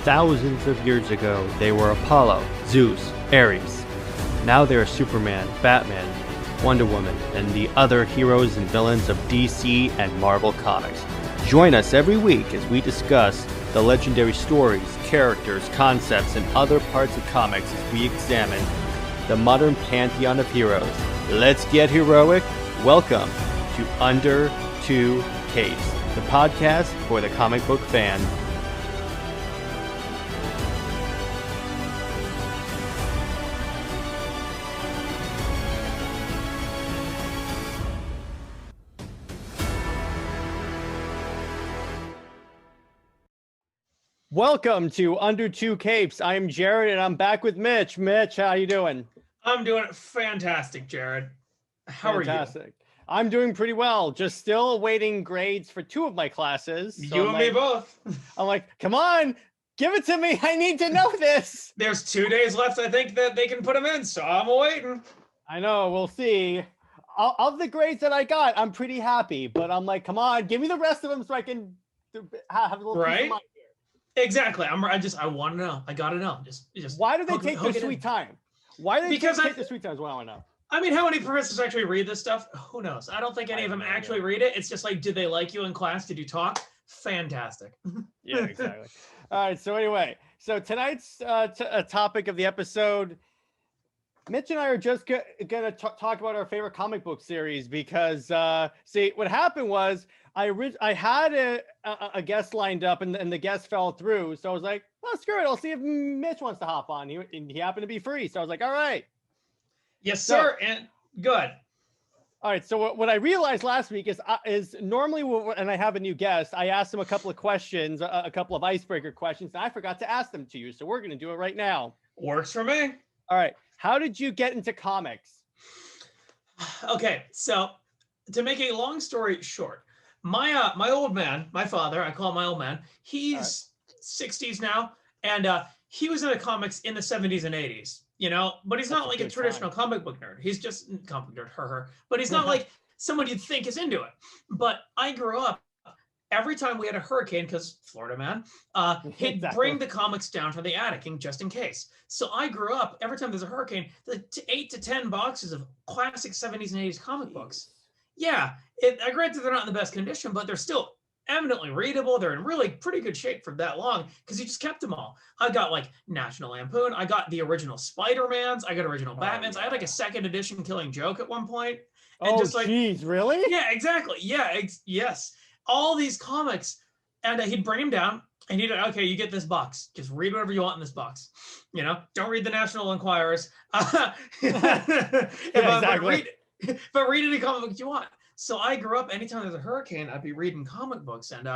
Thousands of years ago, they were Apollo, Zeus, Ares. Now they are Superman, Batman, Wonder Woman, and the other heroes and villains of DC and Marvel Comics. Join us every week as we discuss the legendary stories, characters, concepts, and other parts of comics as we examine the modern pantheon of heroes. Let's get heroic. Welcome to Under Two Capes, the podcast for the comic book fan. Welcome to Under Two Capes. I'm Jared, and I'm back with Mitch. Mitch, how you doing? I'm doing fantastic, Jared. How are you? I'm doing pretty well. Just still awaiting grades for two of my classes. So you and me both. I'm like, come on, give it to me. I need to know this. There's 2 days left, I think, that they can put them in, so I'm waiting. I know. We'll see. Of the grades that I got, I'm pretty happy. But I'm like, come on, give me the rest of them so I can have a little peace of mind here. Exactly. I want to know. I got to know. Just why do they take their sweet time? Why do they take their sweet time is what I want to know. I mean, how many professors actually read this stuff? Who knows? I don't think any of them actually read it. It's just like, did they like you in class? Did you talk? Fantastic. Yeah, exactly. All right. So anyway, tonight's topic of the episode, Mitch and I are just going to talk about our favorite comic book series because, see, what happened was I had a guest lined up and the guest fell through. So I was like, well, screw it. I'll see if Mitch wants to hop on. He happened to be free. So I was like, all right. Yes, sir. And good. All right. So what I realized last week is normally when I have a new guest, I ask them a couple of questions, a couple of icebreaker questions, and I forgot to ask them to you. So we're going to do it right now. Works for me. All right. How did you get into comics? Okay. So to make a long story short, my old man, my father, I call him my old man, he's 60s now, and he was into comics in the 70s and 80s. You know, but he's not like a traditional comic book nerd. He's just comic nerd, but he's not like someone you'd think is into it. But I grew up, every time we had a hurricane, because Florida man, he'd bring the comics down from the attic just in case. So I grew up, every time there's a hurricane, the 8 to 10 boxes of classic 70s and 80s comic books. Yeah, I granted they're not in the best condition, but they're still eminently readable. They're in really pretty good shape for that long because he just kept them all. I got like National Lampoon. I got the original Spider-Mans. I got original Batmans. Yeah. I had like a second edition Killing Joke at one point. And just like, geez, really? Yeah, exactly. Yeah, yes. All these comics, and he'd bring them down, and he'd okay, you get this box. Just read whatever you want in this box. You know, don't read the National Enquirers. Exactly. But read any comic book you want. So I grew up, anytime there's a hurricane, I'd be reading comic books, and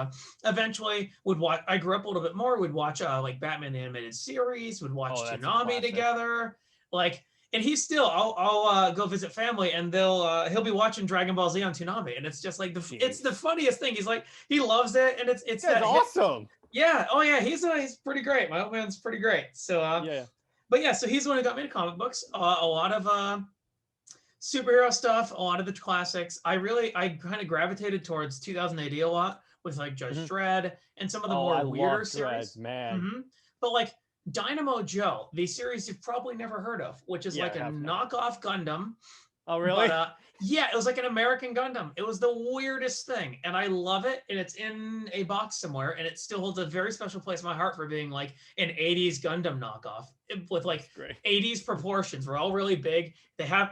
eventually would watch. I grew up a little bit more. Would watch like Batman the Animated Series. Would watch Toonami together. Like, and he's still. I'll go visit family, and he'll be watching Dragon Ball Z on Toonami, and it's just like it's the funniest thing. He's like he loves it, and it's that's awesome. Yeah. Oh yeah. He's pretty great. My old man's pretty great. So yeah. But yeah. So he's the one who got me to comic books. A lot of superhero stuff, a lot of the classics. I kind of gravitated towards 2000 AD a lot with like Judge Dredd and some of the more weirder series. Man. Mm-hmm. But like Dynamo Joe, the series you've probably never heard of, which is like a knockoff Gundam. Oh, really? But, yeah, it was like an American Gundam. It was the weirdest thing, and I love it. And it's in a box somewhere, and it still holds a very special place in my heart for being like an 80s Gundam knockoff with like 80s proportions. We're all really big.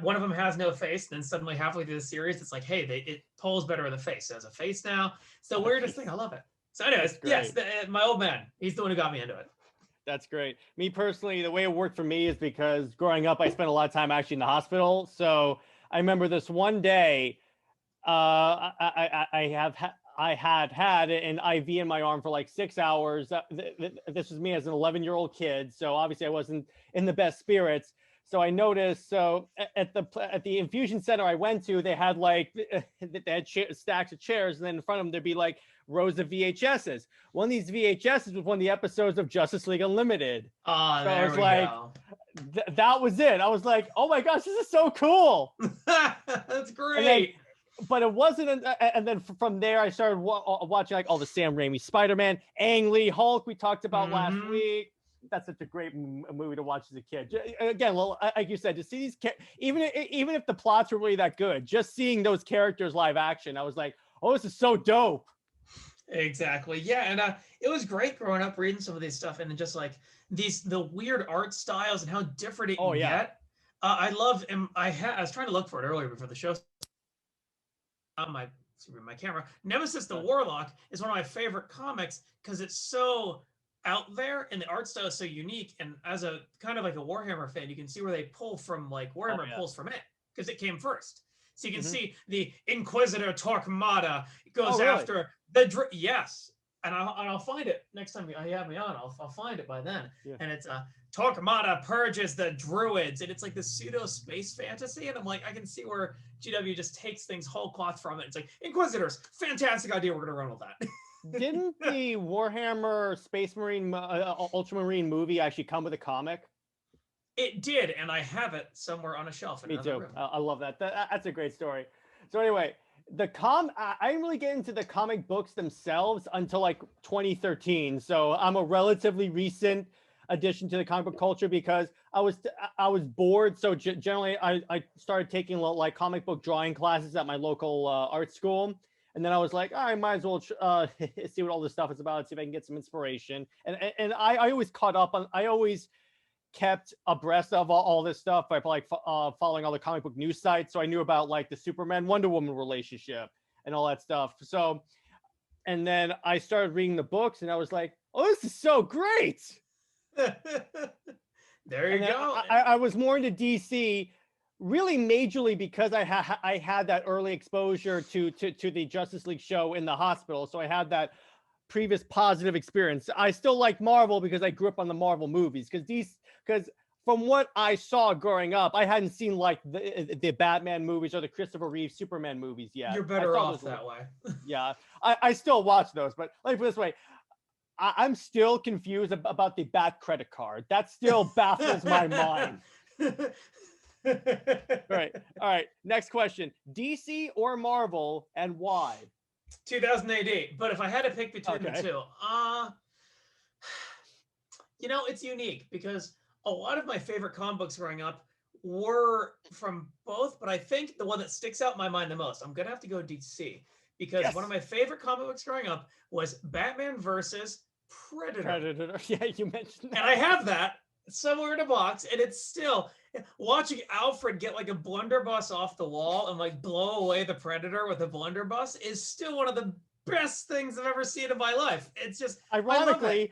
One of them has no face. Then suddenly halfway through the series, it's like, hey, it pulls better with a face. It has a face now. It's the weirdest thing. I love it. So anyways, yes, my old man, he's the one who got me into it. That's great. Me personally, the way it worked for me is because growing up, I spent a lot of time actually in the hospital. So I remember this one day, I had an IV in my arm for like 6 hours. This was me as an 11-year-old kid. So obviously I wasn't in the best spirits. So I noticed, at the infusion center I went to, they had stacks of chairs, and then in front of them there'd be like rows of VHSs. One of these VHSs was one of the episodes of Justice League Unlimited. Oh, so there we go. That was it. I was like, oh my gosh, this is so cool. That's great. but it wasn't. And then from there, I started watching like all the Sam Raimi Spider-Man, Ang Lee Hulk we talked about last week. That's such a great movie to watch as a kid. Again, like you said, to see these, even if the plots were really that good, just seeing those characters live action, I was like, oh, this is so dope. Exactly. Yeah, and it was great growing up reading some of these stuff and just like the weird art styles and how different it can get. I love and I was trying to look for it earlier before the show on my camera. Nemesis the Warlock is one of my favorite comics because it's so out there and the art style is so unique. And as a kind of like a Warhammer fan, you can see where they pull from, like Warhammer pulls from it because it came first. So you can see the Inquisitor Torquemada goes after the yes, and I'll find it next time you have me on. I'll find it by then. And it's Torquemada purges the druids, and it's like this pseudo space fantasy. And I'm like, I can see where GW just takes things whole cloth from it. It's like Inquisitors, fantastic idea. We're gonna run with that. Didn't the Warhammer Space Marine Ultramarine movie actually come with a comic? It did, and I have it somewhere on a shelf. Me too. I love that. That's a great story. So anyway, I didn't really get into the comic books themselves until like 2013. So I'm a relatively recent addition to the comic book culture because I was bored. So generally, I started taking like comic book drawing classes at my local art school. And then I was like, I might as well see what all this stuff is about, see if I can get some inspiration. And I always caught up on, I always kept abreast of all this stuff by like following all the comic book news sites. So I knew about like the Superman Wonder Woman relationship and all that stuff. So, and then I started reading the books and I was like, oh, this is so great. There you go. I was more into DC really majorly because I had that early exposure to the Justice League show in the hospital. So I had that previous positive experience. I still like Marvel because I grew up on the Marvel movies because from what I saw growing up, I hadn't seen like the Batman movies or the Christopher Reeve Superman movies yet. You're better off that way. Yeah, I still watch those, but let me put it this way. I'm still confused about the Bat credit card. That still baffles my mind. All right. Next question: DC or Marvel, and why? 2000 AD. But if I had to pick between the two, it's unique because a lot of my favorite comic books growing up were from both, but I think the one that sticks out in my mind the most, I'm gonna have to go DC because one of my favorite comic books growing up was Batman versus Predator. Yeah, you mentioned that. And I have that somewhere in a box, and it's still watching Alfred get like a blunderbuss off the wall and like blow away the Predator with a blunderbuss is still one of the best things I've ever seen in my life. It's just ironically,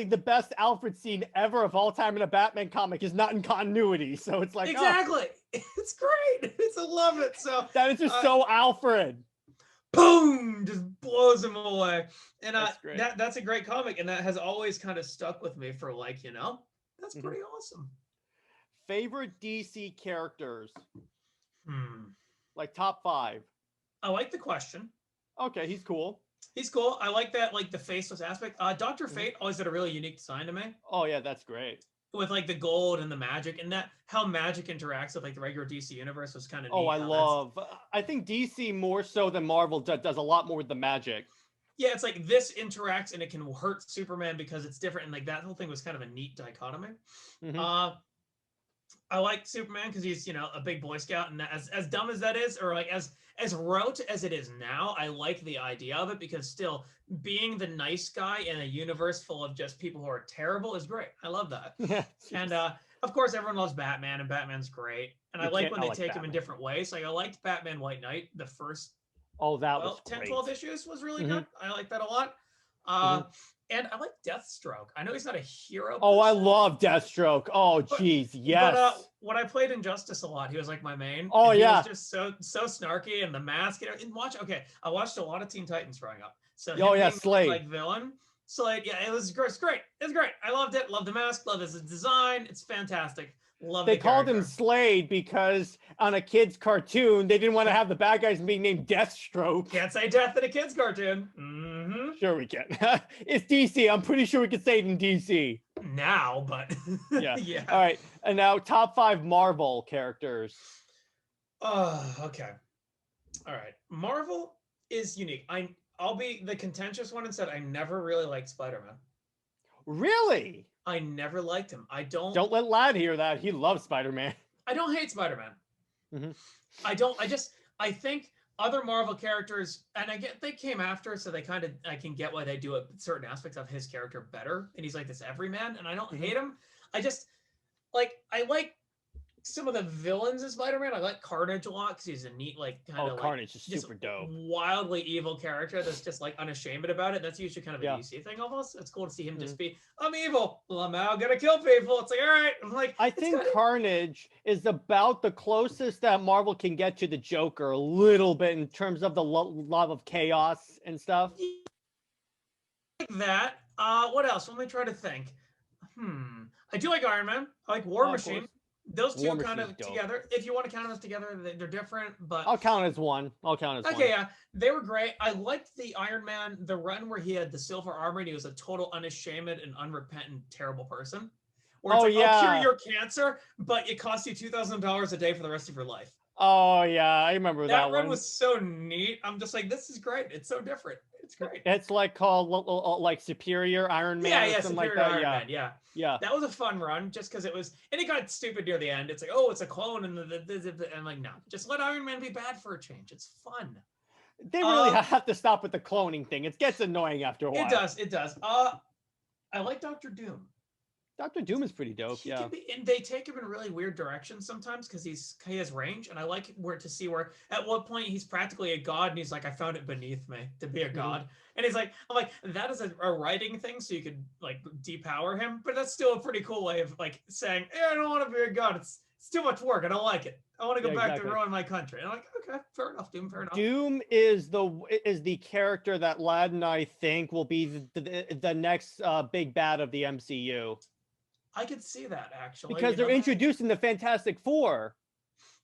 the best Alfred scene ever of all time in a Batman comic is not in continuity. So it's like exactly, it's great. I love it. So that is just so Alfred. Boom! Just blows him away, and that's a great comic, and that has always kind of stuck with me for like that's pretty awesome. Favorite DC characters? Like top 5. I like the Question. Okay, he's cool. He's cool. I like that, like the faceless aspect. Dr. Fate always had a really unique design to me. Oh yeah, that's great. With like the gold and the magic, and that how magic interacts with like the regular DC universe was kind of neat. I think DC more so than Marvel does a lot more with the magic. Yeah, it's like this interacts and it can hurt Superman because it's different, and like that whole thing was kind of a neat dichotomy. I like Superman because he's a big Boy Scout, and as dumb as that is, or like as rote as it is now, I like the idea of it because still being the nice guy in a universe full of just people who are terrible is great. I love that. And of course, everyone loves Batman, and Batman's great. And I like when they take him in different ways. Like I liked Batman White Knight, the first 10, 12 issues was really good. I like that a lot. And I like Deathstroke. I know he's not a hero. Oh, I love Deathstroke. Oh, jeez, yes. But when I played Injustice a lot, he was like my main. Oh, and he was just so snarky, and the mask. I watched a lot of Teen Titans growing up. So Slade, like villain. Slade, yeah, it was great. It was great. I loved it. Loved the mask. Loved his design. It's fantastic. They called him Slade because on a kid's cartoon, they didn't want to have the bad guys being named Deathstroke. Can't say death in a kid's cartoon. Sure we can. It's DC. I'm pretty sure we can say it in DC. Now, but yeah. All right. And now top 5 Marvel characters. Oh, okay. All right. Marvel is unique. I'll be the contentious one and said I never really liked Spider-Man. Really? I never liked him. Don't let Lad hear that. He loves Spider-Man. I don't hate Spider-Man. Mhm. I don't. I think other Marvel characters, and I get they came after, so they kind of I can get why they do certain aspects of his character better, and he's like this everyman, and I don't Mhm. hate him. I just I like some of the villains in Spider-Man. I like Carnage a lot because he's a neat, like kind Oh, of like Carnage is just super dope. wildly evil character that's just like unashamed about it. That's usually kind of a Yeah. DC thing almost. It's cool to see him just Mhm. be, I'm evil. Well, I'm now gonna kill people. It's like, all right. I'm like, I it's think kind of Carnage is about the closest that Marvel can get to the Joker a little bit in terms of the love of chaos and stuff. like that. What else? Let me try to think. I do like Iron Man. I like War Oh, of Machine. course. Those War two kind Machine's of dope. together. If you want to count them as together, they're different, but I'll count as one. I'll count as okay, one. yeah, they were great. I liked the Iron Man, the run where he had the silver armor and he was a total unashamed and unrepentant terrible person. Where it's Oh like, I'll cure yeah. your cancer, but it costs you $2,000 a day for the rest of your life. Oh yeah, I remember That that run one. was so neat. I'm just like, this is great. It's so different. It's great. It's like called like Superior Iron Yeah, Man or yeah, something like Superior that. Iron Yeah. Man. Yeah, Yeah. that was a fun run just because it was, and it got stupid near the end. It's like, oh, it's a clone, and and like, no, just let Iron Man be bad for a change. It's fun. They really Uh, have to stop with the cloning thing. It gets annoying after a it while. does, it does. I like Doctor Doom. Doctor Doom is pretty dope. He Yeah. can be, and they take him in really weird directions sometimes because he has range, and I like where to see where at what point he's practically a god, and he's like, I found it beneath me to be a Mhm. god, and he's like, I'm like, that is a writing thing, so you could like depower him, but that's still a pretty cool way of like saying, I don't want to be a god. It's too much work. I don't like it. I want to Yeah, go back to exactly. ruin my country. And I'm like, okay, fair enough, Doom, fair enough. Doom is the character that Lad and I think will be the next big bad of the MCU I could see that actually. because You they're know that introducing the Fantastic Four.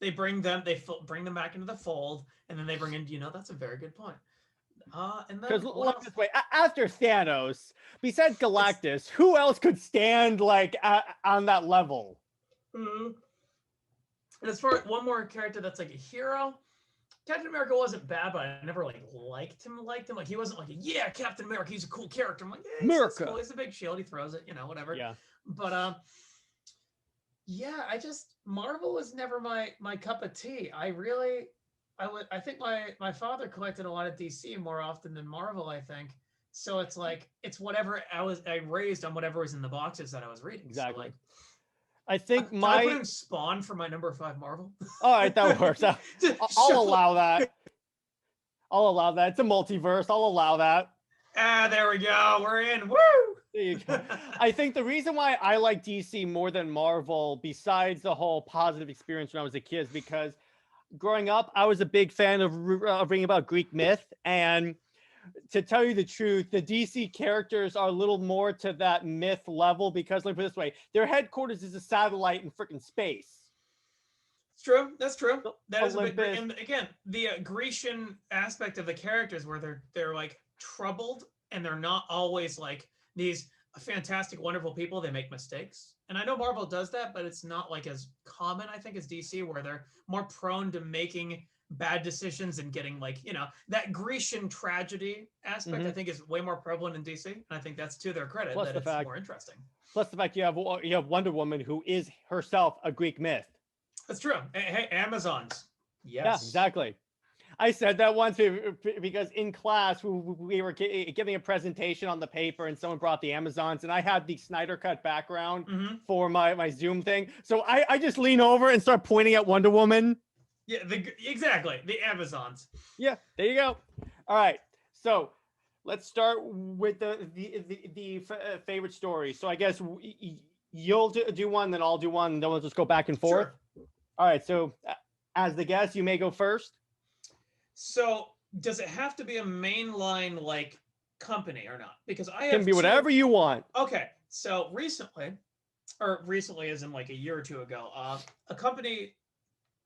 they bring them back into the fold, and then they bring in. That's a very good point. And then Because what look else? this way, after Thanos, besides Galactus, who else could stand like on that level? Uh, and as far as one more character that's like a hero, Captain America wasn't bad, but I never like liked him. Like he wasn't like yeah, Captain America. He's a cool character. I'm like he's cool. America. He's a big shield. He throws it. Whatever. Yeah. But yeah, Marvel was never my cup of tea. I think my father collected a lot of DC more often than Marvel, I think. So it's like it's whatever I raised on whatever was in the boxes that I was reading. So Exactly. like I think can I put my in Spawn for my number 5 Marvel? all right, that works. I'll allow that. I'll allow that. It's a multiverse. I'll allow that. There we go. We're in. Woo! There you go. I think the reason why I like DC more than Marvel, besides the whole positive experience when I was a kid, is because growing up, I was a big fan of reading about Greek myth. And to tell you the truth, the DC characters are a little more to that myth level because, let me put it this way, their headquarters is a satellite in freaking space. It's true. That's true. That is a big. Olympus. And again, the Grecian aspect of the characters, where they're like troubled, and they're not always like these fantastic, wonderful people. They make mistakes, and I know Marvel does that, but it's not like as common, I think, as DC, where they're more prone to making bad decisions and getting like that Grecian tragedy aspect. I think is way more prevalent in DC, and I think that's to their credit Plus that the it's fact, more interesting. plus the fact you have Wonder Woman, who is herself a Greek myth. That's true. Hey, Amazons. Yes. Yeah, exactly. I said that once because in class we were giving a presentation on the paper and someone brought the Amazons and I had the Snyder Cut background for my Zoom thing. So I just lean over and start pointing at Wonder Woman. Yeah, exactly. The Amazons. Yeah, there you go. All right. So let's start with the favorite story. So I guess you'll do one, then I'll do one, and then we'll just go back and forth. Sure. All right. So as the guest, you may go first. So does it have to be a mainline like company or not? Because I have can be whatever you want. Okay. So recently as in like a year or two ago, a company,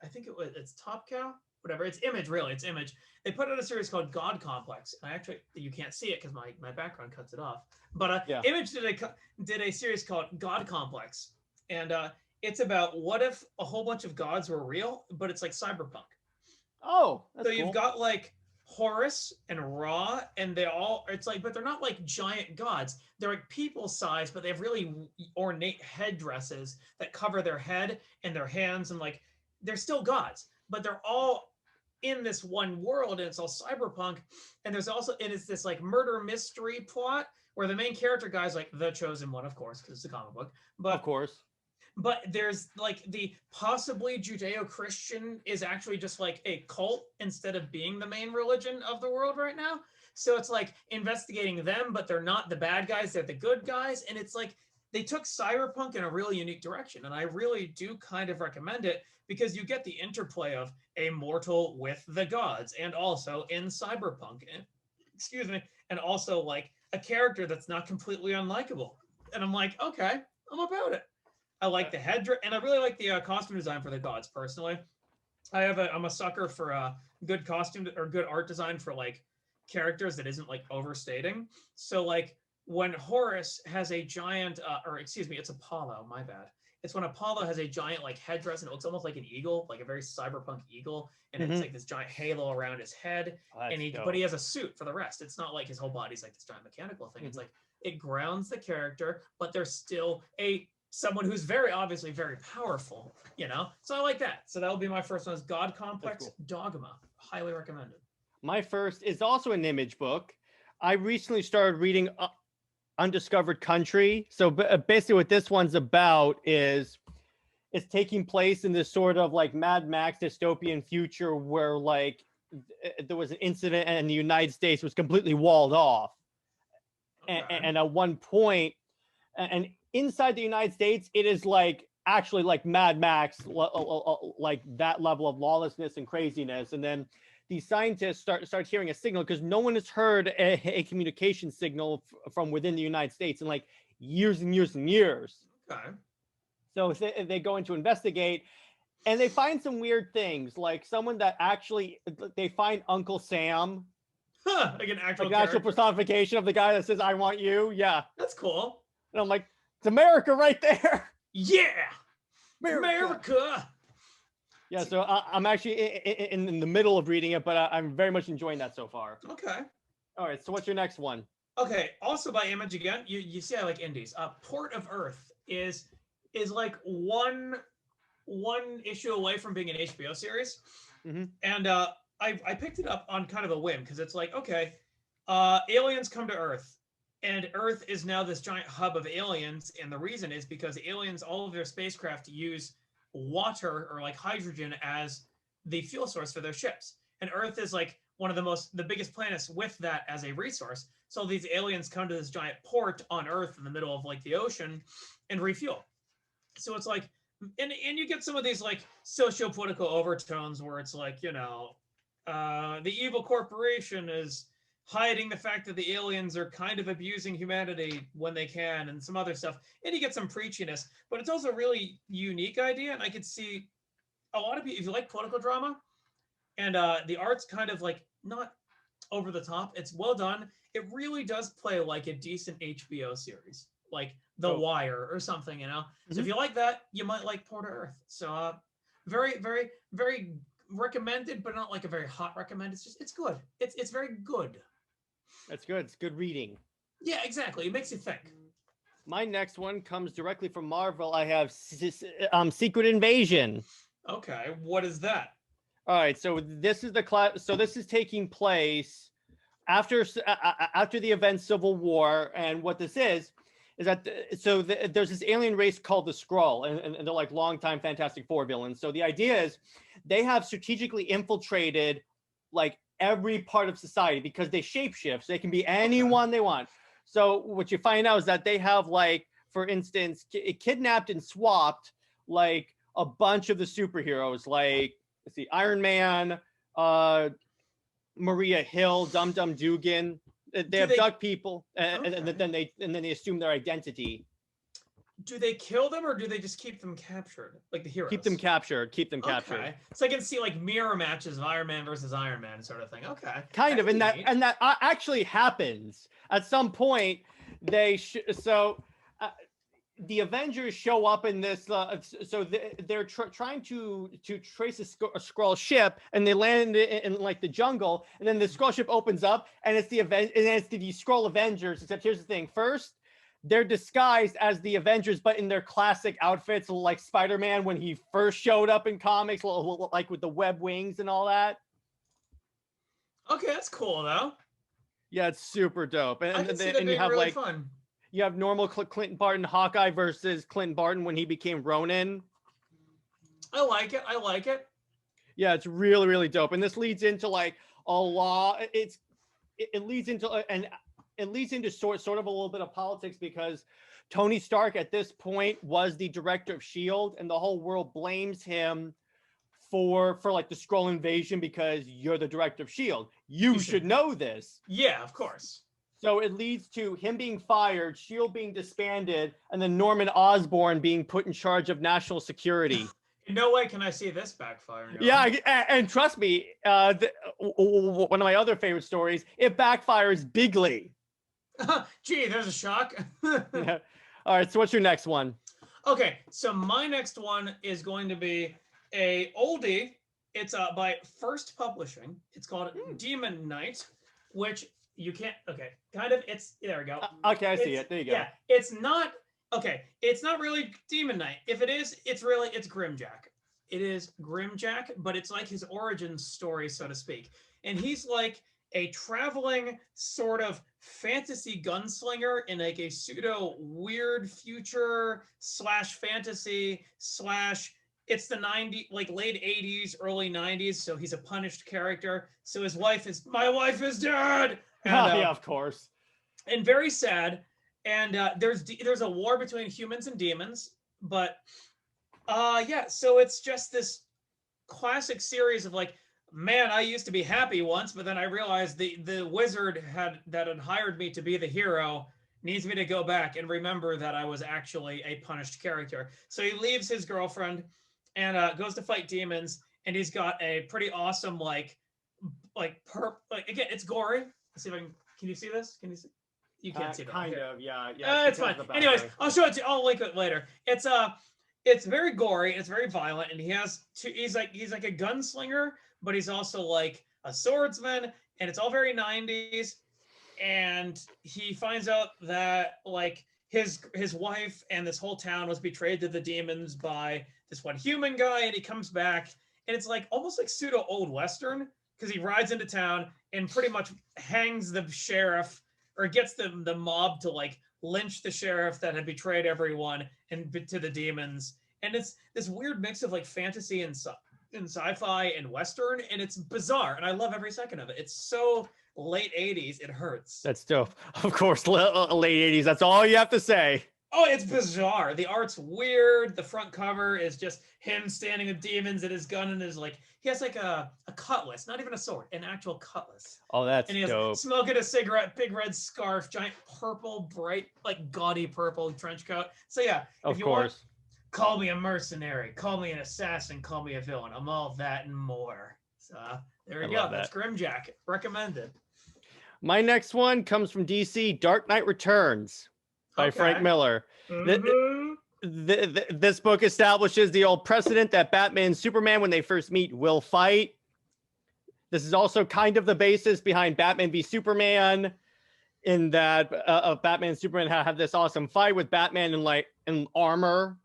I think it's Top Cow, whatever. It's Image, really. It's Image. They put out a series called God Complex. And actually, you can't see it because my background cuts it off. But Image did a series called God Complex, and it's about what if a whole bunch of gods were real, but it's like cyberpunk. Oh, So that's you've cool. got like Horus and Ra, and they all, it's like, but they're not like giant gods. They're like people size, but they have really ornate headdresses that cover their head and their hands, and like they're still gods, but they're all in this one world, and it's all cyberpunk. And there's also, it is this like murder mystery plot where the main character guy's like the chosen one, of course, because it's a comic book, Of but course. there's like the possibly Judeo-Christian is actually just like a cult instead of being the main religion of the world right now. So it's like investigating them, but they're not the bad guys, they're the good guys. And it's like they took cyberpunk in a really unique direction. And I really do kind of recommend it because you get the interplay of a mortal with the gods and also in cyberpunk. And, excuse me, and also like a character that's not completely unlikable. And I'm like, okay, I'm about it. I like the headdress, and I really like the costume design for the gods. Personally, I'm a sucker for good costume or good art design for like characters that isn't like overstating. So like when Horus has a giant, or excuse me, it's Apollo. My bad. It's when Apollo has a giant like headdress and it looks almost like an eagle, like a very cyberpunk eagle, and it's like this giant halo around his head. Oh, that's And dope. but he has a suit for the rest. It's not like his whole body's like this giant mechanical thing. It's like it grounds the character, but there's still a someone who's very obviously very powerful, you know? So I like that. So that will be my first one is God Complex cool. Dogma. Highly recommended. My first is also an image book. I recently started reading Undiscovered Country. So basically what this one's about is it's taking place in this sort of like Mad Max dystopian future where like there was an incident and the United States was completely walled off. Okay. And at one point, and inside the United States, it is like actually like Mad Max, like that level of lawlessness and craziness. And then these scientists start hearing a signal because no one has heard a communication signal from within the United States in like years and years and years. Okay. So they go in to investigate, and they find some weird things, like someone that actually they find Uncle Sam, Like an actual like an actual personification of the guy that says "I want you." Yeah, That's cool. and I'm like, it's America right there. Yeah. America. Yeah, so I'm actually in the middle of reading it, but I'm very much enjoying that so far. Okay. All right, so what's your next one? Okay. Also by Image again. You see I like indies. Port of Earth is like one issue away from being an HBO series. And I picked it up on kind of a whim because it's like, okay, aliens come to Earth, and Earth is now this giant hub of aliens, and the reason is because aliens, all of their spacecraft use water or like hydrogen as the fuel source for their ships, and Earth is like one of the biggest planets with that as a resource. So these aliens come to this giant port on Earth in the middle of like the ocean and refuel. So it's like, and you get some of these like socio-political overtones where it's like, you know, the evil corporation is hiding the fact that the aliens are kind of abusing humanity when they can, and some other stuff. And you get some preachiness, but it's also a really unique idea. And I could see a lot of people, if you like political drama, and the art's kind of like not over the top, it's well done. It really does play like a decent HBO series, like The Wire or something, you know? So if you like that, you might like Port of Earth. So very, very, very recommended, but not like a very hot recommend. It's just, it's good. It's very good. That's good. It's good reading. Yeah, exactly. It makes you think. My next one comes directly from Marvel. I have Secret Invasion. Okay, what is that? All right, so this is the class. So this is taking place after the event Civil War, and what this is that there's this alien race called the Skrull, and they're like longtime Fantastic Four villains. So the idea is they have strategically infiltrated like every part of society because they shapeshift. So they can be anyone they want. So what you find out is that they have, like, for instance, kidnapped and swapped like a bunch of the superheroes, like, let's see, Iron Man, Maria Hill, Dum Dum Dugan. They abduct people, and then they assume their identity. Do they kill them, or do they just keep them captured, like the heroes? Keep them captured. Keep them captured. Okay, so I can see like mirror matches of Iron Man versus Iron Man sort of thing. Okay, kind of, and that actually happens at some point. the Avengers show up in this. So they're trying to trace a Skrull ship, and they land in like the jungle, and then the Skrull ship opens up, and it's the Skrull Avengers. Except here's the thing: first, they're disguised as the Avengers, but in their classic outfits, like Spider-Man when he first showed up in comics, like with the web wings and all that. Okay, that's cool though. Yeah, it's super dope. I can see that being really fun. You have normal Clinton Barton Hawkeye versus Clinton Barton when he became Ronin. I like it. I like it. Yeah, it's really, really dope. And this leads into like a lot. It leads into sort of a little bit of politics, because Tony Stark at this point was the director of S.H.I.E.L.D., and the whole world blames him for like the Skrull invasion because you're the director of S.H.I.E.L.D. You should know this. Yeah, of course. So it leads to him being fired, S.H.I.E.L.D. being disbanded, and then Norman Osborn being put in charge of national security. In no way can I see this backfire. No. Yeah, and trust me, one of my other favorite stories, it backfires bigly. Gee, there's a shock. Yeah. All right, so what's your next one? Okay, so my next one is going to be a oldie. It's by First Publishing. It's called Demon Knight, which you can't. Okay, kind of. It's there we go. Okay, I see it. There you go. Yeah, it's not. Okay, it's not really Demon Knight. If it is, it's Grimjack. It is Grimjack, but it's like his origin story, so to speak. And he's like a traveling sort of fantasy gunslinger in like a pseudo weird future / fantasy / it's the 90s, like late 80s, early 90s. So he's a punished character. So his wife is, my wife is dead. And, yeah, of course. And very sad. And there's a war between humans and demons. But yeah, so it's just this classic series of like, man, I used to be happy once, but then I realized the wizard that had hired me to be the hero needs me to go back and remember that I was actually a punished character. So he leaves his girlfriend and goes to fight demons, and he's got a pretty awesome like again, it's gory. Let's see if I can you see this? Can you see? You can't see that. Kind of, yeah. It's fine. Anyways, I'll show it to you. I'll link it later. It's very gory, it's very violent, and he's like a gunslinger, but he's also like a swordsman, and it's all very 90s. And he finds out that like his wife and this whole town was betrayed to the demons by this one human guy, and he comes back, and it's like almost like pseudo old western, because he rides into town and pretty much hangs the sheriff, or gets the mob to like lynch the sheriff that had betrayed everyone and to the demons. And it's this weird mix of like fantasy and sci-fi and western, and it's bizarre, and I love every second of it. It's so late 80s, it hurts. That's dope. Of course, late 80s. That's all you have to say. Oh, it's bizarre. The art's weird. The front cover is just him standing with demons and his gun, and his like he has like a cutlass, not even a sword, an actual cutlass. Oh, that's and he has dope. Smoking a cigarette, big red scarf, giant purple, bright, like gaudy purple trench coat. So yeah, of course. Call me a mercenary, call me an assassin, call me a villain. I'm all that and more. So there we go. That's Grimjack. Recommended. My next one comes from DC, Dark Knight Returns by Frank Miller. Mm-hmm. This book establishes the old precedent that Batman and Superman, when they first meet, will fight. This is also kind of the basis behind Batman v Superman, in that Batman and Superman have this awesome fight with Batman in armor.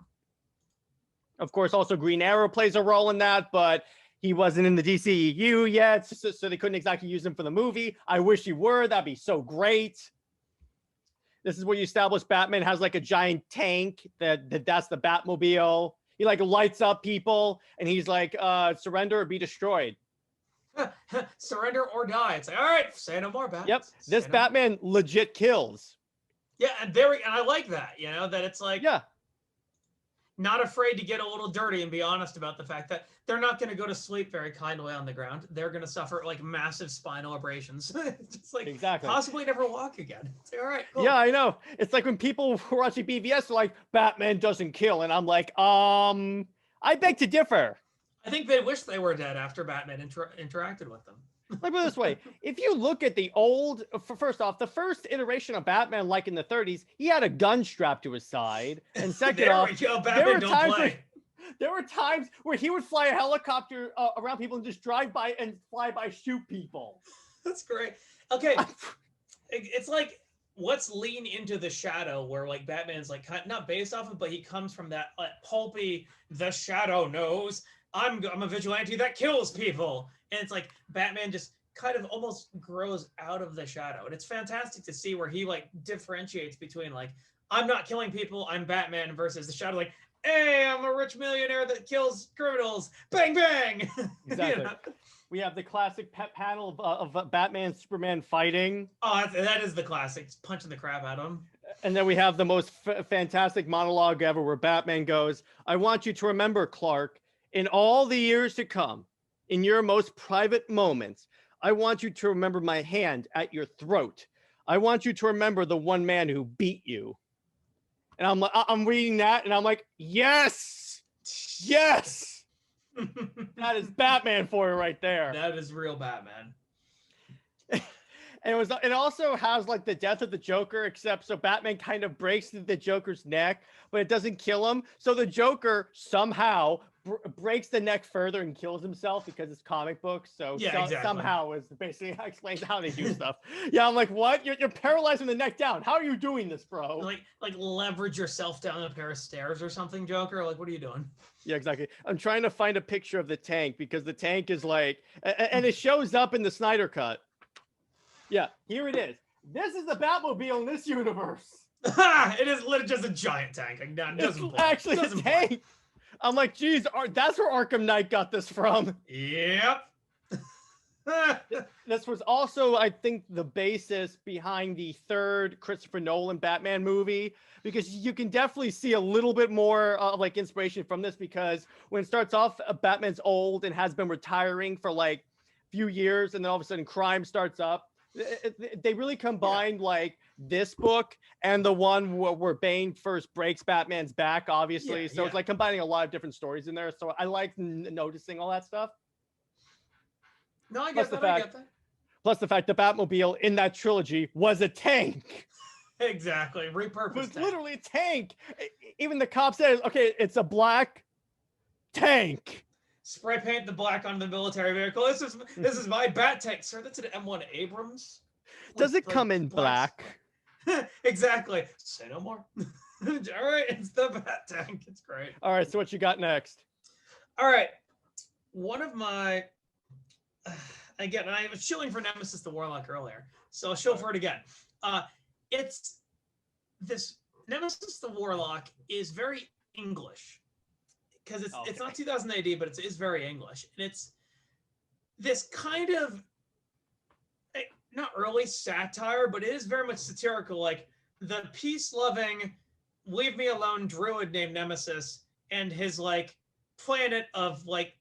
Of course, also Green Arrow plays a role in that, but he wasn't in the DCEU yet, so they couldn't exactly use him for the movie. I wish he were. That'd be so great. This is where you establish Batman has like a giant tank that's the Batmobile. He like lights up people, and he's like, surrender or be destroyed. Surrender or die. It's like, all right, say no more, Bat. Yep. This Batman legit kills. Yeah, and I like that, that it's like, yeah, not afraid to get a little dirty and be honest about the fact that they're not going to go to sleep very kindly on the ground. They're going to suffer like massive spinal abrasions. Just like exactly. Possibly never walk again. It's like, all right, cool. Yeah, I know. It's like when people were watching BVS are like, Batman doesn't kill. And I'm like, I beg to differ. I think they wish they were dead after Batman interacted with them. Like, put it this way, if you look at the old, first off, the first iteration of Batman, like in the 30s, he had a gun strapped to his side. And second There off, we go. there Batman were don't times play. there were times where he would fly a helicopter around people and just drive by and fly by, shoot people. That's great. Okay, it's like let's lean into the shadow, where like Batman's like not based off of, but he comes from that pulpy. The shadow knows I'm a vigilante that kills people, and it's like Batman just kind of almost grows out of the shadow, and it's fantastic to see where he like differentiates between like I'm not killing people, I'm Batman, versus the shadow like, hey, I'm a rich millionaire that kills criminals, bang bang. Exactly. We have the classic panel of Batman and Superman fighting. Oh, that is the classic, punching the crap out of him. And then we have the most fantastic monologue ever, where Batman goes, I want you to remember, Clark, in all the years to come, in your most private moments, I want you to remember my hand at your throat. I want you to remember the one man who beat you. And I'm reading that, and I'm like, yes, yes. That is Batman for you right there. That is real Batman. And it also has like the death of the Joker, except so Batman kind of breaks the Joker's neck, but it doesn't kill him. So the Joker somehow breaks the neck further and kills himself because it's comic books. So, exactly. Somehow is basically explains how they do stuff. Yeah, I'm like, what? You're paralyzing the neck down. How are you doing this, bro? Like leverage yourself down a pair of stairs or something, Joker. Like, what are you doing? Yeah, exactly. I'm trying to find a picture of the tank because the tank is like, and it shows up in the Snyder Cut. Yeah, here it is. This is the Batmobile in this universe. It is literally just a giant tank. Like, no, it doesn't it's actually a tank. Play. I'm like, geez, that's where Arkham Knight got this from. Yep. This was also, I think, the basis behind the third Christopher Nolan Batman movie, because you can definitely see a little bit more like inspiration from this, because when it starts off, Batman's old and has been retiring for like a few years, and then all of a sudden crime starts up. They really combined like this book and the one where Bane first breaks Batman's back, obviously. So it's like combining a lot of different stories in there. So I like noticing all that stuff. No, I get that. Plus the fact the Batmobile in that trilogy was a tank. Exactly. Repurposed. It was literally a tank. Even the cop says, okay, it's a black tank. Spray paint the black on the military vehicle. This is my bat tank, sir. That's an M1 Abrams. Does it come in black? Exactly. Say no more. All right, it's the bat tank. It's great. All right, so what you got next? All right, one of my again, I was shilling for Nemesis the Warlock earlier, so I'll shill for it again. It's this Nemesis the Warlock is very English. Because it's not 2000 AD, but it's very English. And it's this kind of, not early satire, but it is very much satirical. Like the peace-loving, leave me alone druid named Nemesis and his like planet of like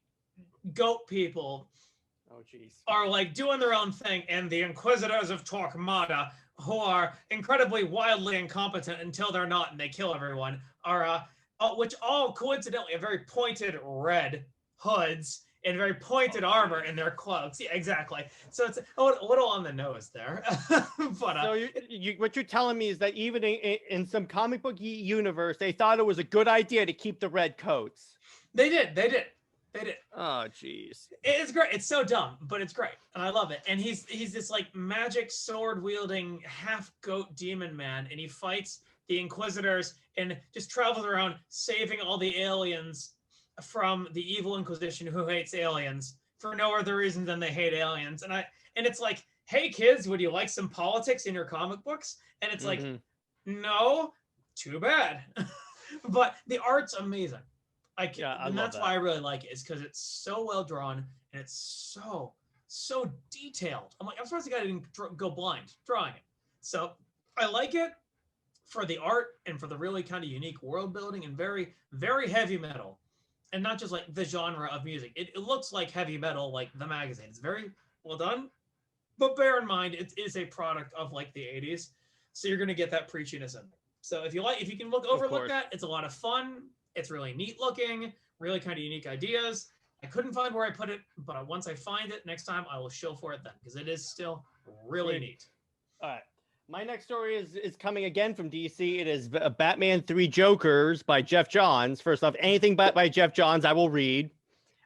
goat people are like doing their own thing. And the Inquisitors of Torquemada, who are incredibly wildly incompetent until they're not and they kill everyone, are... which all coincidentally have very pointed red hoods and very pointed armor in their cloaks. Yeah, exactly. So it's a little on the nose there. But so what you're telling me is that even in some comic book universe, they thought it was a good idea to keep the red coats. They did. Oh, jeez. It's great. It's so dumb, but it's great, and I love it. And he's this like magic sword wielding half goat demon man, and he fights the Inquisitors and just travels around saving all the aliens from the evil Inquisition who hates aliens for no other reason than they hate aliens. And it's like, hey kids, would you like some politics in your comic books? And it's like, no, too bad. But the art's amazing. And that's why I really like it, is because it's so well drawn and it's so detailed. I'm surprised the guy didn't go blind drawing it. So I like it for the art and for the really kind of unique world building and very, very heavy metal, and not just like the genre of music. It looks like heavy metal, like the magazine. It's very well done, but bear in mind it is a product of like the 80s, so you're gonna get that preachiness in there. So if you can overlook that, it's a lot of fun. It's really neat looking, really kind of unique ideas. I couldn't find where I put it, but once I find it next time, I will show for it then because it is still really neat. All right. My next story is coming again from DC. It is Batman 3 Jokers by Jeff Johns. First off, anything by Jeff Johns, I will read.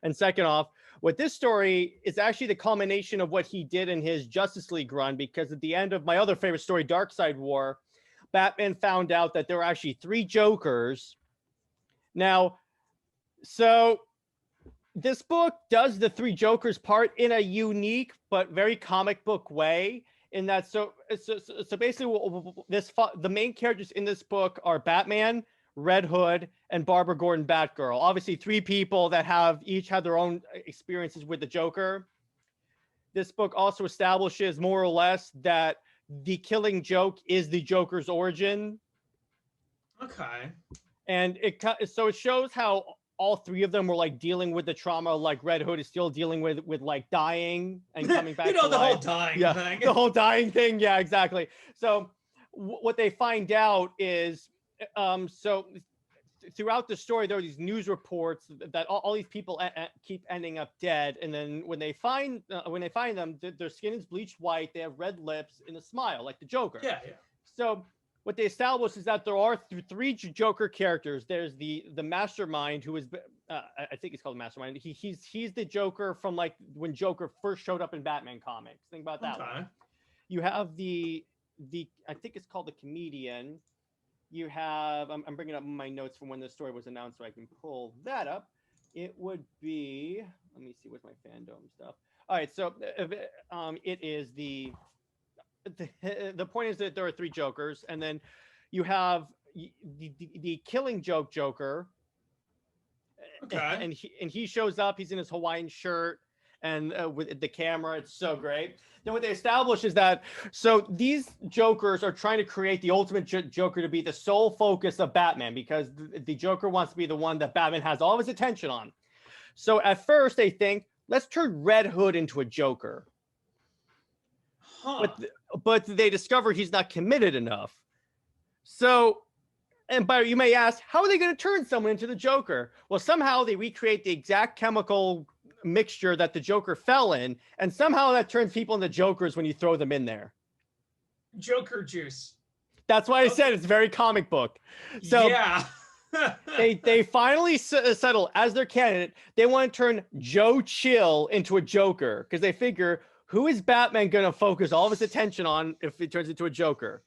And second off, what this story is actually the culmination of what he did in his Justice League run, because at the end of my other favorite story, Darkseid War, Batman found out that there were actually 3 Jokers. Now, so this book does the 3 Jokers part in a unique but very comic book way. In that, so basically, the main characters in this book are Batman, Red Hood, and Barbara Gordon Batgirl. Obviously, 3 people that have each had their own experiences with the Joker. This book also establishes more or less that the Killing Joke is the Joker's origin. Okay. And it shows how all 3 of them were like dealing with the trauma. Like Red Hood is still dealing with like dying and coming back. The life. Whole dying thing. The whole dying thing. Yeah, exactly. So what they find out is, so throughout the story, there are these news reports that all these people keep ending up dead. And then when they find them, their skin is bleached white. They have red lips and a smile like the Joker. Yeah. So what they establish is that there are 3 Joker characters. There's the mastermind, who is, I think he's called the mastermind. He's the Joker from like when Joker first showed up in Batman comics. Think about that one. You have the I think it's called the comedian. You have, I'm bringing up my notes from when this story was announced so I can pull that up. It would be, let me see, what's my fandom stuff. All right, so it is the point is that there are 3 Jokers, and then you have the Killing Joke Joker. Okay. And he shows up. He's in his Hawaiian shirt and with the camera. It's so great. Then what they establish is that so these Jokers are trying to create the ultimate Joker to be the sole focus of Batman, because the Joker wants to be the one that Batman has all of his attention on. So at first they think, let's turn Red Hood into a Joker. Huh. But they discover he's not committed enough. So, and you may ask, how are they going to turn someone into the Joker? Well, somehow they recreate the exact chemical mixture that the Joker fell in, and somehow that turns people into Jokers when you throw them in there. Joker juice. That's why I said it's very comic book. So yeah. they finally settle as their candidate. They want to turn Joe Chill into a Joker, because they figure, who is Batman going to focus all of his attention on if he turns into a Joker?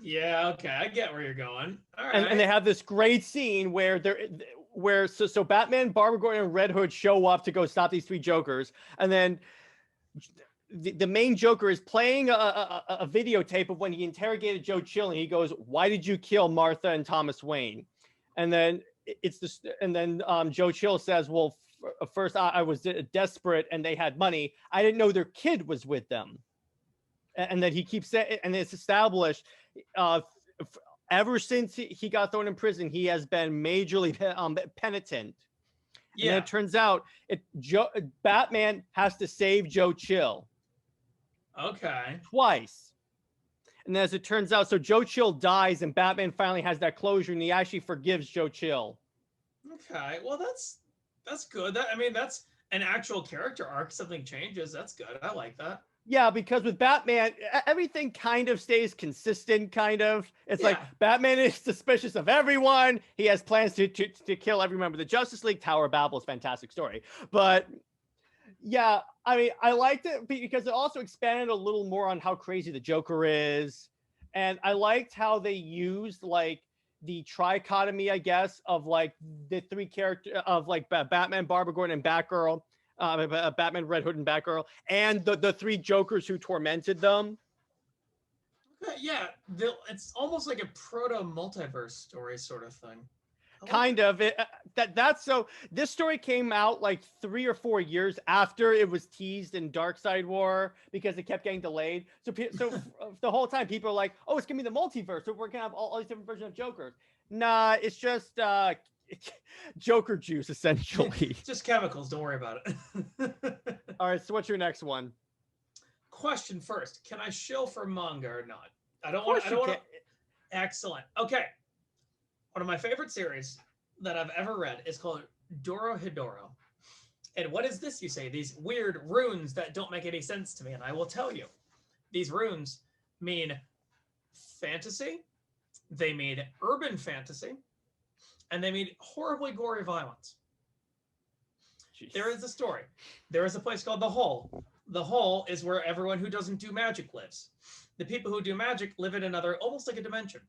Yeah, okay, I get where you're going. All right. And they have this great scene where so Batman, Barbara Gordon, and Red Hood show up to go stop these 3 Jokers, and then the main Joker is playing a videotape of when he interrogated Joe Chill, and he goes, "Why did you kill Martha and Thomas Wayne?" And then Joe Chill says, "Well, first I was desperate and they had money. I didn't know their kid was with them." And then he keeps saying, and it's established ever since he got thrown in prison, he has been majorly penitent. Yeah. And it turns out Batman has to save Joe Chill. Okay. Twice. And as it turns out, so Joe Chill dies and Batman finally has that closure and he actually forgives Joe Chill. Okay. Well, that's good. That's an actual character arc. Something changes. That's good. I like that. Yeah, because with Batman, everything kind of stays consistent, kind of. It's like Batman is suspicious of everyone. He has plans to kill every member of the Justice League. Tower of Babel is a fantastic story. But yeah, I liked it because it also expanded a little more on how crazy the Joker is. And I liked how they used like the trichotomy, I guess, of like the 3 characters of like Batman, Barbara Gordon, and Batgirl. Batman, Red Hood, and Batgirl, and the 3 Jokers who tormented them. Yeah, it's almost like a proto-multiverse story sort of thing. Kind of. That's so. This story came out like 3 or 4 years after it was teased in Darkseid War because it kept getting delayed. So the whole time people are like, "Oh, it's gonna be the multiverse. So we're gonna have all these different versions of Jokers." Nah, it's just Joker juice, essentially. Just chemicals. Don't worry about it. All right. So what's your next one? Question first: can I shill for manga or not? I don't want to. Excellent. Okay. One of my favorite series that I've ever read is called Dorohedoro. And what is this, you say? These weird runes that don't make any sense to me. And I will tell you, these runes mean fantasy, they mean urban fantasy, and they mean horribly gory violence. Jeez. There is a story. There is a place called the Hole. The Hole is where everyone who doesn't do magic lives. The people who do magic live in another, almost like a dimension.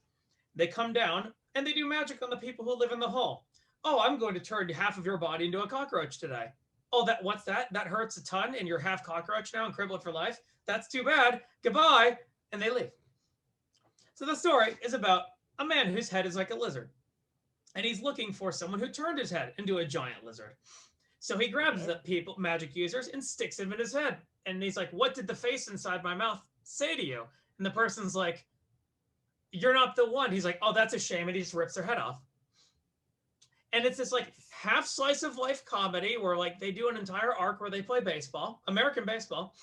They come down and they do magic on the people who live in the Hole. Oh, I'm going to turn half of your body into a cockroach today. Oh, what's that? That hurts a ton and you're half cockroach now and crippled for life. That's too bad. Goodbye. And they leave. So the story is about a man whose head is like a lizard. And he's looking for someone who turned his head into a giant lizard. So he grabs the people, magic users, and sticks him in his head. And he's like, what did the face inside my mouth say to you? And the person's like, you're not the one. He's like, oh, that's a shame. And he just rips their head off. And it's this like half slice of life comedy where like they do an entire arc where they play baseball, American baseball,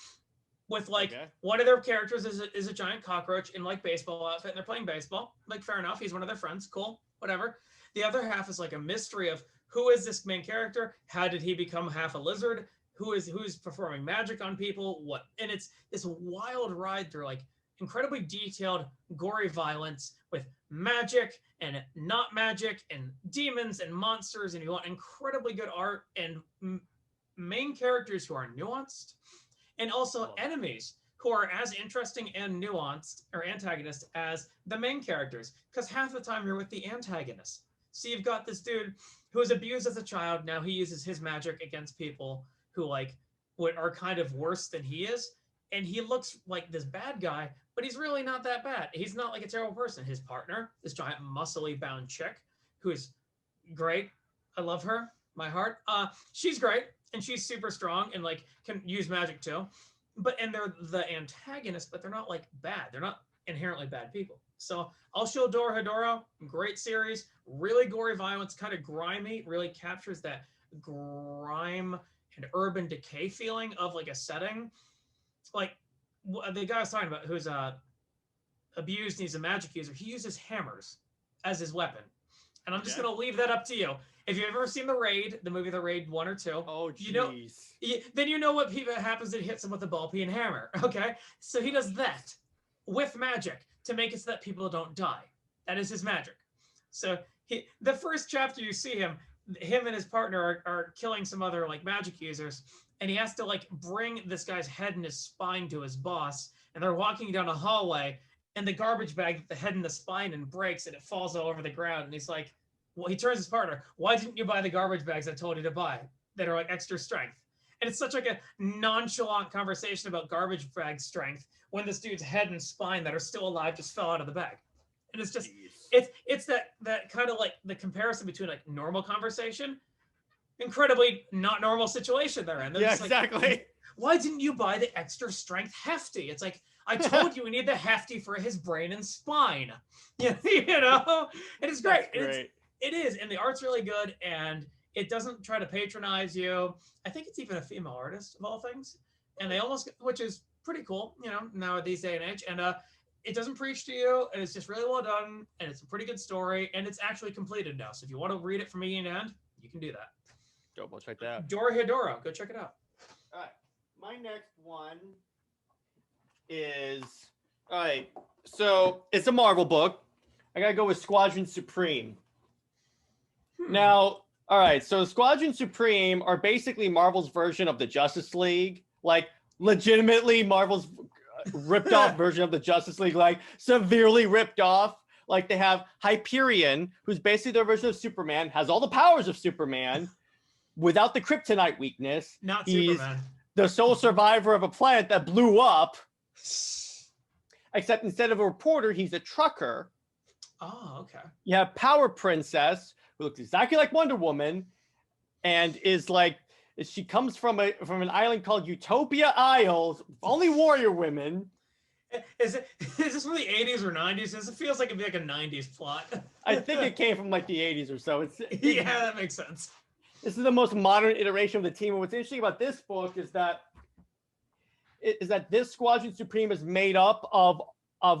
with like one of their characters is a giant cockroach in like baseball outfit and they're playing baseball. Like, fair enough. He's one of their friends. Cool. Whatever. The other half is like a mystery of who is this main character? How did he become half a lizard? Who's performing magic on people? What? And it's this wild ride through like incredibly detailed, gory violence with magic and not magic and demons and monsters. And you want incredibly good art and main characters who are nuanced and also enemies who are as interesting and nuanced or antagonists as the main characters. Because half the time you're with the antagonist. So you've got this dude who was abused as a child. Now he uses his magic against people who like are kind of worse than he is. And he looks like this bad guy, but he's really not that bad. He's not like a terrible person. His partner, this giant muscly bound chick who is great. I love her, my heart. She's great and she's super strong and like can use magic too. And they're the antagonists, but they're not like bad. They're not inherently bad people. So I'll show Dorohedoro, great series, really gory violence, kind of grimy, really captures that grime and urban decay feeling of like a setting. Like the guy I was talking about who's abused and he's a magic user, he uses hammers as his weapon. And I'm just going to leave that up to you. If you've ever seen The Raid, the movie The Raid 1 or 2, then you know what happens when he hits him with a ball peen hammer, okay? So he does that with magic to make it so that people don't die. That is his magic. So the first chapter you see him and his partner are killing some other like magic users, and he has to like bring this guy's head and his spine to his boss, and they're walking down a hallway, and the garbage bag, the head and the spine, and breaks, and it falls all over the ground, and he's like, well, he turns his partner, why didn't you buy the garbage bags I told you to buy that are like extra strength? And it's such like a nonchalant conversation about garbage bag strength when this dude's head and spine that are still alive just fell out of the bag. And it's just, it's that kind of like the comparison between like normal conversation, incredibly not normal situation they're in. They're just exactly. Like, why didn't you buy the extra strength hefty? It's like, I told you we need the hefty for his brain and spine. You know? And it's great. It is. And the art's really good. And it doesn't try to patronize you. I think it's even a female artist of all things. And they almost, which is pretty cool, you know, now at these day and age. And it doesn't preach to you. And it's just really well done. And it's a pretty good story. And it's actually completed now. So if you want to read it from beginning to end, you can do that. Dope, I'll check that out. Dorohedoro, go check it out. All right. My next one is, all right, so it's a Marvel book. I got to go with Squadron Supreme. Now, all right, so Squadron Supreme are basically Marvel's version of the Justice League. Like, legitimately Marvel's ripped off version of the Justice League, like severely ripped off. Like, they have Hyperion, who's basically their version of Superman, has all the powers of Superman without the kryptonite weakness. Not Superman. The sole survivor of a planet that blew up. Except instead of a reporter, he's a trucker. Oh, okay. You have Power Princess, who looks exactly like Wonder Woman, and is like, she comes from an island called Utopia Isles, only warrior women. Is this from the 80s or 90s? It feels like it'd be like a 90s plot. I think it came from like the 80s or so. Yeah, that makes sense. This is the most modern iteration of the team. And what's interesting about this book is that this Squadron Supreme is made up of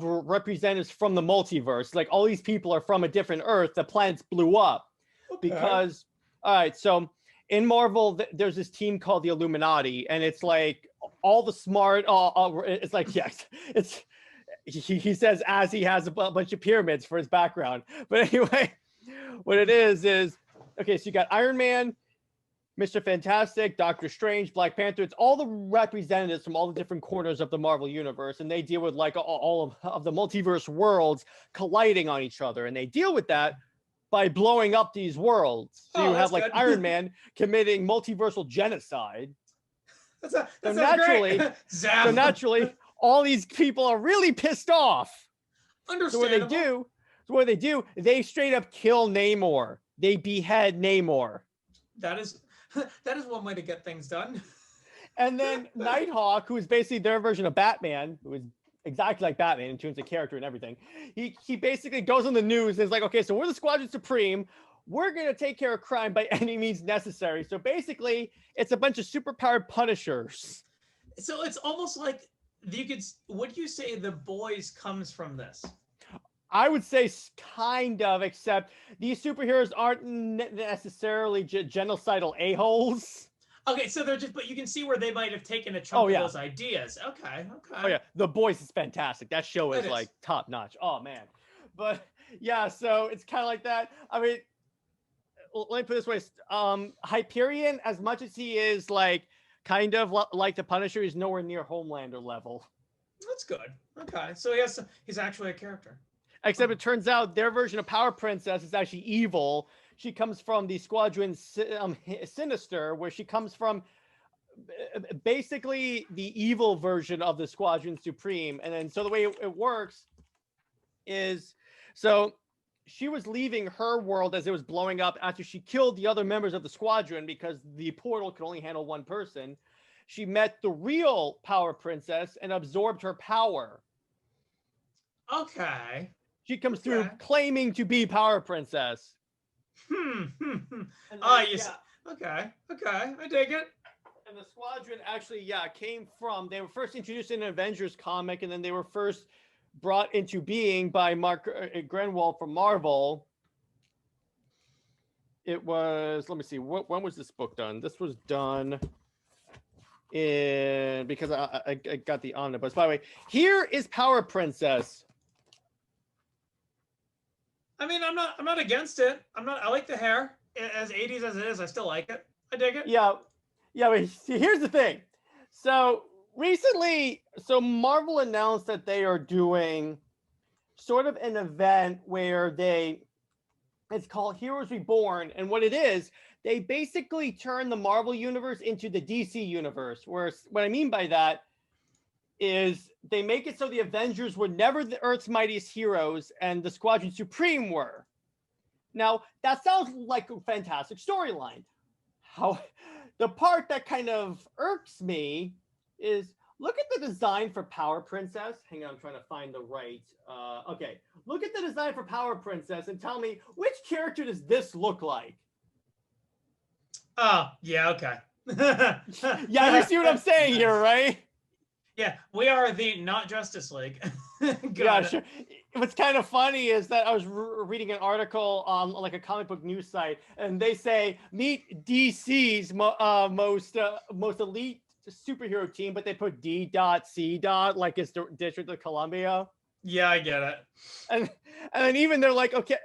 representatives from the multiverse. Like, all these people are from a different Earth. The planets blew up. Okay. Because, all right, so in Marvel, there's this team called the Illuminati, and it's like all the smart. It's like yes, it's he says as he has a bunch of pyramids for his background. But anyway, what it is okay. So you got Iron Man, Mr. Fantastic, Doctor Strange, Black Panther. It's all the representatives from all the different corners of the Marvel universe, and they deal with like all of the multiverse worlds colliding on each other, and they deal with that by blowing up these worlds. So you have like good. Iron Man committing multiversal genocide. So naturally, all these people are really pissed off. Understandable. So what they do, they straight up kill Namor. They behead Namor. That is one way to get things done. And then Nighthawk, who is basically their version of Batman, who is exactly like Batman in terms of character and everything. He basically goes on the news and is like, okay, so we're the Squadron Supreme. We're going to take care of crime by any means necessary. So basically, it's a bunch of superpowered punishers. So it's almost like would you say The Boys comes from this? I would say kind of, except these superheroes aren't necessarily genocidal a-holes. Okay, so but you can see where they might have taken a chunk of those ideas. Okay. Oh yeah, The Boys is fantastic. That show is like top notch. Oh man, but yeah, so it's kind of like that. I mean, let me put it this way: Hyperion, as much as he is like kind of like the Punisher, he's nowhere near Homelander level. That's good. Okay, so he's actually a character. Except it turns out their version of Power Princess is actually evil. She comes from the Squadron Sinister, where she comes from basically the evil version of the Squadron Supreme. And then so the way it works is, so she was leaving her world as it was blowing up after she killed the other members of the squadron because the portal could only handle one person. She met the real Power Princess and absorbed her power. Okay. She comes through claiming to be Power Princess. Okay. I dig it. And the squadron actually, came from, they were first introduced in an Avengers comic, and then they were first brought into being by Mark Grenwald from Marvel. It was, let me see, when was this book done? This was done because I got the omnibus. By the way, here is Power Princess. I mean, I'm not against it. I like the hair. As 80s as it is, I still like it. I dig it. Yeah, but see, here's the thing. So recently, Marvel announced that they are doing sort of an event where it's called Heroes Reborn. And what it is, they basically turn the Marvel universe into the DC universe. Where what I mean by that is they make it so the Avengers were never the Earth's mightiest heroes and the Squadron Supreme were. Now, that sounds like a fantastic storyline. How the part that kind of irks me is, look at the design for Power Princess. Hang on, I'm trying to find the right. Okay, look at the design for Power Princess and tell me, which character does this look like? Oh, yeah, okay. Yeah, you see what I'm saying here, right? Yeah, we are the not Justice League. Yeah, sure. What's kind of funny is that I was reading an article on like a comic book news site, and they say meet DC's most elite superhero team, but they put D.C. like it's the District of Columbia. Yeah, I get it. And then even they're like, okay,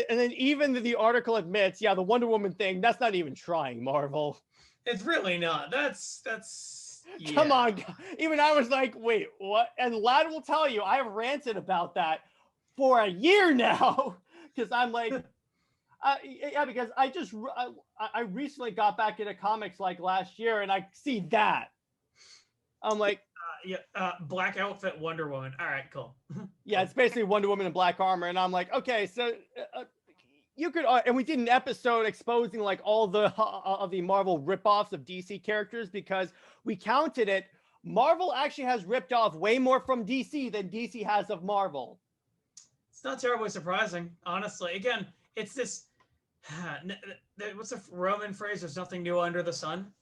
and then even the article admits, the Wonder Woman thing, that's not even trying, Marvel. It's really not. That's. Yeah. Come on. Even I was like, wait, what? And Lad will tell you, I have ranted about that for a year now. Because I'm like, because I recently got back into comics like last year, and I see that. I'm like, black outfit Wonder Woman. All right, cool. Yeah, it's basically Wonder Woman in black armor. And I'm like, okay, so you could, and we did an episode exposing like all of the Marvel ripoffs of DC characters, because we counted it. Marvel actually has ripped off way more from DC than DC has of Marvel. It's not terribly surprising, honestly. Again, it's this, what's the Roman phrase? There's nothing new under the sun.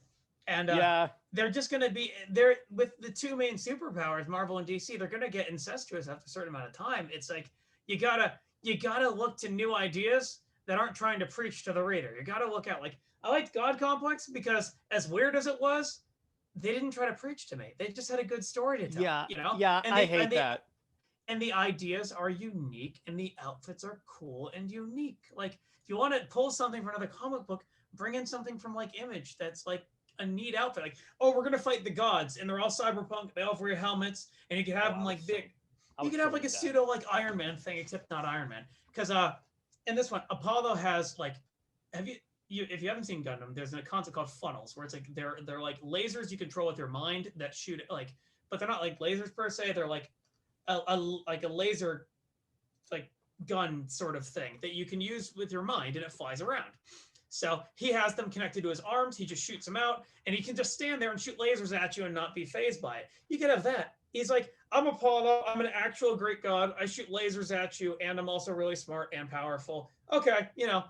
And they're just going to be there with the two main superpowers, Marvel and DC. They're going to get incestuous after a certain amount of time. It's like, you gotta look to new ideas, that aren't trying to preach to the reader. You got to look at like I liked God Complex because as weird as it was, they didn't try to preach to me. They just had a good story to tell. Yeah, You know, yeah, and I they hate that. and the ideas are unique and the outfits are cool and unique. Like if you want to pull something from another comic book, bring in something from like Image that's like a neat outfit. Like, oh, we're gonna fight the gods and they're all cyberpunk. They all wear helmets, and you can have them like big. You can have like a pseudo like Iron Man thing, except not Iron Man. Because in this one, Apollo has like, have you if you haven't seen Gundam, there's a concept called funnels where it's like they're like lasers you control with your mind that shoot like, but they're not like lasers per se. They're like like a laser like gun sort of thing that you can use with your mind and it flies around. So he has them connected to his arms. He just shoots them out and he can just stand there and shoot lasers at you and not be phased by it. You could have that. He's like, I'm Apollo. I'm an actual Greek god. I shoot lasers at you and I'm also really smart and powerful. Okay, you know,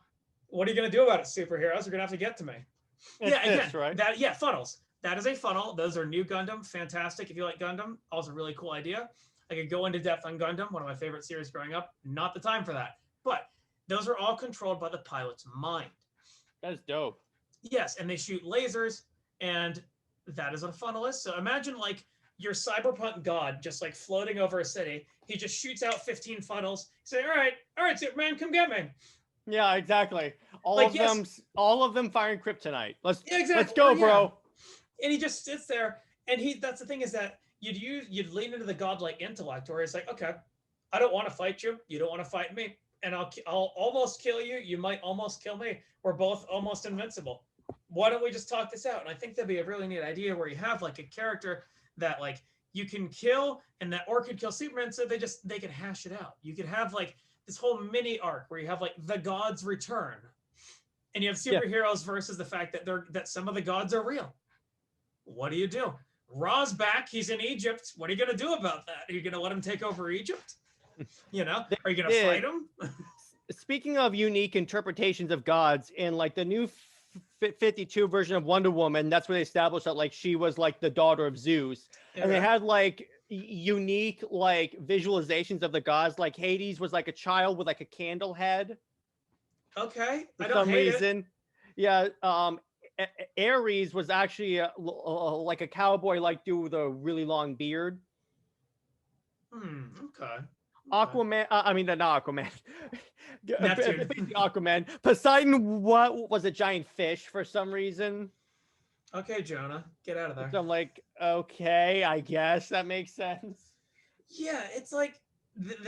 what are you going to do about it, superheroes? You're going to have to get to me. It's this, right? Funnels. That is a funnel. Those are new Gundam. Fantastic. If you like Gundam, also really cool idea. I could go into depth on Gundam, one of my favorite series growing up. Not the time for that. But those are all controlled by the pilot's mind. That's dope. Yes, and they shoot lasers, and that is what a funnel is. So imagine like your cyberpunk god just like floating over a city. He just shoots out 15 funnels. Say, all right, Superman, come get me. Yeah, exactly. All of them firing kryptonite. Let's go, bro. And he just sits there, and that's the thing is that you'd lean into the godlike intellect where it's like, okay, I don't want to fight you. You don't want to fight me. And I'll almost kill you. You might almost kill me. We're both almost invincible. Why don't we just talk this out? And I think that'd be a really neat idea where you have like a character that like you can kill and that or could kill Superman. So they could hash it out. You could have like this whole mini arc where you have like the gods return and you have superheroes versus the fact that some of the gods are real. What do you do? Ra's back. He's in Egypt. What are you going to do about that? Are you going to let him take over Egypt? You know, are you going to fight him? Speaking of unique interpretations of gods, in like the new 52 version of Wonder Woman, that's where they established that like she was like the daughter of Zeus. And they had like unique like visualizations of the gods. Like Hades was like a child with like a candle head. Okay. For some reason. Yeah. Ares was actually like a cowboy, like dude with a really long beard. Okay. Aquaman, not Aquaman. Aquaman. Poseidon, what was a giant fish for some reason? Okay, Jonah, get out of there. So I'm like, okay, I guess that makes sense. Yeah, it's like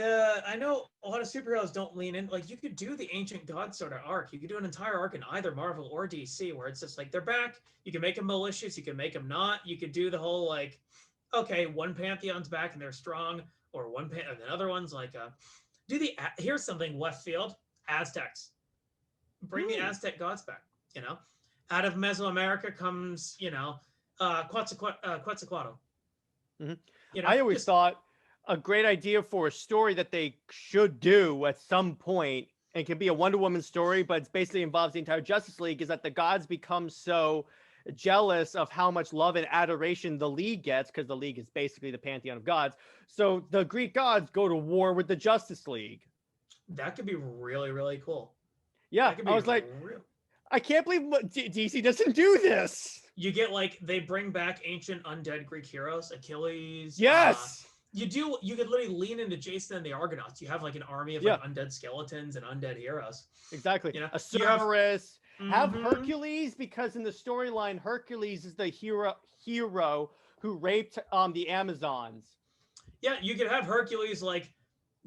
I know a lot of superheroes don't lean in. Like you could do the ancient god sort of arc. You could do an entire arc in either Marvel or DC where it's just like they're back. You can make them malicious. You can make them not. You could do the whole like, okay, one pantheon's back and they're strong. Or and the other one's like here's something left field. Aztecs. Bring the Aztec gods back, you know. Out of Mesoamerica comes, you know, Quetzalcoatl. Mm-hmm. You know, I always thought a great idea for a story that they should do at some point, and it can be a Wonder Woman story, but it basically involves the entire Justice League, is that the gods become so jealous of how much love and adoration the League gets, because the League is basically the pantheon of gods. So the Greek gods go to war with the Justice League. That could be really, really cool. Yeah, I was like, I can't believe DC doesn't do this. You get like, they bring back ancient undead Greek heroes, Achilles. Yes. You could literally lean into Jason and the Argonauts. You have like an army of like undead skeletons and undead heroes. Exactly. You know, a Cerberus. Have Hercules, because in the storyline, Hercules is the hero who raped the Amazons. Yeah, you could have Hercules like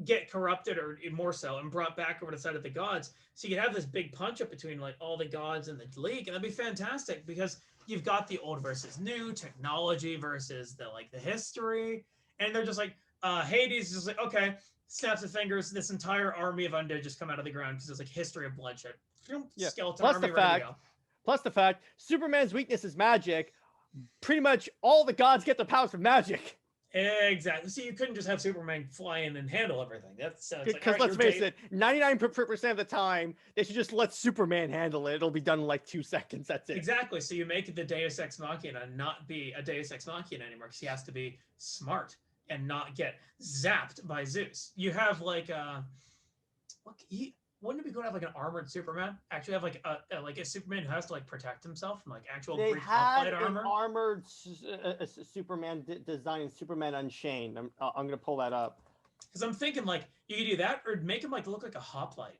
get corrupted or more so and brought back over to the side of the gods. So you could have this big punch up between like all the gods and the League, and that'd be fantastic because you've got the old versus new, technology versus the history, and they're just like Hades is just like, okay, snaps his fingers, this entire army of undead just come out of the ground because there's like history of bloodshed. Skeleton army ready to go. Plus the fact Superman's weakness is magic. Pretty much all the gods get their powers from magic. Exactly. So you couldn't just have Superman fly in and handle everything. That's because let's face it, 99% of the time they should just let Superman handle it. It'll be done in like 2 seconds. That's it. Exactly. So you make the Deus Ex Machina not be a Deus Ex Machina anymore because he has to be smart and not get zapped by Zeus. You have like wouldn't it be good to have like an armored Superman? Actually, have like a Superman who has to like protect himself from like actual They Greek had hoplite an armor. armored Superman design in Superman Unchained. I'm gonna pull that up. Because I'm thinking like you could do that, or make him like look like a hoplite.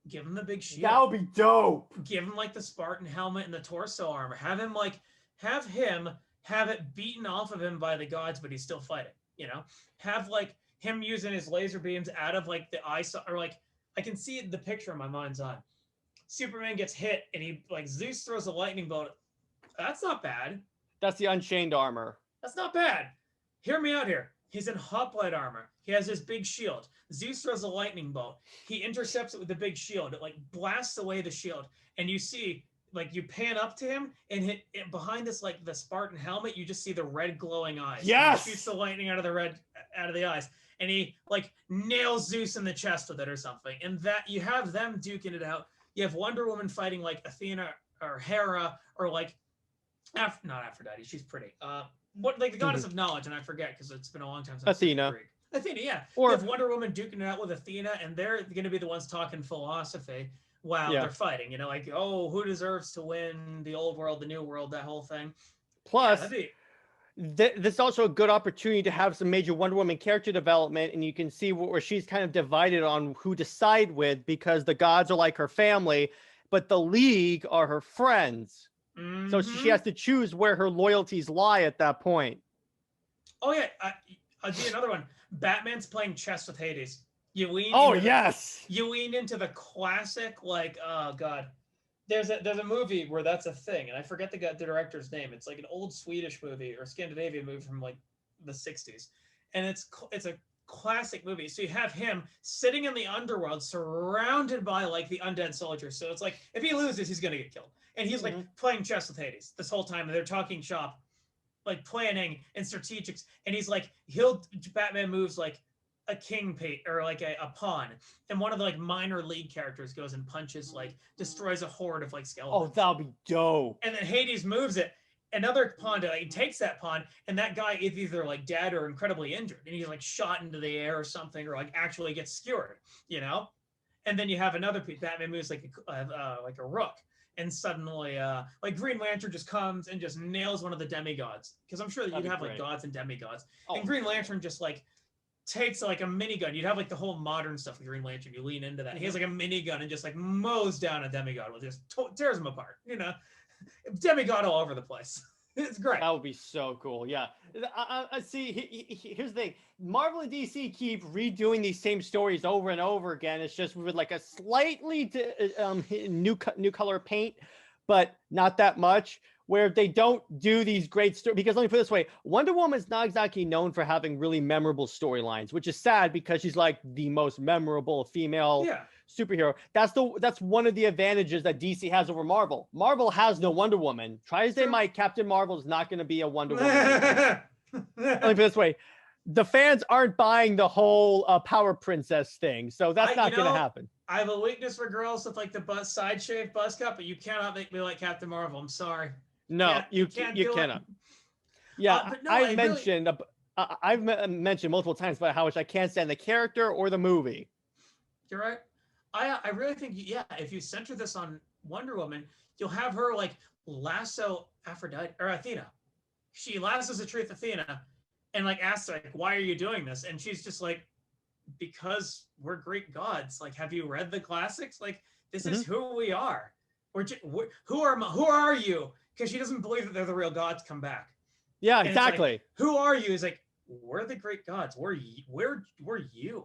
Give him the big shield. That would be dope. Give him like the Spartan helmet and the torso armor. Have him have it beaten off of him by the gods, but he's still fighting. You know, have like him using his laser beams out of like the eye, or like I can see the picture in my mind's eye. Superman gets hit, and he like Zeus throws a lightning bolt. That's not bad. That's the Unchained armor. That's not bad. Hear me out here. He's in hoplite armor. He has this big shield. Zeus throws a lightning bolt. He intercepts it with the big shield. It like blasts away the shield, and you see like you pan up to him and hit it behind this like the Spartan helmet. You just see the red glowing eyes. Yes. He shoots the lightning out of the eyes, and he like nails Zeus in the chest with it or something. And that you have them duking it out. You have Wonder Woman fighting like Athena or Hera or like not Aphrodite. She's pretty. What like the goddess of knowledge, and I forget because it's been a long time since Athena. Athena, yeah. Or you have Wonder Woman duking it out with Athena, and they're going to be the ones talking philosophy while they're fighting. You know, like, oh, who deserves to win the old world, the new world, that whole thing. Plus, yeah, this is also a good opportunity to have some major Wonder Woman character development, and you can see where she's kind of divided on who to side with because the gods are like her family, but the League are her friends. mm-hmm. So she has to choose where her loyalties lie at that point. Oh yeah, I'll do another one. Batman's playing chess with Hades. You lean. You lean into the classic, like, oh god, there's a movie where that's a thing, and I forget the director's name. It's like an old Swedish movie or Scandinavian movie from like the 60s, and it's a classic movie. So you have him sitting in the underworld, surrounded by like the undead soldiers. So it's like if he loses, he's gonna get killed, and he's like playing chess with Hades this whole time, and they're talking shop, like planning and strategics, and he's like Batman moves like a king or like a pawn, and one of the like minor league characters goes and punches like destroys a horde of like skeletons. Oh, that'll be dope. And then Hades moves it, another pawn to like takes that pawn, and that guy is either like dead or incredibly injured, and he's like shot into the air or something, or like actually gets skewered, you know. And then you have another Batman moves like a rook. And suddenly, like Green Lantern just comes and just nails one of the demigods. Because I'm sure that you'd have like gods and demigods. And Green Lantern just like takes like a minigun. You'd have like the whole modern stuff with Green Lantern. You lean into that. He has like a minigun and just like mows down a demigod. With just tears them apart. You know, demigod all over the place. It's great. That would be so cool. Yeah. I see. Here's the thing. Marvel and DC keep redoing these same stories over and over again. It's just with like a slightly new color paint, but not that much. Where they don't do these great stories. Because let me put it this way: Wonder Woman is not exactly known for having really memorable storylines, which is sad because she's like the most memorable female superhero. That's one of the advantages that DC has over Marvel. Marvel has no Wonder Woman. Try as they might, Captain Marvel is not going to be a Wonder Woman. Let me put it this way: the fans aren't buying the whole Power Princess thing, so that's not going to happen. I have a weakness for girls with like the side shave buzz cut, but you cannot make me like Captain Marvel. I'm sorry. No, you cannot. Yeah, no, I've mentioned multiple times about how much I can't stand the character or the movie. You're right. I really think, if you center this on Wonder Woman, you'll have her like lasso Aphrodite or Athena. She lassos the truth Athena and like asks her, like, why are you doing this? And she's just like, because we're Greek gods. Like, have you read the classics? Like, this is who we are. Who are you? Because she doesn't believe that they're the real gods come back. Yeah, and exactly. Like, who are you? Is like, we're the Greek gods. We're you.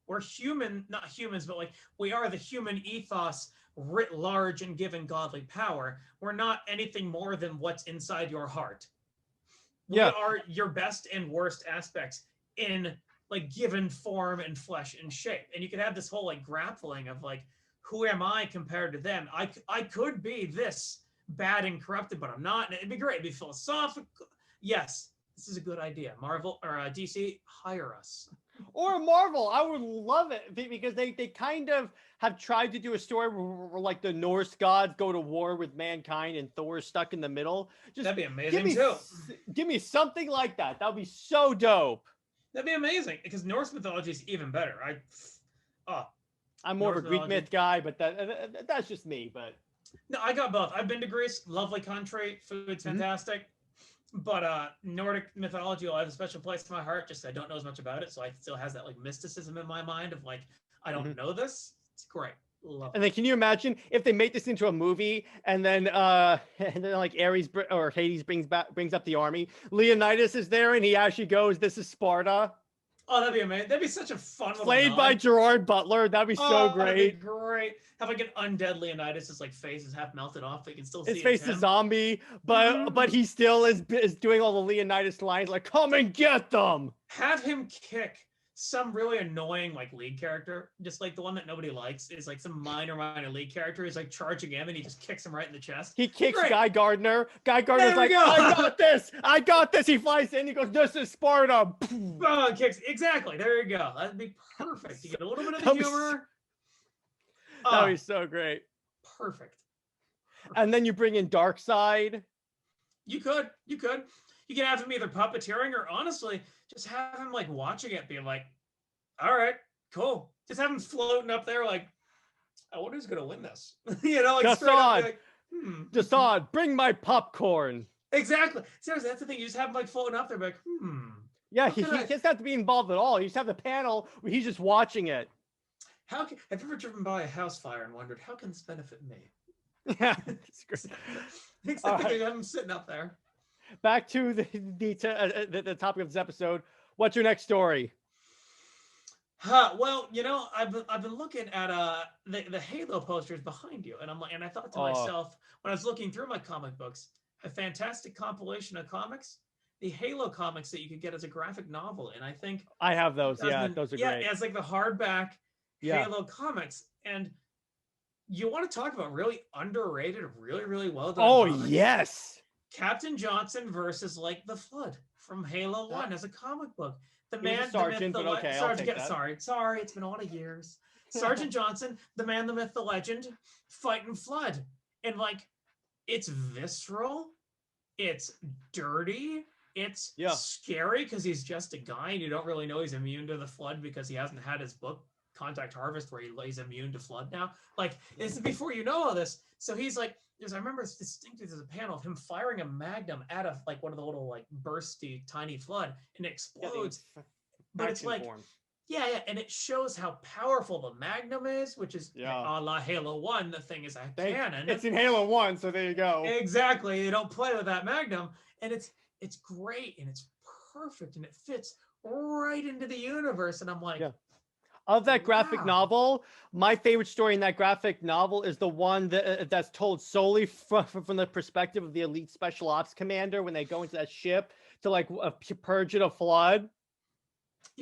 We're human, not humans, but like we are the human ethos writ large and given godly power. We're not anything more than what's inside your heart. We are your best and worst aspects in like given form and flesh and shape. And you could have this whole like grappling of like, who am I compared to them? I could be this bad and corrupted, but I'm not. And it'd be great. It'd be philosophical. Yes, this is a good idea. Marvel or DC, hire us. Or Marvel, I would love it because they kind of have tried to do a story where like the Norse gods go to war with mankind and Thor is stuck in the middle. That'd be amazing too. Give me something like that. That would be so dope. That'd be amazing because Norse mythology is even better. I'm more of a Norse Greek mythology. myth guy, but that's just me. But No, I got both. I've been to Greece, lovely country, food's Mhm. fantastic. But Nordic mythology will have a special place in my heart. Just I don't know as much about it, so I still has that like mysticism in my mind of like I don't Mhm. know this. It's great, love And it. then can you imagine if they make this into a movie and then and then like or Hades brings up the army. Leonidas is there and he actually goes, "This is Sparta." Oh, that'd be amazing. That'd be such a fun little Played by nod. Gerard Butler. That'd be so Oh, that'd be great. great. Have like an undead Leonidas, his like face is half melted off, but you can still His see it's face is him. zombie, but Mhm. he still is doing all the Leonidas lines like, "Come and get them." Have him kick some really annoying like lead character, just like the one that nobody likes is like some minor lead character. He's like charging him and he just kicks him right in the chest. He kicks Great. Guy Gardner. Guy Gardner's There we like, go. "I got this. I got this." He flies in. He goes, "This is Sparta." Oh, kicks. Exactly. There you go. That'd be perfect. You get a little bit of the That'd be humor. That'd be so great. Perfect. And then you bring in Darkseid. You could. You could. You can have him either puppeteering or honestly, just have him like watching it, being like, all right, cool. Just have him floating up there like, I wonder who's gonna win this. You know, like straight up be like, Desaad, bring my popcorn. Exactly. Seriously, that's the thing. You just have him like floating up there, like, Yeah, How he can I- doesn't have to be involved at all. You just have the panel where he's just watching it. have you ever driven by a house fire and wondered how can this benefit me? Yeah, it's great. Except right. you have him sitting up there. Back to the topic of this episode. What's your next story? Well, you know, I've been looking at the Halo posters behind you, and I'm like, and I thought to myself when I was looking through my comic books, a fantastic compilation of comics, the Halo comics that you could get as a graphic novel, and I think I have those. Yeah, those are great. Yeah, it's like the hardback Yeah. Halo comics, and you want to talk about really underrated, really well done. Oh comics? yes. Captain Johnson versus like the Flood from Halo 1 as a comic book. The He was a man, sergeant, the myth, but the okay, I'll Sergeant, take that. sorry, it's been a lot of years. Sergeant Johnson, the man, the myth, the legend, fighting Flood. And like, it's visceral, it's dirty, it's scary because he's just a guy and you don't really know he's immune to the Flood because he hasn't had his book Contact Harvest where he's immune to Flood now. Like, this is before you know all this. So he's like, I remember distinctly there's a panel of him firing a magnum at like one of the little like bursty tiny Flood and it explodes. But it's like, yeah, and it shows how powerful the magnum is, which is a la Halo 1. The thing is a cannon. It's in Halo 1, so there you go. Exactly. You don't play with that magnum. And it's great and it's perfect and it fits right into the universe. And I'm like, of that graphic novel, my favorite story in that graphic novel is the one that's told solely from the perspective of the elite special ops commander when they go into that ship to like purge it of Flood.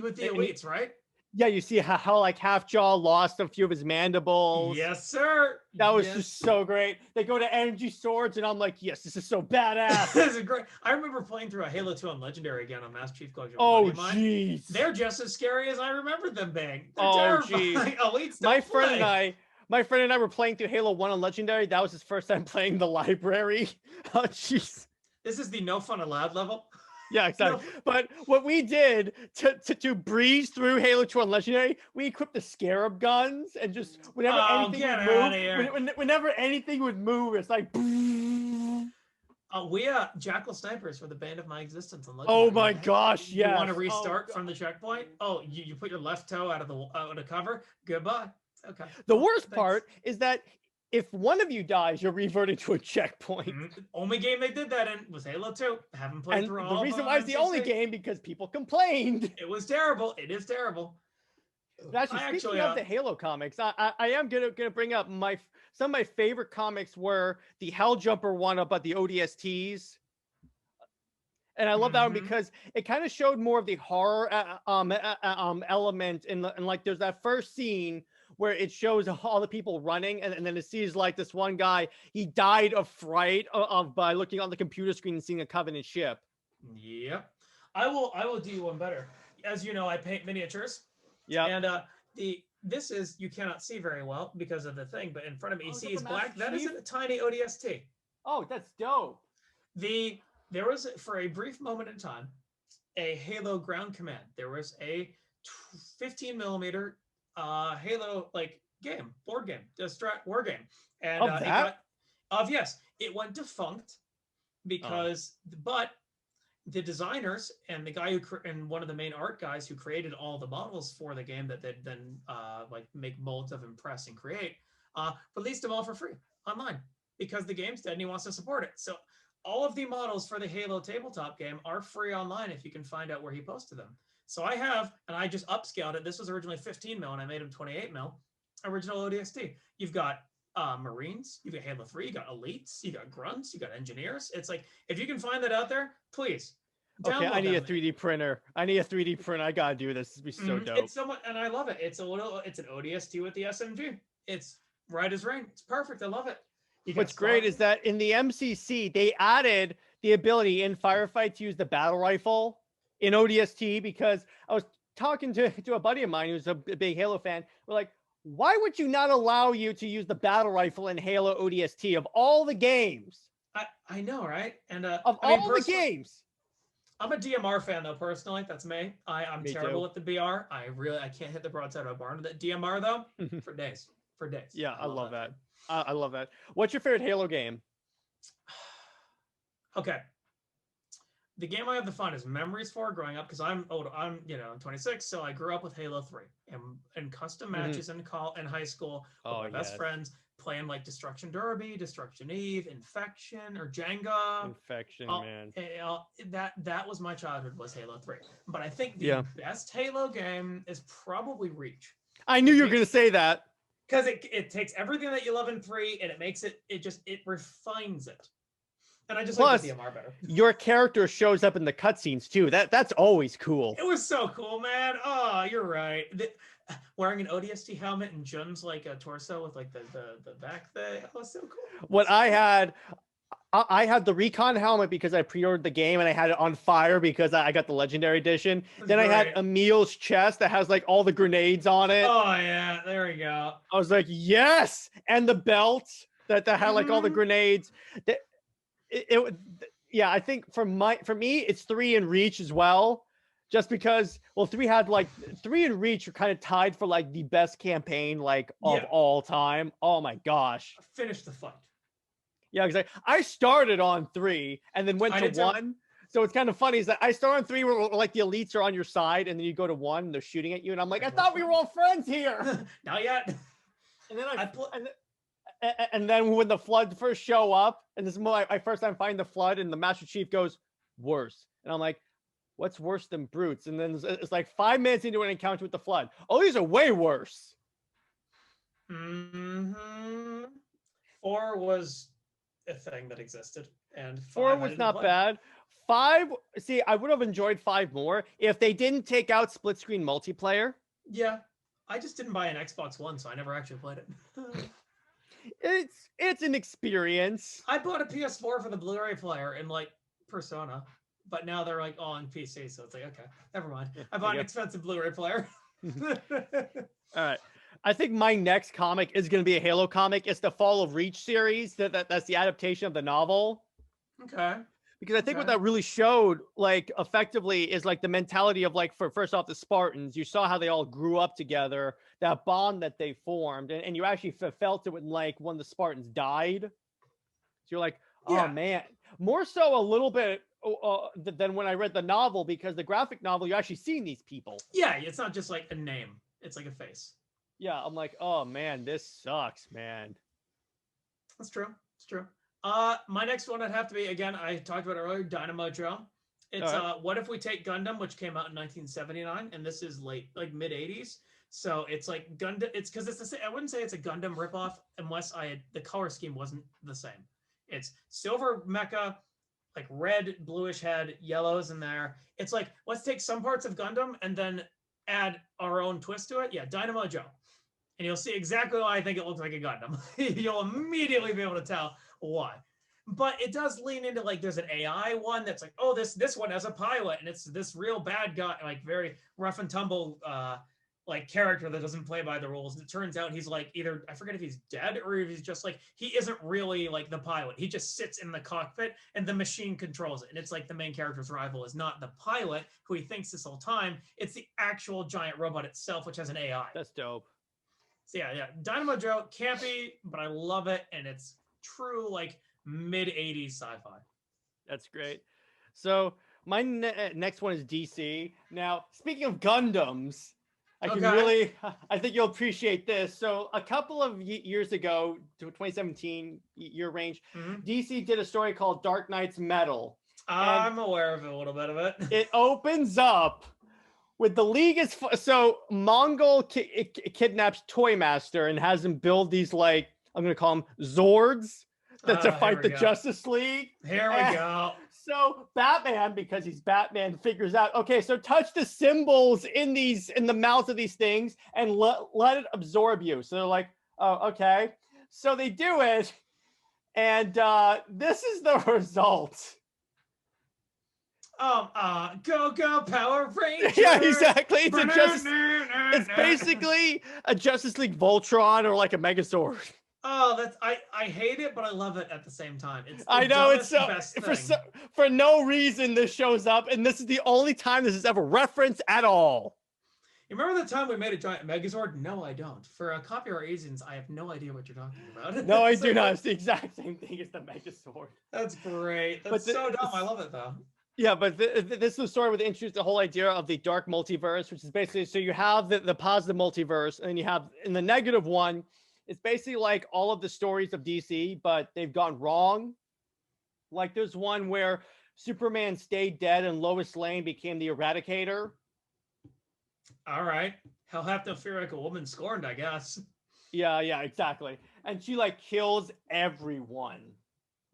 With the elites, right? Yeah, you see how like Half-Jaw lost a few of his mandibles. Yes, sir. That was just so great. They go to energy swords, and I'm like, yes, this is so badass. This is great. I remember playing through a Halo 2 on Legendary again on Master Chief Collection. Oh, jeez. They're just as scary as I remembered them being. They're jeez. Elites My friend and I were playing through Halo 1 on Legendary. That was his first time playing the library. Oh, jeez. This is the no fun allowed level. Yeah, exactly. No. But what we did to breeze through Halo 2 on Legendary, we equipped the Scarab guns and just whenever anything would move, it's like. We Jackal Snipers for the bane of my existence on Legendary. Oh my gosh! Yeah. You want to restart from the checkpoint? Oh, you put your left toe out of cover. Goodbye. Okay. The worst part is that if one of you dies, you're reverting to a checkpoint. Only game they did that in was Halo 2. I haven't played through all. The reason why it's the only game because people complained. It was terrible. It is terrible. Actually, speaking of the Halo comics, I am gonna bring up some of my favorite comics were the Helljumper one about the ODSTs. And I love that one because it kind of showed more of the horror element and like there's that first scene where it shows all the people running and then it sees like this one guy, he died of fright by looking on the computer screen and seeing a Covenant ship. Yep. I will do you one better. As you know, I paint miniatures. Yeah. And this is, you cannot see very well because of the thing, but in front of me, you see is black. That is a tiny ODST. Oh, that's dope. There was, for a brief moment in time, a Halo ground command. There was a 15 millimeter Halo like board game, war game, and Of that? yes, it went defunct because, but the designers and the guy and one of the main art guys who created all the models for the game that they'd then like make molds of and press and create, released them all for free online because the game's dead and he wants to support it. So all of the models for the Halo tabletop game are free online if you can find out where he posted them. So I have, and I just upscaled it. This was originally 15 mil and I made him 28 mil. Original ODST. You've got Marines, you got Halo 3, you got Elites, you got Grunts, you got Engineers. It's like, if you can find that out there, please. Okay, I need a 3D printer. I need a 3D printer. I gotta do this. This would be so dope. It's so much, and I love it. It's an ODST with the SMG. It's right as rain. It's perfect. I love it. What's great is that in the MCC, they added the ability in Firefight to use the battle rifle in ODST, because I was talking to a buddy of mine who's a big Halo fan. We're like, why would you not allow you to use the battle rifle in Halo ODST of all the games? I know, right? And of all the games. I'm a DMR fan though, personally. That's me. I'm Me terrible too. at the BR. I can't hit the broadside of a barn with that DMR though for days. For days. Yeah, I love that. I love that. What's your favorite Halo game? Okay. The game I have the fun is memories for growing up because I'm old. I'm 26, so I grew up with Halo 3 and custom matches in high school with my best friends playing like Destruction Derby, Destruction Eve, Infection, or Jenga. Infection, man. That was my childhood, was Halo 3. But I think the best Halo game is probably Reach. I knew you were gonna say that. Because it takes everything that you love in 3 and it makes it refines it. And I just like the DMR better. Your character shows up in the cutscenes too. That's always cool. It was so cool, man. Oh, you're right. Wearing an ODST helmet and Jun's like a torso with like the back thing. Oh, so cool. What I had the Recon helmet because I pre-ordered the game and I had it on fire because I got the Legendary Edition. Then I had Emil's chest that has like all the grenades on it. Oh yeah, there we go. I was like, yes, and the belt that had like all the grenades. Yeah, I think for me it's 3 and Reach as well, just because 3 and Reach are kind of tied for like the best campaign like of all time. Oh my gosh, finish the fight. Yeah, because I started on 3 and then went to 1. So it's kind of funny is that I start on 3 where like the elites are on your side and then you go to 1 and they're shooting at you and I'm like, I thought we were all friends here. Not yet. And then and then when the Flood first show up, and this is my first time fighting the Flood, and the Master Chief goes, worse. And I'm like, what's worse than brutes? And then it's like 5 minutes into an encounter with the Flood. Oh, these are way worse. 4 was a thing that existed. And 4 was not bad. 5, see, I would have enjoyed 5 more if they didn't take out split screen multiplayer. Yeah. I just didn't buy an Xbox One, so I never actually played it. It's an experience. I bought a PS4 for the Blu-ray player in like Persona, but now they're like all on PC, so it's like, okay, never mind. I bought an expensive Blu-ray player. All right. I think my next comic is going to be a Halo comic. It's the Fall of Reach series. That's the adaptation of the novel. Okay. Because I think what that really showed, like, effectively is like the mentality of like, first off, the Spartans. You saw how they all grew up together, that bond that they formed, and you actually felt it when like when the Spartans died. So you're like, oh man, more so a little bit than when I read the novel, because the graphic novel you're actually seeing these people. Yeah, it's not just like a name; it's like a face. Yeah, I'm like, oh man, this sucks, man. That's true. It's true. My next one would have to be, again, I talked about it earlier, Dynamo Joe. It's What If We Take Gundam, which came out in 1979, and this is like mid 80s. So it's like Gundam. It's because it's the same. I wouldn't say it's a Gundam ripoff unless the color scheme wasn't the same. It's silver mecha, like red, bluish head, yellows in there. It's like, let's take some parts of Gundam and then add our own twist to it. Yeah, Dynamo Joe. And you'll see exactly why I think it looks like a Gundam. You'll immediately be able to tell why. But it does lean into like there's an AI one that's like, oh, this one has a pilot and it's this real bad guy, like very rough and tumble like character that doesn't play by the rules. And it turns out he's like either, I forget if he's dead or if he's just like, he isn't really like the pilot. He just sits in the cockpit and the machine controls it. And it's like the main character's rival is not the pilot who he thinks this whole time. It's the actual giant robot itself, which has an AI. That's dope. So yeah, Dynamo Joe, campy, but I love it, and it's true like mid '80s sci-fi. That's great. So my next one is DC. Now, speaking of Gundams, Okay. I think you'll appreciate this. So a couple of years ago, to 2017 year range, Hmm. DC did a story called Dark Knight's Metal, and I'm aware of a little bit of it. it opens up with the League is so Mongol kidnaps Toymaster and has him build these, like, I'm gonna call them Zords that to Here fight we the go. Justice League. Here we go. So Batman, because he's Batman, figures out, okay, so touch the symbols in the mouths of these things and let it absorb you. So they're like, oh, okay. So they do it, and this is the result. Go Power Rangers. Yeah, exactly. It's basically a Justice League Voltron or like a Megazord. Oh, I hate it, but I love it at the same time. It's the I know, it's dumbest thing. for no reason this shows up, and this is the only time this is ever referenced at all. You remember the time we made a giant Megazord? No, I don't. For copyright reasons, I have no idea what you're talking about. No, I do not. It's the exact same thing as the Megazord. That's great. That's so dumb. I love it though. Yeah, but this is the story with introduced the whole idea of the dark multiverse, which is basically, so you have the positive multiverse, and then you have in the negative one. It's basically like all of the stories of DC, but they've gone wrong. Like there's one where Superman stayed dead and Lois Lane became the Eradicator. All right. He'll have to feel like a woman scorned, I guess. Yeah, exactly. And she like kills everyone.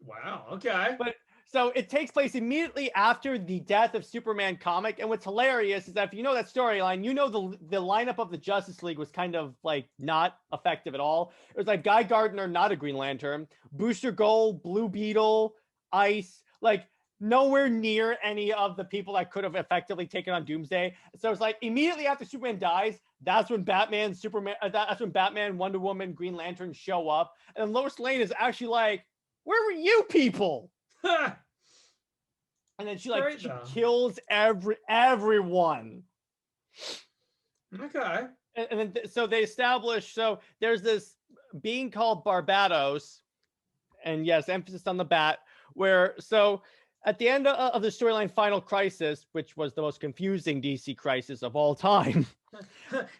Wow. Okay. But so it takes place immediately after the death of Superman comic. And what's hilarious is that if you know that storyline, you know the lineup of the Justice League was kind of like not effective at all. It was like Guy Gardner, not a Green Lantern, Booster Gold, Blue Beetle, Ice, like nowhere near any of the people that could have effectively taken on Doomsday. So it's like immediately after Superman dies, that's when Batman, Wonder Woman, Green Lantern show up. And Lois Lane is actually like, where were you people? And then she kills everyone. Okay. And then so they establish, so there's this being called Barbados, and yes, emphasis on the bat, where so at the end of the storyline Final Crisis, which was the most confusing DC crisis of all time.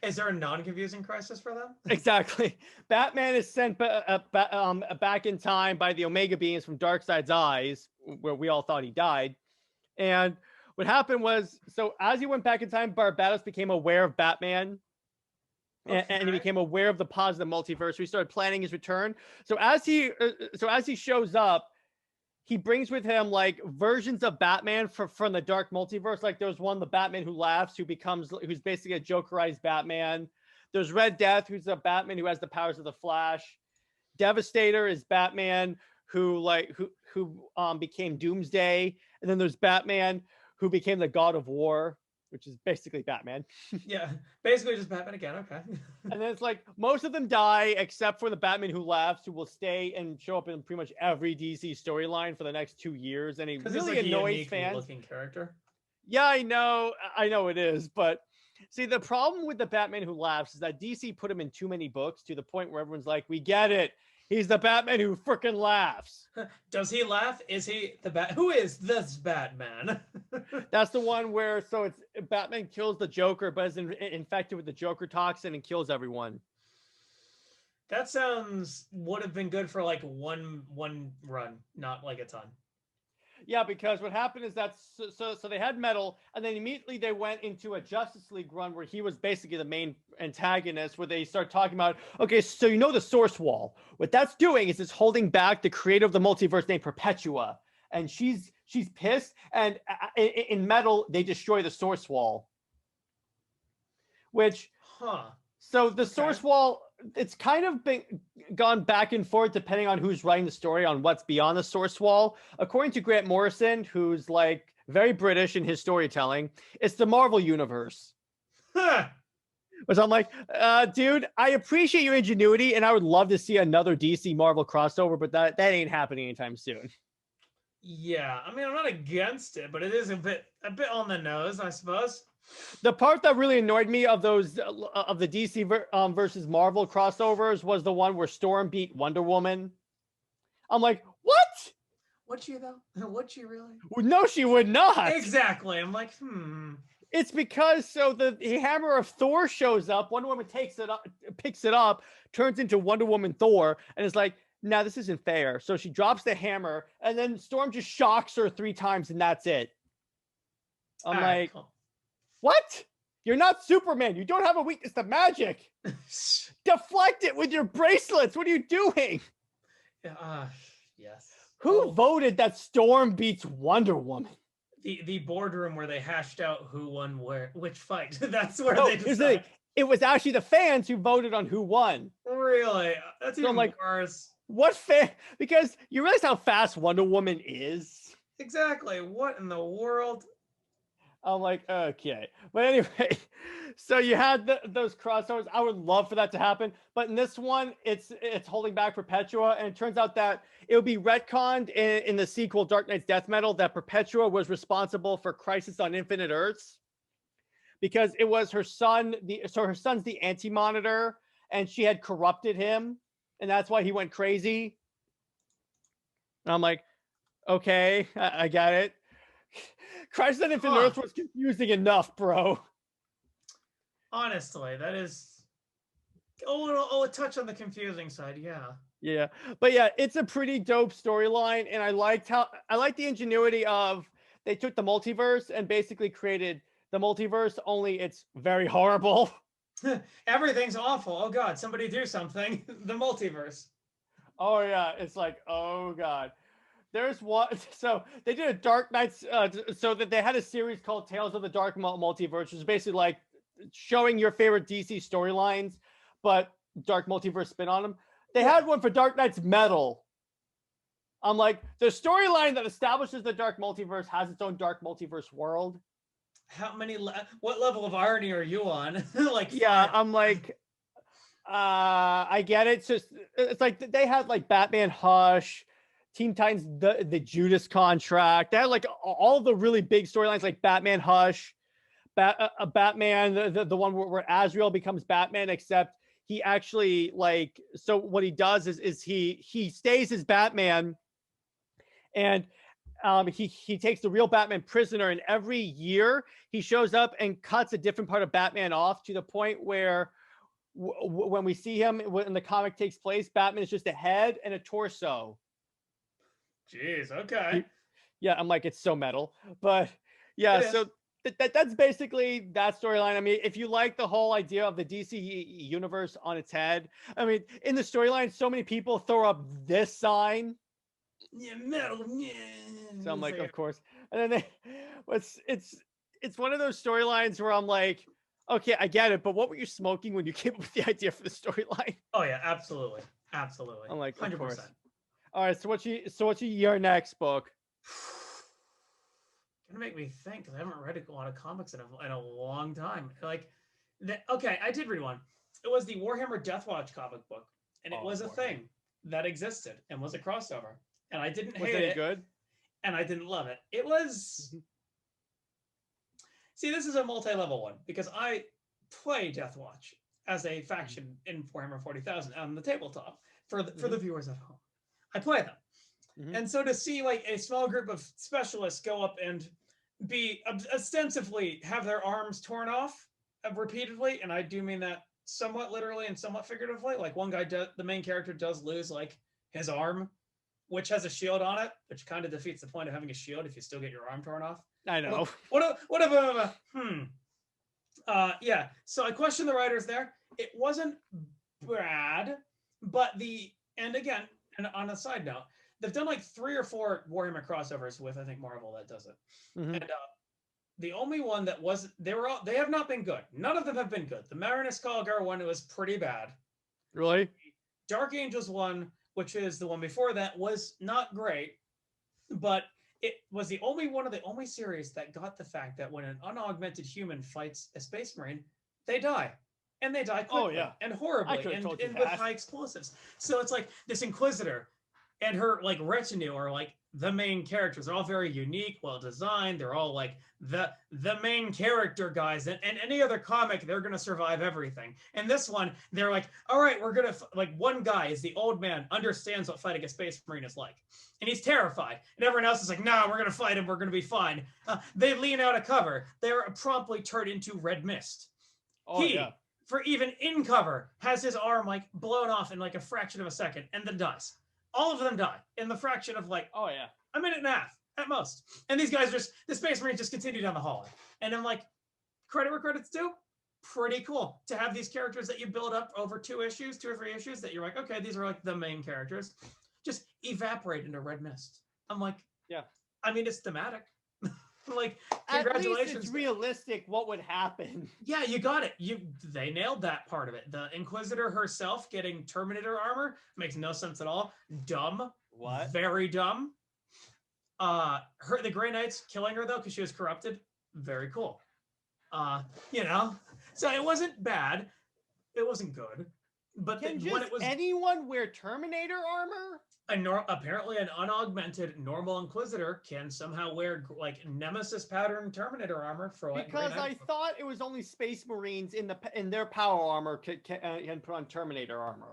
Is there a non-confusing crisis for them? Exactly. Batman is sent back in time by the Omega beings from Darkseid's eyes, where we all thought he died. And what happened was, so as he went back in time, Barbados became aware of Batman. Okay. And he became aware of the positive multiverse. So he started planning his return. So as he shows up, he brings with him like versions of Batman from the dark multiverse. Like there's one, the Batman who laughs, who's basically a Jokerized Batman. There's Red Death, who's a Batman who has the powers of the Flash. Devastator is Batman who became Doomsday. And then there's Batman who became the God of War, which is basically Batman. Yeah, basically just Batman again. Okay. And then it's like most of them die except for the Batman who laughs, who will stay and show up in pretty much every DC storyline for the next 2 years, and he really annoys fans. Looking character. Yeah, I know it is, but see, the problem with the Batman who laughs is that DC put him in too many books to the point where everyone's like, we get it. He's the Batman who freaking laughs. Does he laugh? Is he the Bat? Who is this Batman? That's the one where it's Batman kills the Joker, but is infected with the Joker toxin and kills everyone. That would have been good for like one run, not like a ton. Yeah, because what happened is that so they had Metal, and then immediately they went into a Justice League run where he was basically the main antagonist, where they start talking about, okay, so you know the Source Wall. What that's doing is it's holding back the creator of the multiverse named Perpetua, and she's pissed, and in Metal, they destroy the Source Wall. Which, so the Source Wall, it's kind of been gone back and forth depending on who's writing the story on what's beyond the Source Wall. According to Grant Morrison, who's like very British in his storytelling, it's the Marvel universe. Which I'm like, dude, I appreciate your ingenuity, and I would love to see another DC Marvel crossover, but that ain't happening anytime soon. Yeah, I mean, I'm not against it, but it is a bit on the nose, I suppose. The part that really annoyed me of those of the DC versus Marvel crossovers was the one where Storm beat Wonder Woman. I'm like, what? Would she though? Would she really? No, she would not. Exactly. I'm like, It's because so the hammer of Thor shows up. Wonder Woman takes it up, picks it up, turns into Wonder Woman Thor, and is like, "Now this isn't fair." So she drops the hammer, and then Storm just shocks her 3 times, and that's it. I'm all like, right, cool. what? You're not Superman. You don't have a weakness to magic. Deflect it with your bracelets. What are you doing? Yes. Who voted that Storm beats Wonder Woman? The boardroom where they hashed out who won which fight. That's where No, they decided. it was actually the fans who voted on who won. Really? That's So even I'm like, worse. what fan? Because you realize how fast Wonder Woman is. Exactly. What in the world? I'm like, okay. But anyway, so you had those crossovers. I would love for that to happen. But in this one, it's holding back Perpetua. And it turns out that it would be retconned in the sequel, Dark Knight's Death Metal, that Perpetua was responsible for Crisis on Infinite Earths. Because it was her son, her son's the Anti-Monitor, and she had corrupted him. And that's why he went crazy. And I'm like, okay, I got it. Crisis on Infinite Earth was confusing enough, bro. Honestly, that is a touch on the confusing side, yeah. Yeah, but yeah, it's a pretty dope storyline, and I liked the ingenuity of they took the multiverse and basically created the multiverse. Only it's very horrible. Everything's awful. Oh God, somebody do something. The multiverse. Oh yeah, it's like, oh God. There's one, so they did a Dark Knights, so that they had a series called Tales of the Dark Multiverse, which is basically like showing your favorite DC storylines, but Dark Multiverse spin on them. They had one for Dark Knights Metal. I'm like, the storyline that establishes the Dark Multiverse has its own Dark Multiverse world. How many? What level of irony are you on? Like, yeah, 5. I'm like, I get it. It's like they had like Batman Hush. Teen Titans, the Judas Contract. They had like all the really big storylines like Batman Hush, Batman, the one where Azrael becomes Batman, except he actually like, so what he does is he stays as Batman, and he takes the real Batman prisoner, and every year he shows up and cuts a different part of Batman off to the point where when we see him when the comic takes place, Batman is just a head and a torso. Jeez, okay. Yeah, I'm like, it's so metal. But yeah, so that's basically that storyline. I mean, if you like the whole idea of the DC universe on its head, I mean, in the storyline, so many people throw up this sign. Yeah, metal. Yeah. So I'm like, of course. And then it's one of those storylines where I'm like, okay, I get it, but what were you smoking when you came up with the idea for the storyline? Oh yeah, absolutely. I'm like, 100%. Of course. 100%. All right, so what's your next book? Gonna make me think because I haven't read a lot of comics in a long time. Like, okay, I did read one. It was the Warhammer Deathwatch comic book, and it was a thing that existed and was a crossover. And I didn't hate it. Was it good? And I didn't love it. It was. See, this is a multi-level one because I play Deathwatch as a faction in Warhammer 40,000 on the tabletop for the viewers at home. I play them. And so to see like a small group of specialists go up and be ostensibly have their arms torn off repeatedly, and I do mean that somewhat literally and somewhat figuratively. Like one guy, the main character does lose like his arm, which has a shield on it, which kind of defeats the point of having a shield if you still get your arm torn off. I know. Yeah. So I question the writers there. It wasn't bad, but and on a side note, they've done like 3 or 4 Warhammer crossovers with, I think, Marvel that does it. And the only one that they have not been good. None of them have been good. The Marinus Calgar one was pretty bad. Really? Dark Angels one, which is the one before that, was not great, but it was the only one of the only series that got the fact that when an unaugmented human fights a space marine, they die. And they die quickly and horribly and with high explosives. So it's like this Inquisitor and her like retinue are like the main characters. They're all very unique, well designed. They're all like the main character guys. And any other comic, they're gonna survive everything. And this one, they're like, all right, we're gonna like one guy is the old man, understands what fighting a space marine is like, and he's terrified. And everyone else is like, nah, we're gonna fight him. We're gonna be fine. They lean out of cover. They're promptly turned into red mist. For even in cover, has his arm like blown off in like a fraction of a second, and then dies. All of them die in the fraction of like a minute and a half at most. And these guys just the Space Marines just continue down the hallway. And I'm like, credit where credit's due. Pretty cool to have these characters that you build up over 2 or 3 issues that you're like, okay, these are like the main characters, just evaporate into red mist. I'm like, yeah. I mean, it's thematic. Like, congratulations. At least it's realistic what would happen. Yeah, you got it. They nailed that part of it. The Inquisitor herself getting Terminator armor makes no sense at all. Dumb. What? Very dumb. The Grey Knights killing her though because she was corrupted. Very cool. You know, so it wasn't bad. It wasn't good. But when it was anyone wear Terminator armor? Apparently an unaugmented normal Inquisitor can somehow wear like Nemesis pattern Terminator armor for like. Because I thought it was only Space Marines in their power armor can put on Terminator armor.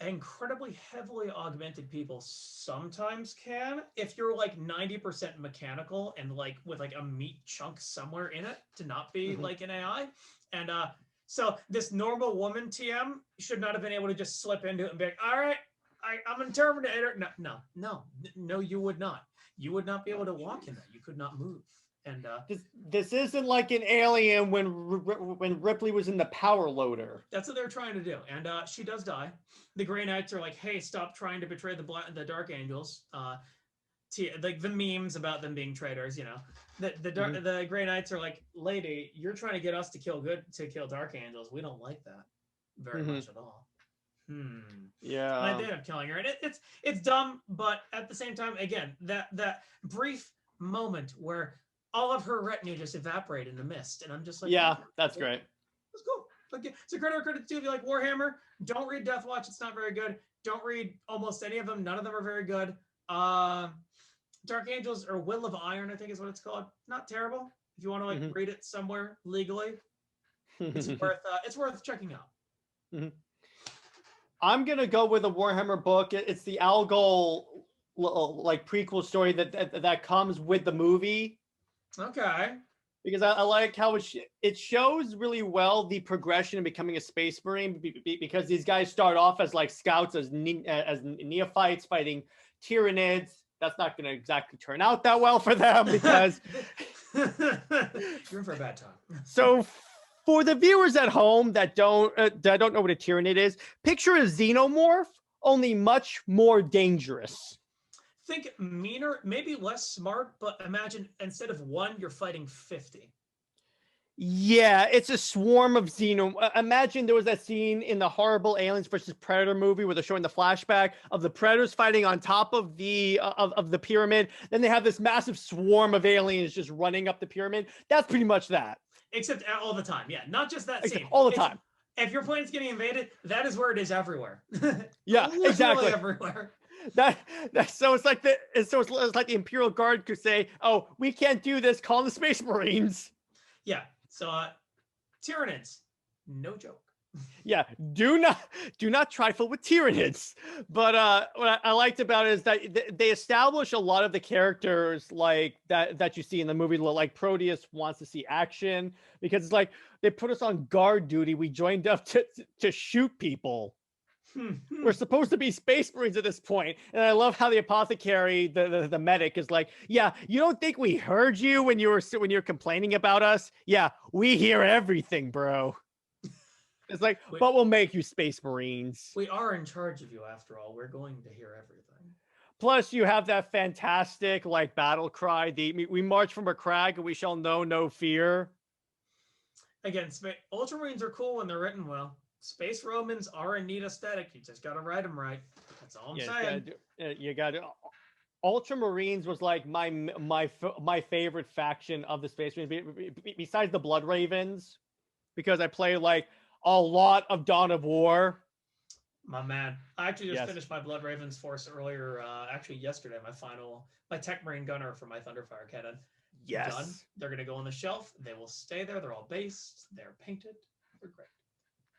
Incredibly heavily augmented people sometimes can, if you're like 90% mechanical and like with like a meat chunk somewhere in it to not be like an AI. And so this normal woman TM should not have been able to just slip into it and be like, all right, I'm a Terminator. No, you would not. You would not be able to walk in that. You could not move. And this isn't like an Alien when Ripley was in the power loader. That's what they're trying to do. And she does die. The Grey Knights are like, hey, stop trying to betray the Dark Angels. Like the memes about them being traitors, you know. The Grey Knights are like, lady, you're trying to get us to kill Dark Angels. We don't like that very much at all. Yeah. And I ended up killing her. And it's dumb, but at the same time, again, that brief moment where all of her retinue just evaporate in the mist. And I'm just like, yeah, that's great. That's cool. Like, so credit too if you like Warhammer. Don't read Death Watch, it's not very good. Don't read almost any of them. None of them are very good. Dark Angels or Will of Iron, I think is what it's called. Not terrible. If you want to like read it somewhere legally, it's worth checking out. I'm gonna go with a Warhammer book. It's the Algol like prequel story that comes with the movie. Okay. Because I like how it shows really well the progression in becoming a Space Marine, because these guys start off as like scouts, as neophytes fighting Tyranids. That's not going to exactly turn out that well for them because you're in for a bad time. So for the viewers at home that don't know what a Tyranid is, picture a xenomorph, only much more dangerous. Think meaner, maybe less smart, but imagine instead of 1, you're fighting 50. Yeah, it's a swarm of imagine there was that scene in the horrible Aliens versus Predator movie where they're showing the flashback of the Predators fighting on top of the pyramid. Then they have this massive swarm of aliens just running up the pyramid. That's pretty much that. Except all the time. Yeah, not just that scene. All the time. If your planet's getting invaded, that is where it is everywhere. Yeah, exactly. Everywhere. So it's like the Imperial Guard could say, "Oh, we can't do this. Call the Space Marines." Yeah. So, Tyranids, no joke. Yeah, do not trifle with Tyranids. But what I liked about it is that they establish a lot of the characters like that you see in the movie. Like Proteus wants to see action because it's like they put us on guard duty. We joined up to shoot people. We're supposed to be Space Marines at this point. And I love how the apothecary, the medic, is like, yeah, you don't think we heard you when you're complaining about us? Yeah, we hear everything, bro. It's like, but we'll make you Space Marines. We are in charge of you after all. We're going to hear everything. Plus, you have that fantastic like battle cry. We march from a crag and we shall know no fear. Again, Ultramarines are cool when they're written well. Space Romans are a neat aesthetic. You just got to write them right. That's all I'm saying. You got to. Ultramarines was like my favorite faction of the Space Marines, besides the Blood Ravens, because I play like a lot of Dawn of War. My man. I actually just Yes. finished my Blood Ravens Force earlier, actually yesterday, my Tech Marine Gunner for my Thunderfire cannon. Done. Yes. They're going to go on the shelf. They will stay there. They're all based. They're painted. They're great.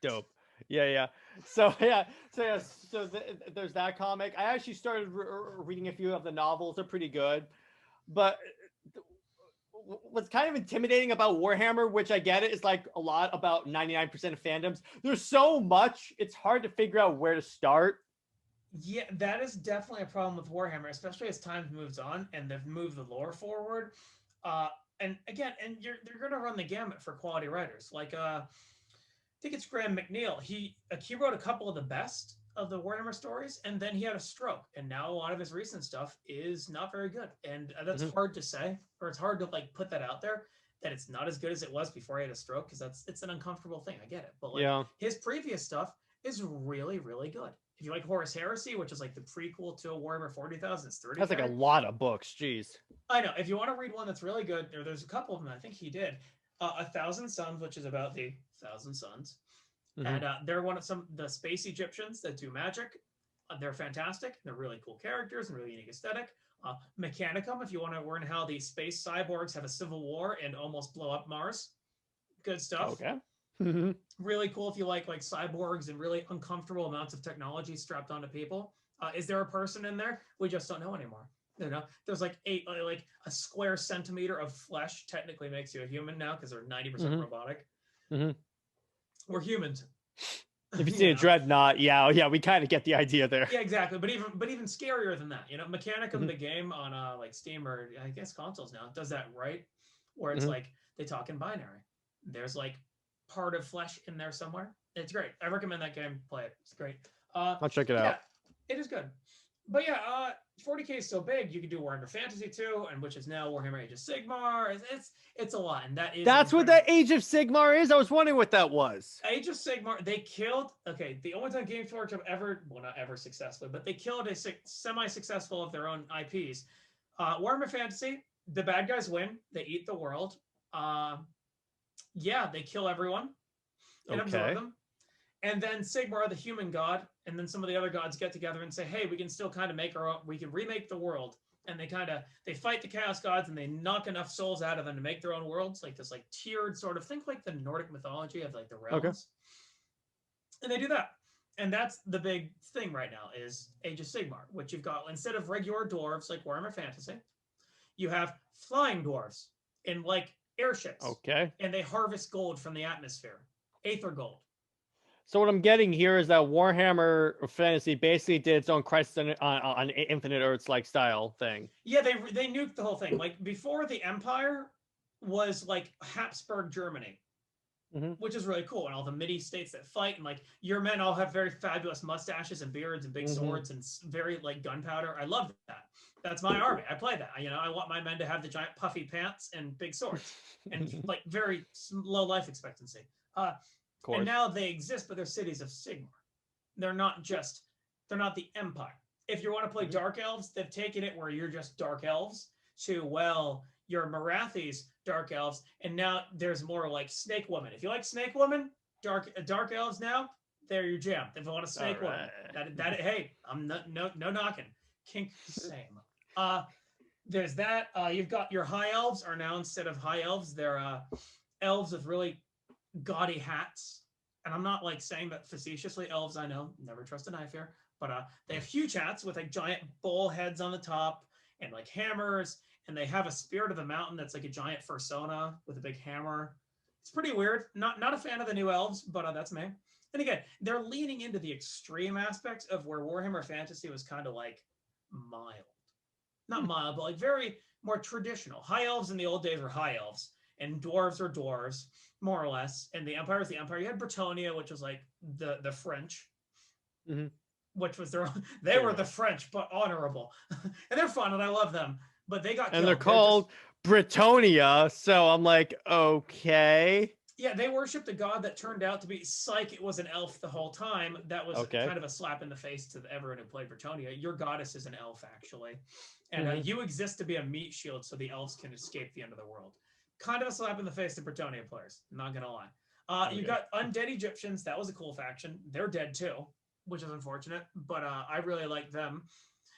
Dope. Yeah. So there's that comic. I actually started reading a few of the novels. They're pretty good, but what's kind of intimidating about Warhammer, which I get it, is like a lot about 99% of fandoms. There's so much, it's hard to figure out where to start. Yeah, that is definitely a problem with Warhammer, especially as time moves on and they've moved the lore forward. And again, they're going to run the gamut for quality writers. Like I think it's Graham McNeil. He wrote a couple of the best of the Warhammer stories, and then he had a stroke, and now a lot of his recent stuff is not very good, and that's hard to say, or it's hard to like put that out there that it's not as good as it was before he had a stroke, because it's an uncomfortable thing. I get it, but like his previous stuff is really really good. If you like Horus Heresy, which is like the prequel to Warhammer 40,000, it's 30. That's like a lot of books. Jeez. I know. If you want to read one that's really good, there's a couple of them. I think he did. A Thousand Suns, which is about the Thousand Suns, and they're one of the space Egyptians that do magic. They're fantastic. They're really cool characters and really unique aesthetic. Mechanicum, if you want to learn how the space cyborgs have a civil war and almost blow up Mars, good stuff. Okay. Really cool if you like cyborgs and really uncomfortable amounts of technology strapped onto people. Is there a person in there? We just don't know anymore. You know, there's like a square centimeter of flesh technically makes you a human now because they're 90% robotic. We're humans. If you see a Dreadnought, yeah, we kind of get the idea there. Yeah, exactly. But even scarier than that, you know, Mechanicum, the game on like Steam or I guess consoles now, does that right, where it's like they talk in binary. There's like part of flesh in there somewhere. It's great. I recommend that game. Play it. It's great. I'll check it out. It is good. But yeah, 40K is so big, you can do Warhammer Fantasy 2, and which is now Warhammer Age of Sigmar. It's a lot, and that's what that Age of Sigmar is. I was wondering what that was. Age of Sigmar, they killed. Okay, the only time Games Workshop not ever successfully, but they killed a semi-successful of their own IPs. Warhammer Fantasy, the bad guys win. They eat the world. They kill everyone and absorb them. And then Sigmar, the human god, and then some of the other gods get together and say, hey, we can still kind of make our own, we can remake the world. And they fight the chaos gods and they knock enough souls out of them to make their own worlds, like this like tiered sort of, think like the Nordic mythology of like the realms. Okay. And they do that. And that's the big thing right now is Age of Sigmar, which you've got, instead of regular dwarves like Warhammer Fantasy, you have flying dwarves in like airships. Okay. And they harvest gold from the atmosphere, Aether gold. So what I'm getting here is that Warhammer Fantasy basically did its own Crisis on Infinite Earths like style thing. Yeah, they nuked the whole thing. Like before, the Empire was like Habsburg Germany, which is really cool, and all the midi states that fight, and like your men all have very fabulous mustaches and beards and big swords and very like gunpowder. I love that. That's my army. I play that. You know, I want my men to have the giant puffy pants and big swords and like very low life expectancy. And now they exist, but they're cities of Sigmar. They're not the Empire. If you want to play Dark Elves, they've taken it where you're just Dark Elves to, well, you're Marathi's Dark Elves, and now there's more like Snake Woman. If you like Snake Woman, Dark Elves now, they're your jam. If you want a Snake Woman, hey, I'm no knocking. Kink, same. There's that. You've got your High Elves are now, instead of High Elves, they're elves with really gaudy hats. And I'm not like saying that facetiously. Elves, I know, never trust a knife here, but they have huge hats with like giant bull heads on the top and like hammers, and they have a Spirit of the Mountain that's like a giant fursona with a big hammer. It's pretty weird. Not a fan of the new elves, but that's me. And again, they're leaning into the extreme aspects of where Warhammer Fantasy was kind of like mild. Not mild, but like very more traditional. High elves in the old days were high elves, and dwarves are dwarves, more or less. And the Empire is the Empire. You had Bretonia, which was like the French, which was they were the French, but honorable. And they're fun, and I love them. But they got killed. And they're called Bretonia, so I'm like, okay. Yeah, they worshipped a god that turned out to be psych. It was an elf the whole time. That was kind of a slap in the face to everyone who played Bretonia. Your goddess is an elf, actually. And you exist to be a meat shield so the elves can escape the end of the world. Kind of a slap in the face to Bretonia players. Not going to lie. You got Undead Egyptians. That was a cool faction. They're dead too. which is unfortunate. But I really like them.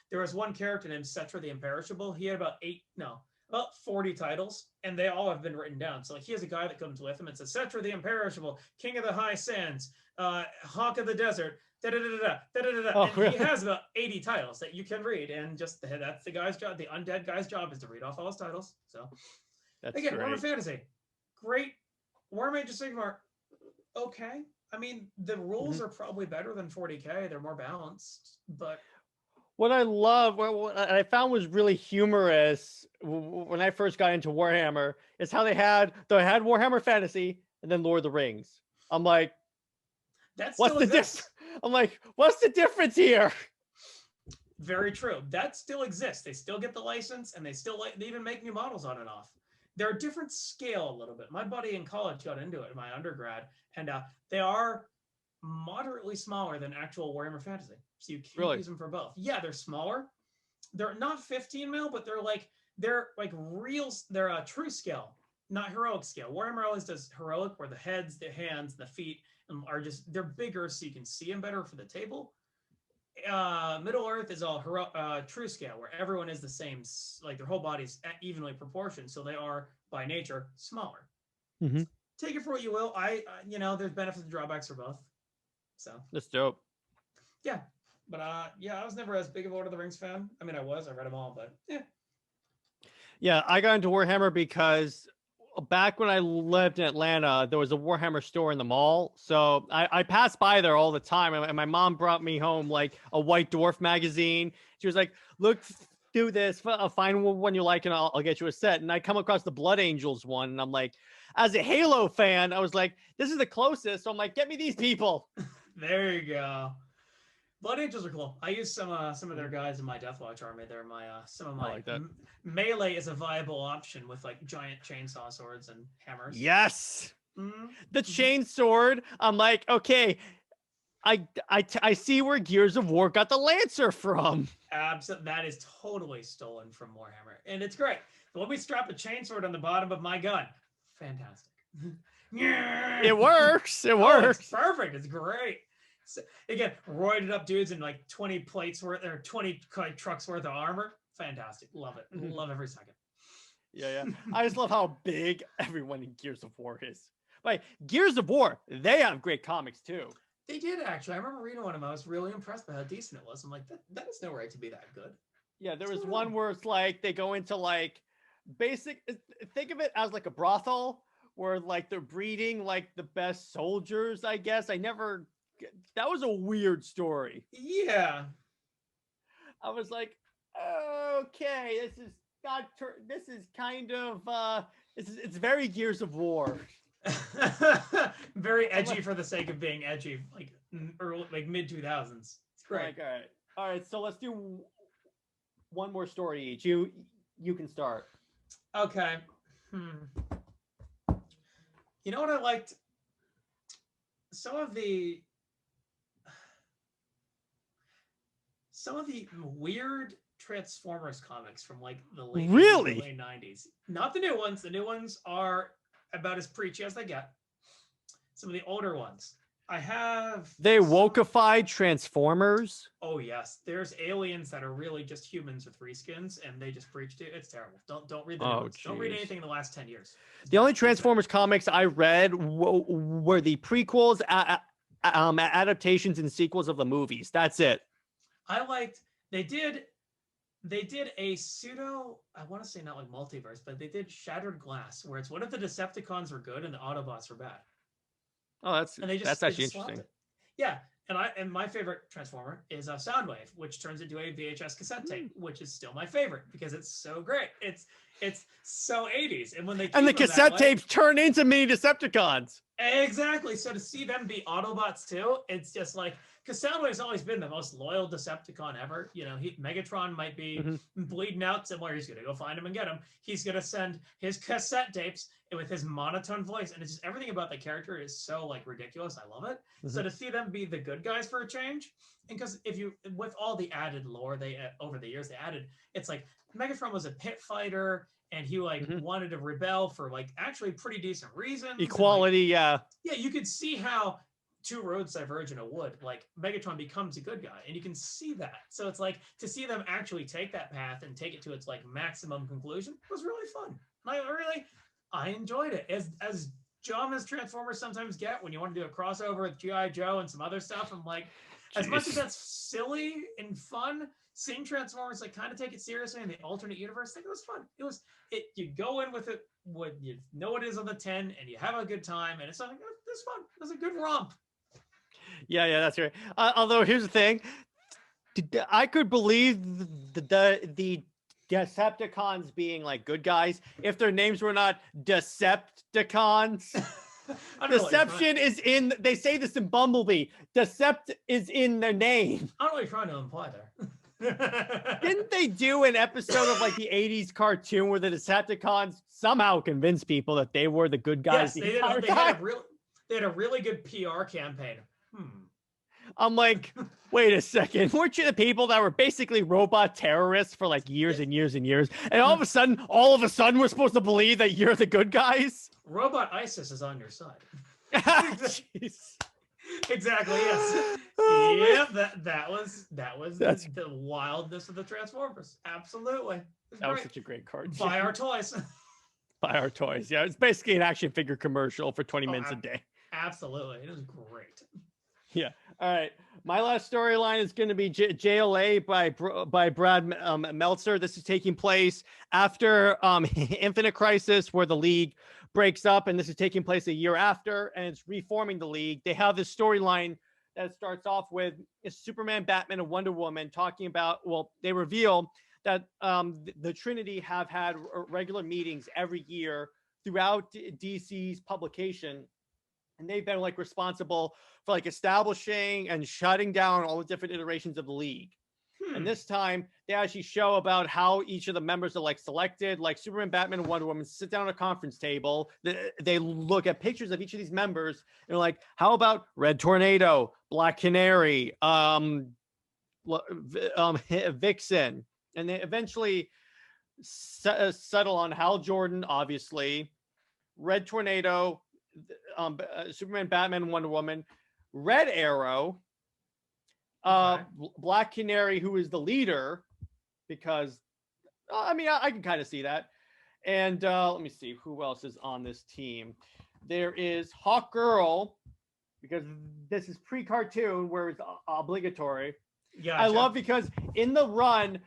There was one character named Cetra the Imperishable. He had about 40 titles, and they all have been written down. So like he has a guy that comes with him and says, Cetra the Imperishable, King of the High Sands, Hawk of the Desert, da da da da da da da. Oh, And really? he has about 80 titles that you can read, and just that's the guy's job. The undead guy's job is to read off all his titles. So That's again, great. Warhammer Fantasy, great. Warhammer Age of Sigmar, okay. I mean, the rules are probably better than 40k. They're more balanced, but What I love, what I found was really humorous when I first got into Warhammer, is how they had Warhammer Fantasy and then Lord of the Rings. I'm like, that what's still the exists. difference? I'm like, what's the difference here? Very true. That still exists. They still get the license, and they even make new models on and off. They're a different scale a little bit. My buddy in college got into it in my undergrad, and they are moderately smaller than actual Warhammer Fantasy. So you can use them for both. Yeah, they're smaller. They're not 15 mil, but they're like real. They're a true scale, not heroic scale. Warhammer always does heroic, where the heads, the hands, the feet are they're bigger, so you can see them better for the table. Middle Earth is all true scale, where everyone is the same, like their whole body's evenly proportioned, so they are by nature smaller. Mm-hmm. Take it for what you will. There's benefits and drawbacks for both. So that's dope. Yeah, but I was never as big of a Lord of the Rings fan. I mean, I read them all, but yeah. Yeah, I got into Warhammer because back when I lived in Atlanta, there was a Warhammer store in the mall. So I passed by there all the time. And my mom brought me home like a White Dwarf magazine. She was like, look, do this. Find one you like and I'll get you a set. And I come across the Blood Angels one. And I'm like, as a Halo fan, I was like, this is the closest. So I'm like, get me these people. There you go. Blood Angels are cool. I use some of their guys in my Deathwatch army. They're my some of my like that. Melee is a viable option with like giant chainsaw swords and hammers. Yes. Mm-hmm. The chain sword. I'm like, okay, I see where Gears of War got the Lancer from. Absolutely, that is totally stolen from Warhammer, and it's great. Let me strap a chainsword on the bottom of my gun. Fantastic. It works. It works. It's perfect. It's great. So, again, roided up dudes in like 20 plates worth or 20 trucks worth of armor. Fantastic. Love it. Love every second. Yeah. I just love how big everyone in Gears of War is. Like Gears of War, they have great comics too. They did actually. I remember reading one of them. I was really impressed by how decent it was. I'm like, that has no right to be that good. Yeah, there was one where it's like they go into like basic. Think of it as like a brothel where like they're breeding like the best soldiers. I guess that was a weird story. Yeah. I was like, okay, this is kind of it's very Gears of War. Very edgy for the sake of being edgy, like mid 2000s. It's great. All right. So let's do one more story each. You can start. Okay. You know what I liked? Some of the weird Transformers comics from like the late 90s. Not the new ones. The new ones are about as preachy as they get. Some of the older ones. They wokeified Transformers. Oh yes, there's aliens that are really just humans with reskins, and they just preach to it. It's terrible. Don't read the new ones. Don't read anything in the last 10 years. The only Transformers comics I read were the prequels, adaptations, and sequels of the movies. That's it. I liked. They did a pseudo. I want to say not like multiverse, but they did Shattered Glass, where it's what if the Decepticons were good and the Autobots were bad. Oh, that's actually interesting. Yeah, and my favorite Transformer is Soundwave, which turns into a VHS cassette tape, which is still my favorite because it's so great. It's so 80s, and when the cassette tapes turn into mini Decepticons. Exactly. So to see them be Autobots too, it's just like, because Soundwave's always been the most loyal Decepticon ever. You know, Megatron might be bleeding out somewhere. He's going to go find him and get him. He's going to send his cassette tapes with his monotone voice. And it's just everything about the character is so like ridiculous. I love it. So to see them be the good guys for a change, and because with all the added lore over the years they added, it's like Megatron was a pit fighter. And he wanted to rebel for like actually pretty decent reasons. Equality, yeah, you could see how two roads diverge in a wood, like Megatron becomes a good guy, and you can see that. So it's like to see them actually take that path and take it to its like maximum conclusion was really fun. I enjoyed it. As dumb as Transformers sometimes get when you want to do a crossover with G.I. Joe and some other stuff, I'm like, as much as that's silly and fun, seeing Transformers like kind of take it seriously in the alternate universe, I think it was fun. You go in with it what you know it is on the 10 and you have a good time, and it's something it's fun. It was a good romp. Yeah, that's right. Although here's the thing, I could believe the Decepticons being like good guys if their names were not Decepticons. Deception is in. They say this in Bumblebee. Decept is in their name. I'm really trying to imply there. Didn't they do an episode of like the 80s cartoon where the Decepticons somehow convinced people that they were the good guys? Yes, they had a really good PR campaign. I'm like, wait a second. Weren't you the people that were basically robot terrorists for like years and years and years? And all of a sudden, we're supposed to believe that you're the good guys? Robot ISIS is on your side. Jeez. Exactly. Yes. That was the wildness of the Transformers. Absolutely. That was such a great cartoon. Buy our toys. Buy our toys. Yeah, it's basically an action figure commercial for 20 minutes a day. Absolutely. It was great. Yeah. All right. My last storyline is going to be JLA by Brad Meltzer. This is taking place after Infinite Crisis, where the League breaks up, and this is taking place a year after, and it's reforming the League. They have this storyline that starts off with Superman, Batman, and Wonder Woman talking about, well, they reveal that the Trinity have had regular meetings every year throughout DC's publication, and they've been like responsible for like establishing and shutting down all the different iterations of the League. And this time they actually show about how each of the members are like selected, like Superman, Batman, and Wonder Woman sit down at a conference table. They look at pictures of each of these members and they're like, how about Red Tornado, Black Canary, Vixen? And they eventually settle on Hal Jordan, obviously, Red Tornado, Superman, Batman, Wonder Woman, Red Arrow, Black Canary, who is the leader, because I can kind of see that. And let me see who else is on this team. There is Hawk Girl, because this is pre-cartoon where it's obligatory. Yeah, I love because in the run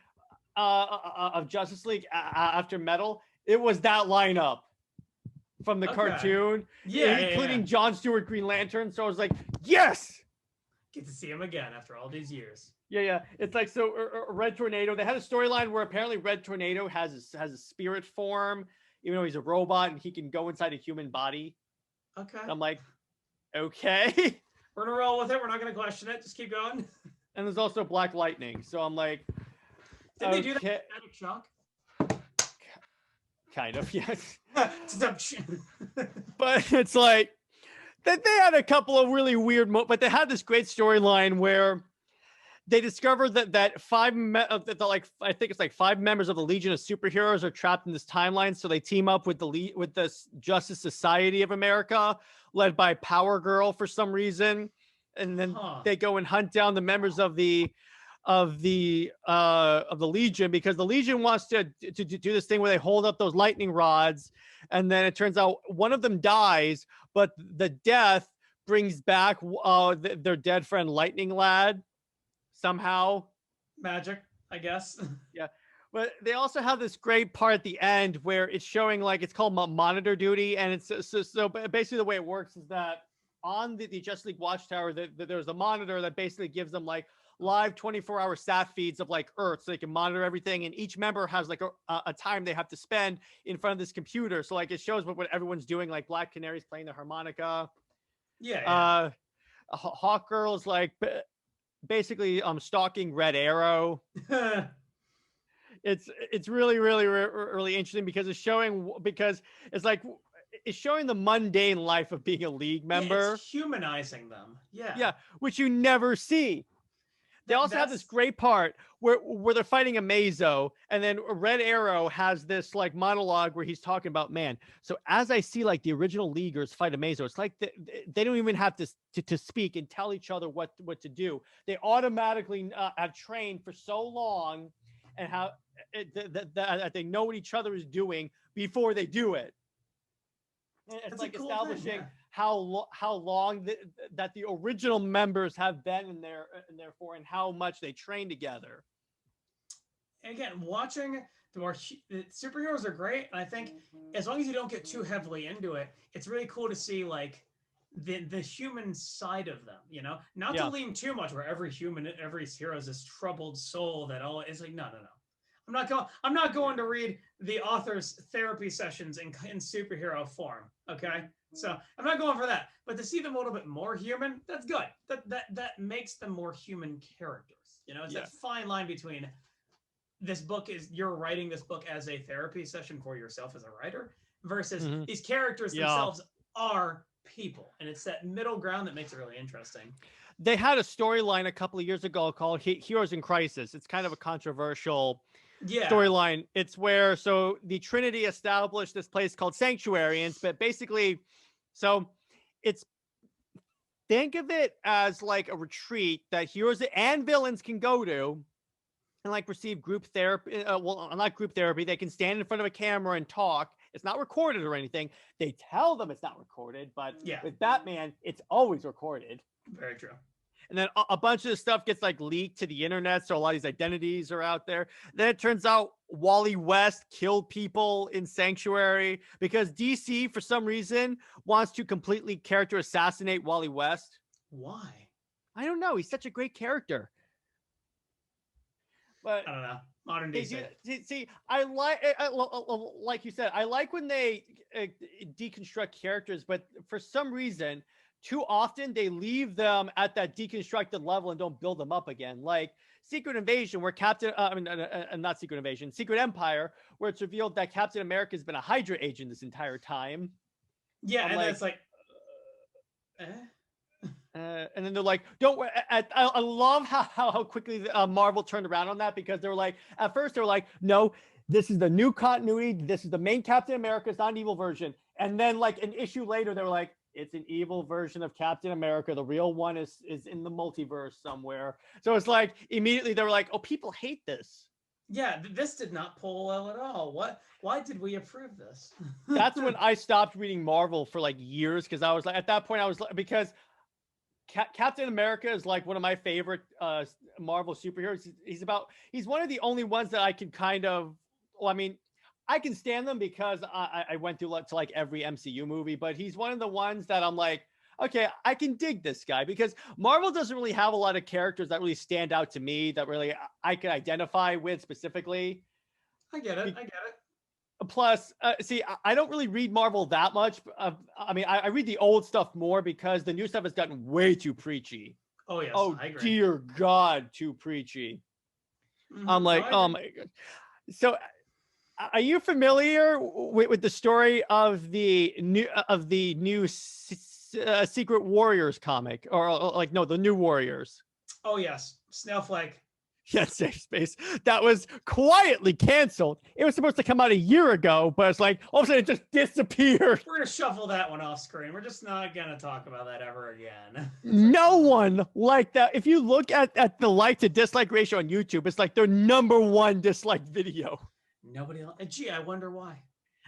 of Justice League after Metal, it was that lineup from the cartoon, including John Stewart, Green Lantern. So I was like, yes, get to see him again after all these years. Yeah. It's like, so Red Tornado, they had a storyline where apparently Red Tornado has a spirit form, even though he's a robot and he can go inside a human body. Okay. And I'm like, okay. We're gonna roll with it. We're not gonna question it. Just keep going. And there's also Black Lightning. So I'm like, did they do that Static Shock? Kind of, yes. But it's like that they had a couple of really weird but they had this great storyline where they discovered that I think it's like 5 members of the Legion of Superheroes are trapped in this timeline. So they team up with the Justice Society of America, led by Power Girl for some reason, and then they go and hunt down the members of the Legion, because the Legion wants to do this thing where they hold up those lightning rods, and then it turns out one of them dies, but the death brings back their dead friend Lightning Lad somehow. Magic, I guess. Yeah. But they also have this great part at the end where it's showing, like, it's called monitor duty, and it's so basically the way it works is that on the Justice League Watchtower, there's a monitor that basically gives them like live 24-hour sat feeds of like Earth, so they can monitor everything, and each member has like a time they have to spend in front of this computer. So like it shows what everyone's doing, like Black Canary's playing the harmonica. Hawk Girl is like basically stalking Red Arrow. It's really really interesting because it's showing the mundane life of being a League member. It's humanizing them. Which you never see. They also have this great part where they're fighting a Mazo, and then Red Arrow has this like monologue where he's talking about, man, so as I see like the original Leaguers fight a Mazo, it's like they don't even have to speak and tell each other what to do. They automatically have trained for so long, and how that they know what each other is doing before they do it. It's That's like a cool establishing thing, yeah. how long that the original members have been in there for, and how much they train together. Again, watching the superheroes are great, and I think as long as you don't get too heavily into it, it's really cool to see like the human side of them. You know, not to lean too much where every hero is this troubled soul that all is like no. I'm not going to read the author's therapy sessions in superhero form. Okay, so I'm not going for that. But to see them a little bit more human, that's good. That makes them more human characters. You know, it's that fine line between you're writing this book as a therapy session for yourself as a writer versus these characters themselves are people, and it's that middle ground that makes it really interesting. They had a storyline a couple of years ago called Heroes in Crisis. It's kind of a controversial storyline. It's where the Trinity established this place called Sanctuary, but basically, it's think of it as like a retreat that heroes and villains can go to and like receive group therapy. Well, not group therapy. They can stand in front of a camera and talk. It's not recorded or anything. They tell them it's not recorded, but with Batman, it's always recorded. Very true. And then a bunch of this stuff gets like leaked to the internet, so a lot of these identities are out there. Then it turns out Wally West killed people in Sanctuary because DC, for some reason, wants to completely character assassinate Wally West. Why? I don't know. He's such a great character. But I don't know. Modern DC. See, I like you said, I like when they deconstruct characters, but for some reason, too often they leave them at that deconstructed level and don't build them up again. Like Secret Invasion, where not Secret Invasion, Secret Empire, where it's revealed that Captain America has been a Hydra agent this entire time. Yeah, and that's like, and then they're like, don't worry. I love how quickly Marvel turned around on that, because they were like, at first they were like, no, this is the new continuity. This is the main Captain America. It's not an evil version. And then like an issue later, they were like, it's an evil version of Captain America. The real one is in the multiverse somewhere. So it's like immediately they were like, oh, people hate this. Yeah, this did not pull well at all. Why did we approve this? That's when I stopped reading Marvel for like years, because I was like, at that point I was like, because Captain America is like one of my favorite Marvel superheroes. He's one of the only ones that I can kind of, well, I mean, I can stand them because I went through to like every MCU movie, but he's one of the ones that I'm like, okay, I can dig this guy, because Marvel doesn't really have a lot of characters that really stand out to me that really I can identify with specifically. I get it. Plus, see, I don't really read Marvel that much. I mean, I read the old stuff more because the new stuff has gotten way too preachy. Oh, yes. Oh, I agree. Dear God, too preachy. I'm like, oh my God. So, are you familiar with the story of the new Secret Warriors comic, or like the New Warriors? Oh yes, Snowflake. Yeah, Safe Space. That was quietly canceled. It was supposed to come out a year ago, but it's like all of a sudden it just disappeared. We're gonna shuffle that one off screen. We're just not gonna talk about that ever again. No one liked that. If you look at the like to dislike ratio on YouTube, it's like their #1 disliked video. Nobody else. Gee, I wonder why.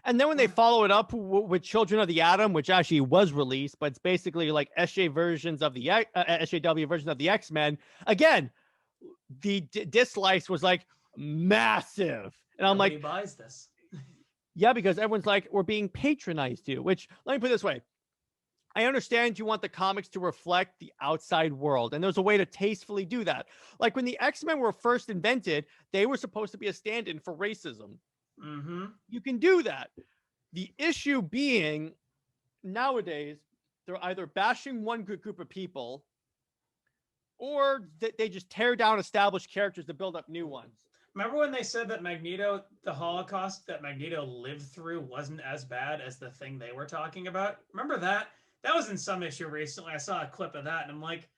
And then when they follow it up with Children of the Atom, which actually was released, but it's basically like SJW versions of the X-Men. Again, the dislikes was like massive. And I'm Nobody like, buys this. Yeah, because everyone's like, we're being patronized to, which, let me put it this way. I understand you want the comics to reflect the outside world, and there's a way to tastefully do that. Like when the X-Men were first invented, they were supposed to be a stand-in for racism. Mm-hmm. You can do that. The issue being, nowadays, they're either bashing one group of people, or they just tear down established characters to build up new ones. Remember when they said that Magneto, the Holocaust that Magneto lived through, wasn't as bad as the thing they were talking about? Remember that? That was in some issue recently. I saw a clip of that, and I'm like,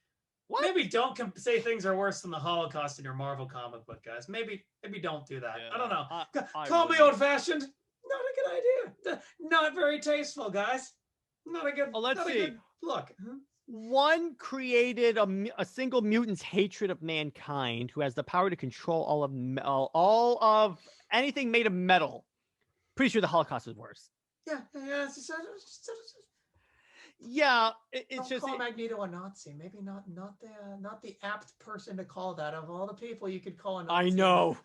What? Maybe don't say things are worse than the Holocaust in your Marvel comic book, guys. Maybe don't do that. I don't know. Call me old-fashioned. Not a good idea. Not very tasteful, guys. Not a good. Well, let's see. Good look. One created a single mutant's hatred of mankind, who has the power to control all of anything made of metal. Pretty sure the Holocaust is worse. Yeah. Yeah, it's Don't call Magneto a Nazi. Maybe not the apt person to call that of all the people you could call a Nazi. I know.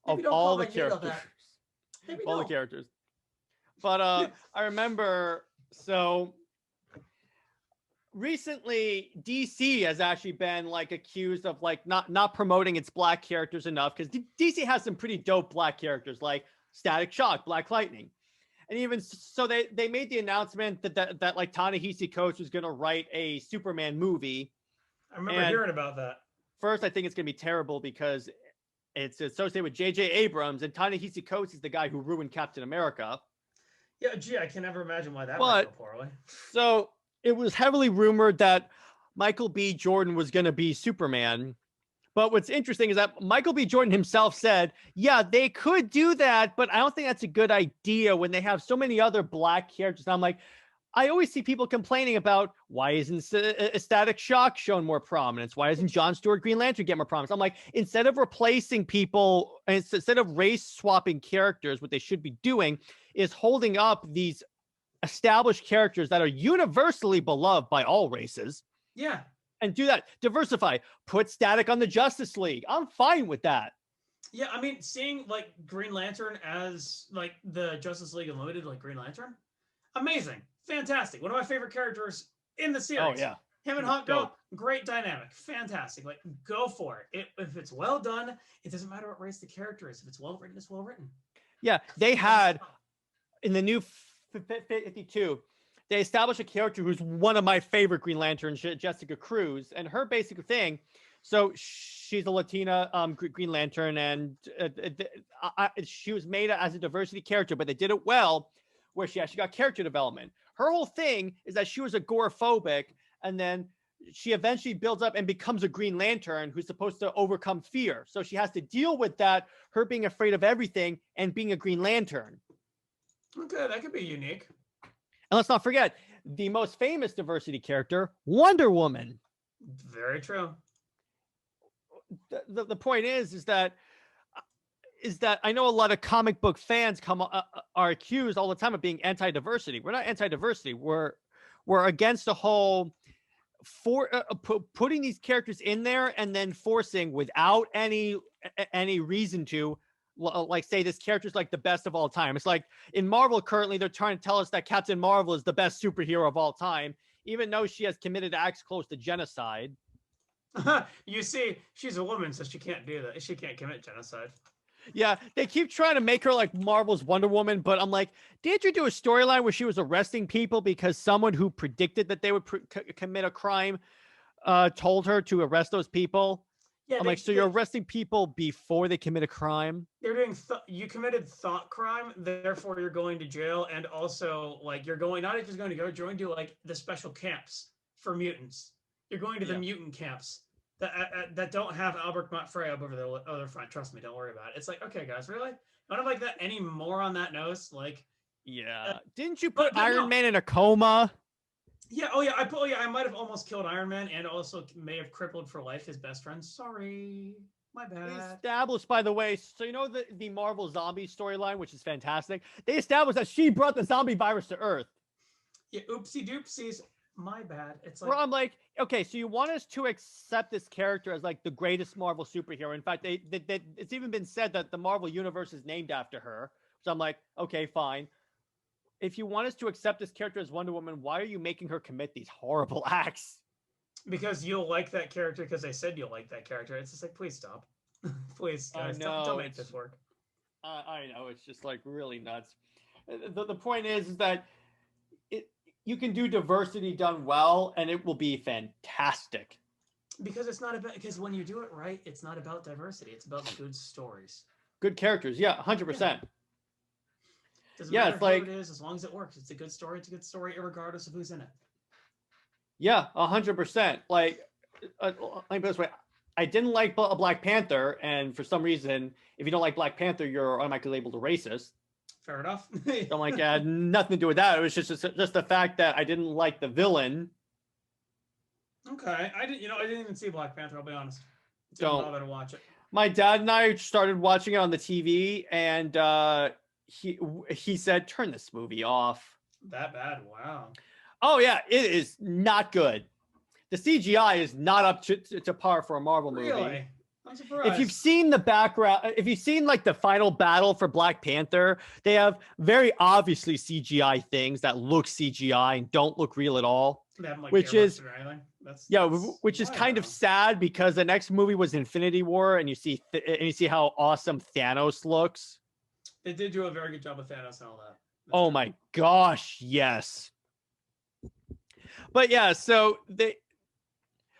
Maybe of all the characters. Maybe all the characters. But I remember, so recently DC has actually been like accused of like not promoting its black characters enough, because DC has some pretty dope black characters like Static Shock, Black Lightning. And even so, they made the announcement that like Ta-Nehisi Coates was going to write a Superman movie. I remember hearing about that. First, I think it's going to be terrible because it's associated with J.J. Abrams, and Ta-Nehisi Coates is the guy who ruined Captain America. Yeah, gee, I can never imagine why that might go poorly. So it was heavily rumored that Michael B. Jordan was going to be Superman. But what's interesting is that Michael B. Jordan himself said, yeah, they could do that, but I don't think that's a good idea when they have so many other black characters. And I'm like, I always see people complaining about why isn't Static Shock shown more prominence? Why isn't John Stewart Green Lantern get more prominence? I'm like, instead of replacing people, instead of race swapping characters, what they should be doing is holding up these established characters that are universally beloved by all races. Yeah. And do that. Diversify. Put Static on the Justice League. I'm fine with that. Yeah, I mean, seeing like Green Lantern as like the Justice League Unlimited, like Green Lantern, amazing, fantastic. One of my favorite characters in the series. Oh yeah, him and Hawk Girl, great dynamic, fantastic. Like, go for it. If it's well done, it doesn't matter what race the character is. If it's well written, it's well written. Yeah, they had in the new 52. They established a character who's one of my favorite Green Lanterns, Jessica Cruz, and her basic thing. So she's a Latina Green Lantern, and she was made as a diversity character, but they did it well, where she actually got character development. Her whole thing is that she was agoraphobic, and then she eventually builds up and becomes a Green Lantern who's supposed to overcome fear. So she has to deal with that, her being afraid of everything and being a Green Lantern. Okay, that could be unique. And let's not forget the most famous diversity character, Wonder Woman. Very true. The point is that I know a lot of comic book fans are accused all the time of being anti-diversity. We're not anti-diversity. We're against the whole putting these characters in there and then forcing without any reason to, like, say this character's like the best of all time. It's like in Marvel currently, they're trying to tell us that Captain Marvel is the best superhero of all time, even though she has committed acts close to genocide. You see, she's a woman, so she can't do that. She can't commit genocide. Yeah, they keep trying to make her like Marvel's Wonder Woman, but I'm like, did you do a storyline where she was arresting people because someone who predicted that they would commit a crime told her to arrest those people? Yeah, I'm like, so you're arresting people before they commit a crime? They're doing you committed thought crime, therefore you're going to jail, and also like you're going not just going to go, you're going to like the special camps for mutants. You're going to the mutant camps that don't have Albert Montfrey up over the other front. Trust me, don't worry about it. It's like, okay, guys, really? I don't like that any more on that nose. Like, yeah, didn't you put Iron Man in a coma? Yeah. Oh yeah. I might have almost killed Iron Man, and also may have crippled for life his best friend. Sorry, my bad. They established, by the way, so you know the Marvel zombie storyline, which is fantastic. They established that she brought the zombie virus to Earth. Yeah. Oopsie doopsies. My bad. It's like, well, I'm like, okay, so you want us to accept this character as like the greatest Marvel superhero. In fact, it's even been said that the Marvel universe is named after her. So I'm like, okay, fine. If you want us to accept this character as Wonder Woman, why are you making her commit these horrible acts? Because you'll like that character because they said you'll like that character. It's just like, please stop. Please, guys, don't make this work. I know. It's just like really nuts. The point is that you can do diversity done well, and it will be fantastic. Because it's not about, because when you do it right, it's not about diversity. It's about good stories. Good characters. Yeah, 100%. Yeah. Doesn't matter who it is, as long as it works. It's a good story. It's a good story, regardless of who's in it. Yeah, 100%. Like, let me put it this way. I didn't like Black Panther, and for some reason, if you don't like Black Panther, you're automatically labeled a racist. Fair enough. I'm like, it had nothing to do with that. It was just the fact that I didn't like the villain. Okay, I didn't even see Black Panther. I'll be honest. Didn't Don't. bother to watch it. My dad and I started watching it on the TV, and he said, "Turn this movie off." That bad? Wow. Oh yeah, it is not good. The CGI is not up to par for a Marvel movie. Really? I'm surprised. If you've seen the background, if you've seen like the final battle for Black Panther, they have very obviously CGI things that look CGI and don't look real at all. They haven't, like, which earmarked is it or anything. which is why, kind of though? sad because the next movie was Infinity War, and you see how awesome Thanos looks. They did do a very good job with Thanos and all that. Oh my gosh, yes. But yeah, so they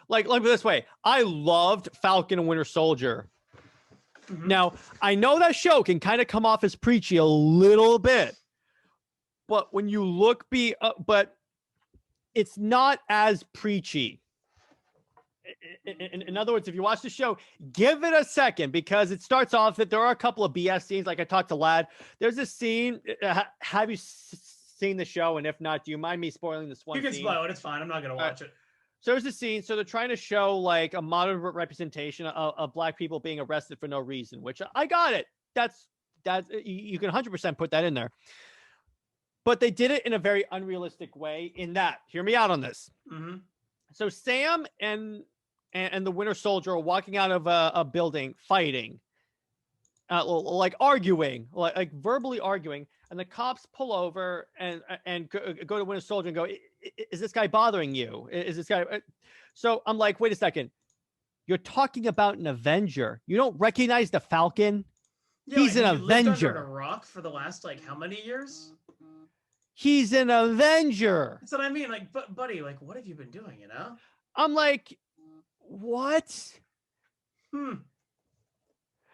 like look at it this way. I loved Falcon and Winter Soldier. Mhm. Now, I know that show can kind of come off as preachy a little bit, but when you look but it's not as preachy. In other words, if you watch the show, give it a second, because it starts off that there are a couple of BS scenes. Like I talked to Lad, there's a scene. Have you seen the show? And if not, do you mind me spoiling this one You can scene? spoil it. It's fine. I'm not gonna watch it. So there's a scene. So they're trying to show like a modern representation of black people being arrested for no reason, which I got it. That's you can 100% put that in there. But they did it in a very unrealistic way. In that, hear me out on this. Mm-hmm. So Sam and the Winter Soldier are walking out of a building, fighting, like arguing, like verbally arguing, and the cops pull over and go to Winter Soldier and go, "Is this guy bothering you? Is this guy?" So I'm like, "Wait a second, you're talking about an Avenger. You don't recognize the Falcon? Yeah, He's like, an have you lived under Avenger. a rock for the last like how many years? He's an Avenger." That's what I mean. Like, but buddy, like, what have you been doing? You know? I'm like, what?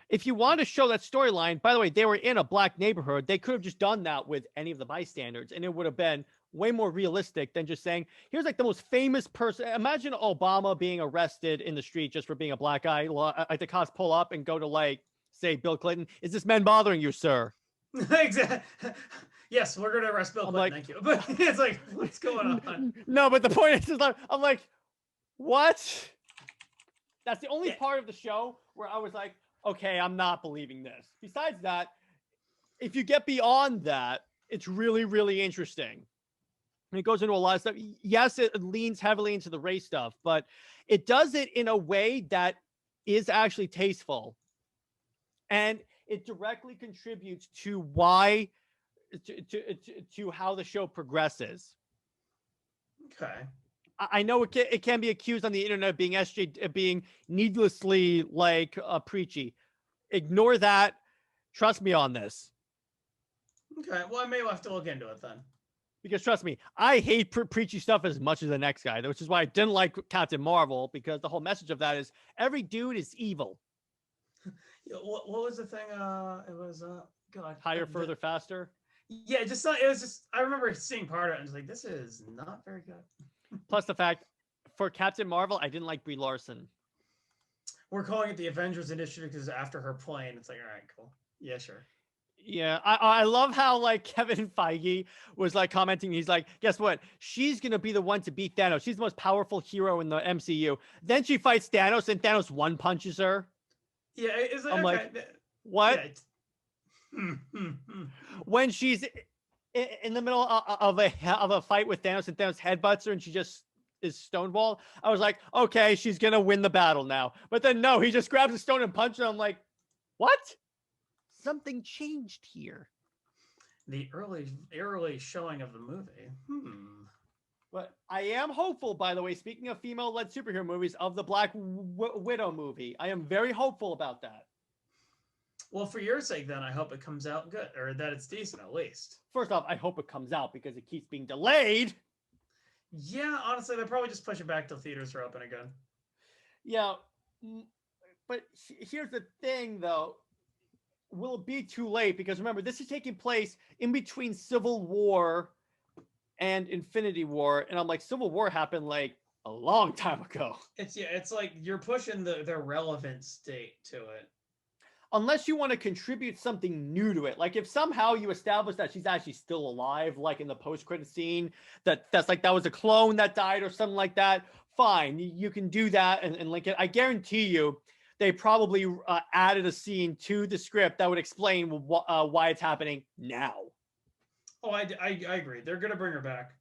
If you want to show that storyline, by the way, they were in a black neighborhood. They could have just done that with any of the bystanders, and it would have been way more realistic than just saying, here's like the most famous person. Imagine Obama being arrested in the street just for being a black guy. Like the cops pull up and go to like, say, Bill Clinton, "Is this man bothering you, sir?" Exactly. Yes, we're gonna arrest Bill Clinton. like- Thank you. But it's like, what's going on? No, but the point is, I'm like, what? That's the only Yeah. part of the show where I was like, okay, I'm not believing this. Besides that, if you get beyond that, it's really, really interesting. And it goes into a lot of stuff. Yes, it leans heavily into the race stuff, but it does it in a way that is actually tasteful. And it directly contributes to why, to how the show progresses. Okay. I know it can be accused on the internet of being needlessly like preachy. Ignore that. Trust me on this, Okay. Well, I may have to look into it then. because trust me, I hate preachy stuff as much as the next guy, which is why I didn't like Captain Marvel, because the whole message of that is every dude is evil. Yeah, what was the thing? It was God. Higher, further, faster. Yeah, it was just. I remember seeing part of it and just like, this is not very good. Plus the fact, for Captain Marvel, I didn't like Brie Larson. We're calling it the Avengers Initiative because after her plane, it's like, all right, cool. Yeah, sure. Yeah, I love how like Kevin Feige was like commenting. He's like, guess what? She's gonna be the one to beat Thanos. She's the most powerful hero in the MCU. Then she fights Thanos, and Thanos one punches her. Yeah, it's like, I'm okay, like, what? Yeah, When she's in the middle of a fight with Thanos, and Thanos headbutts her, and she just is stonewall. I was like, okay, she's gonna win the battle now. But then no, he just grabs a stone and punches her. I'm like, what? Something changed here. The early showing of the movie. But I am hopeful, by the way, speaking of female-led superhero movies, of the Black Widow movie. I am very hopeful about that. Well, for your sake, then I hope it comes out good, or that it's decent at least. First off, I hope it comes out because it keeps being delayed. Yeah, honestly, they'll probably just push it back till theaters are open again. Yeah, but here's the thing, though. Will it be too late? Because remember, this is taking place in between Civil War and Infinity War. And I'm like, Civil War happened like a long time ago. It's like you're pushing the relevant state to it. Unless you want to contribute something new to it. Like if somehow you establish that she's actually still alive, like in the post-credit scene, that's like that was a clone that died or something like that, fine. You can do that and link it. I guarantee you they probably added a scene to the script that would explain why it's happening now. Oh, I agree. They're going to bring her back.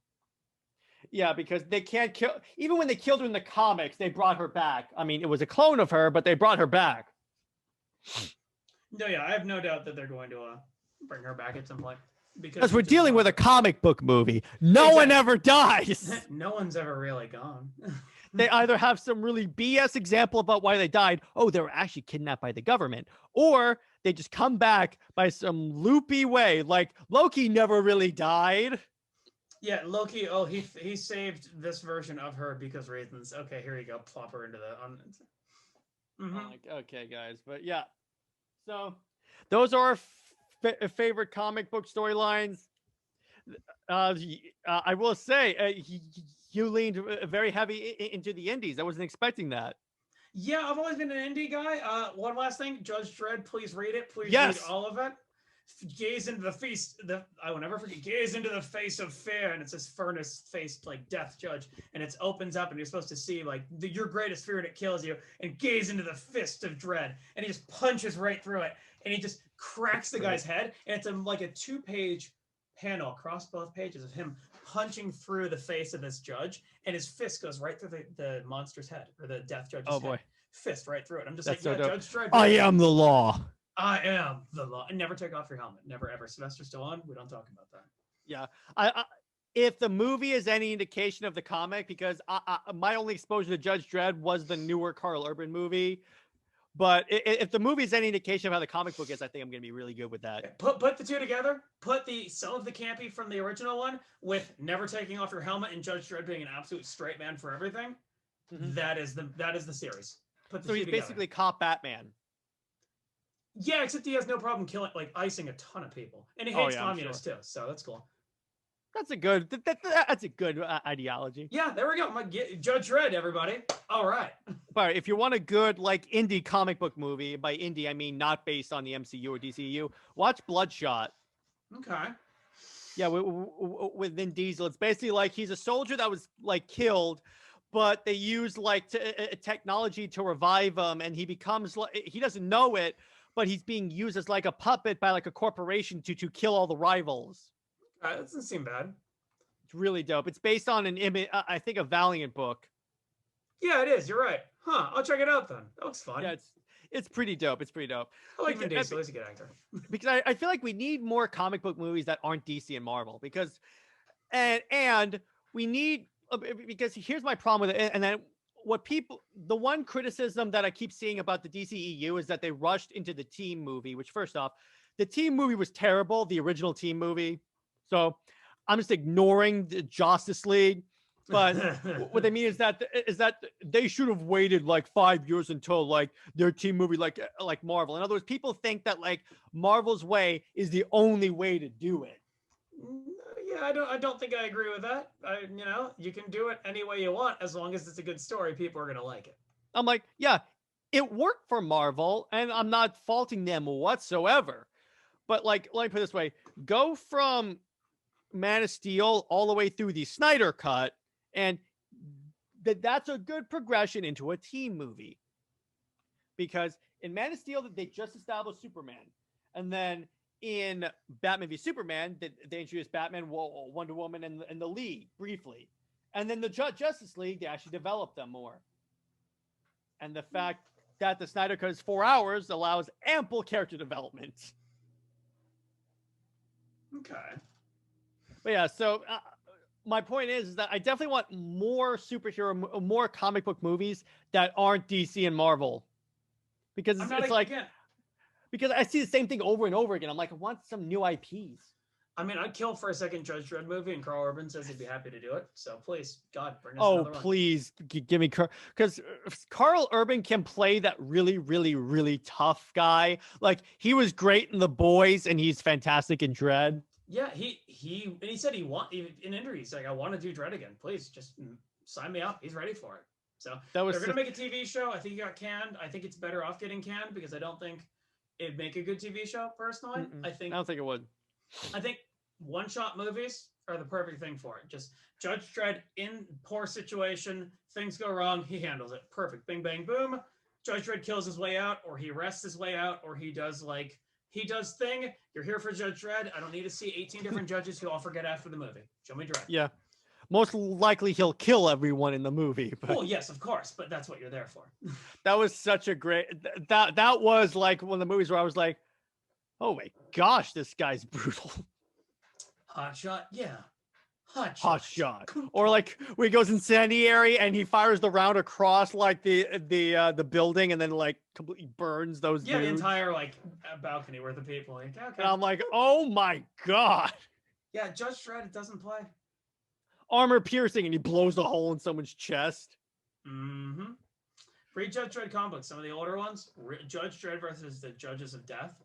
Yeah, because they can't kill... Even when they killed her in the comics, they brought her back. I mean, it was a clone of her, but they brought her back. No, yeah, I have no doubt that they're going to bring her back at some point. Because we're dealing with a comic book movie. No one ever dies. No one's ever really gone. They either have some really BS example about why they died. Oh, they were actually kidnapped by the government. Or they just come back by some loopy way. Like Loki never really died. Yeah, Loki. Oh, he saved this version of her because reasons. Okay, here you go. Plop her into the. Okay, guys, but yeah. So those are our favorite comic book storylines. I will say you leaned very heavy into the indies. I wasn't expecting that. Yeah, I've always been an indie guy. One last thing, Judge Dredd, please read it. Please read all of it. Gaze into the face. I will never forget. Gaze into the face of fear, and it's this furnace-faced like death judge, and it opens up, and you're supposed to see like your greatest fear, and it kills you. And gaze into the fist of dread, and he just punches right through it, and he just cracks the guy's head, and it's like a 2-page panel across both pages of him punching through the face of this judge, and his fist goes right through the monster's head or the death judge's head. Boy, fist right through it. I'm just That's like, yeah, Judge Dredd. I am the law. I am the law. And never take off your helmet. Never ever. Sylvester Stallone, we don't talk about that. Yeah. If the movie is any indication of the comic, because my only exposure to Judge Dredd was the newer Carl Urban movie. But if the movie is any indication of how the comic book is, I think I'm going to be really good with that. Put the two together. Put some of the campy from the original one with never taking off your helmet and Judge Dredd being an absolute straight man for everything. Mm-hmm. That is the series. Put the so he's basically cop Batman. Yeah, except he has no problem icing a ton of people, and he hates communists too. So that's cool. That's a good ideology. Yeah, there we go. Judge Dredd, everybody. All right. But if you want a good indie comic book movie, by indie I mean not based on the MCU or DCU, watch Bloodshot. Okay. Yeah, with Vin Diesel, it's basically he's a soldier that was killed, but they use technology to revive him, and he becomes he doesn't know it, but he's being used as a puppet by a corporation to kill all the rivals. That doesn't seem bad. It's really dope. It's based on an image, I think, a Valiant book. Yeah, it is. You're right. Huh? I'll check it out then. That looks fun. Yeah, it's pretty dope. It's pretty dope. I like Vin Diesel. He's a good actor. Because I feel like we need more comic book movies that aren't DC and Marvel. Because and we need, because here's my problem with it. And then the one criticism that I keep seeing about the DCEU is that they rushed into the Team movie. Which, first off, the Team movie was terrible. The original Team movie. So I'm just ignoring the Justice League. But what they mean is that they should have waited 5 years until their Team movie like Marvel. In other words, people think that Marvel's way is the only way to do it. Yeah, I don't think I agree with that. You can do it any way you want as long as it's a good story. People are gonna like it. I'm yeah, it worked for Marvel, and I'm not faulting them whatsoever. But let me put it this way: go from Man of Steel all the way through the Snyder Cut, and that's a good progression into a Team movie. Because in Man of Steel, they just established Superman, and then in Batman v Superman, they introduced Batman, Wonder Woman, and the League briefly, and then the Justice League, they actually developed them more. And the fact that the Snyder Cut is 4 hours allows ample character development. Okay. But yeah, so my point is that I definitely want more superhero, more comic book movies that aren't DC and Marvel, because because I see the same thing over and over again. I'm I want some new IPs. I mean, I'd kill for a second Judge Dredd movie, and Carl Urban says he'd be happy to do it. So please, God, bring us another one. Please give me because Carl Urban can play that really, really, really tough guy. He was great in The Boys, and he's fantastic in Dredd. Yeah, he said he in interviews I want to do Dredd again. Please just sign me up. He's ready for it. So That was they're gonna make a TV show. I think it got canned. I think it's better off getting canned because I don't think it'd make a good TV show. Personally, I don't think it would. I think one-shot movies are the perfect thing for it. Just Judge Dredd in poor situation, things go wrong, he handles it. Perfect. Bing, bang, boom. Judge Dredd kills his way out, or he arrests his way out, or he does thing. You're here for Judge Dredd. I don't need to see 18 different judges who all forget after the movie. Show me Dredd. Yeah. Most likely he'll kill everyone in the movie. But Oh, yes, of course, but that's what you're there for. that was such a great that was like one of the movies where I was like, oh my gosh, this guy's brutal. Hot shot, yeah. Hot shot. Or like when he goes incendiary and he fires the round across like the building and then like completely burns those Yeah, the dudes. entire like balcony worth of people. Like, okay. And I'm like, oh my god. Yeah, Judge Dredd, it doesn't play. Armor piercing and he blows a hole in someone's chest. Mm-hmm. Read Judge Dredd comic books, some of the older ones. Judge Dredd versus the Judges of Death.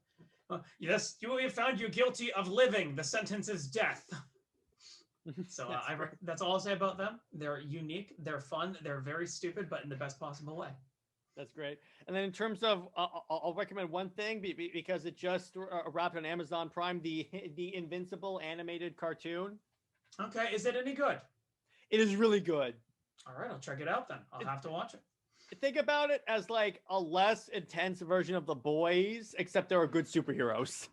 Yes, you will be found you guilty of living. The sentence is death. So that's all I'll say about them. They're unique. They're fun. They're very stupid, but in the best possible way. That's great. And then in terms of, I'll recommend one thing because it just wrapped on Amazon Prime, the Invincible animated cartoon. Okay, is it any good? It is really good. All right, I'll check it out then. I'll have to watch it. Think about it as like a less intense version of The Boys, except there are good superheroes.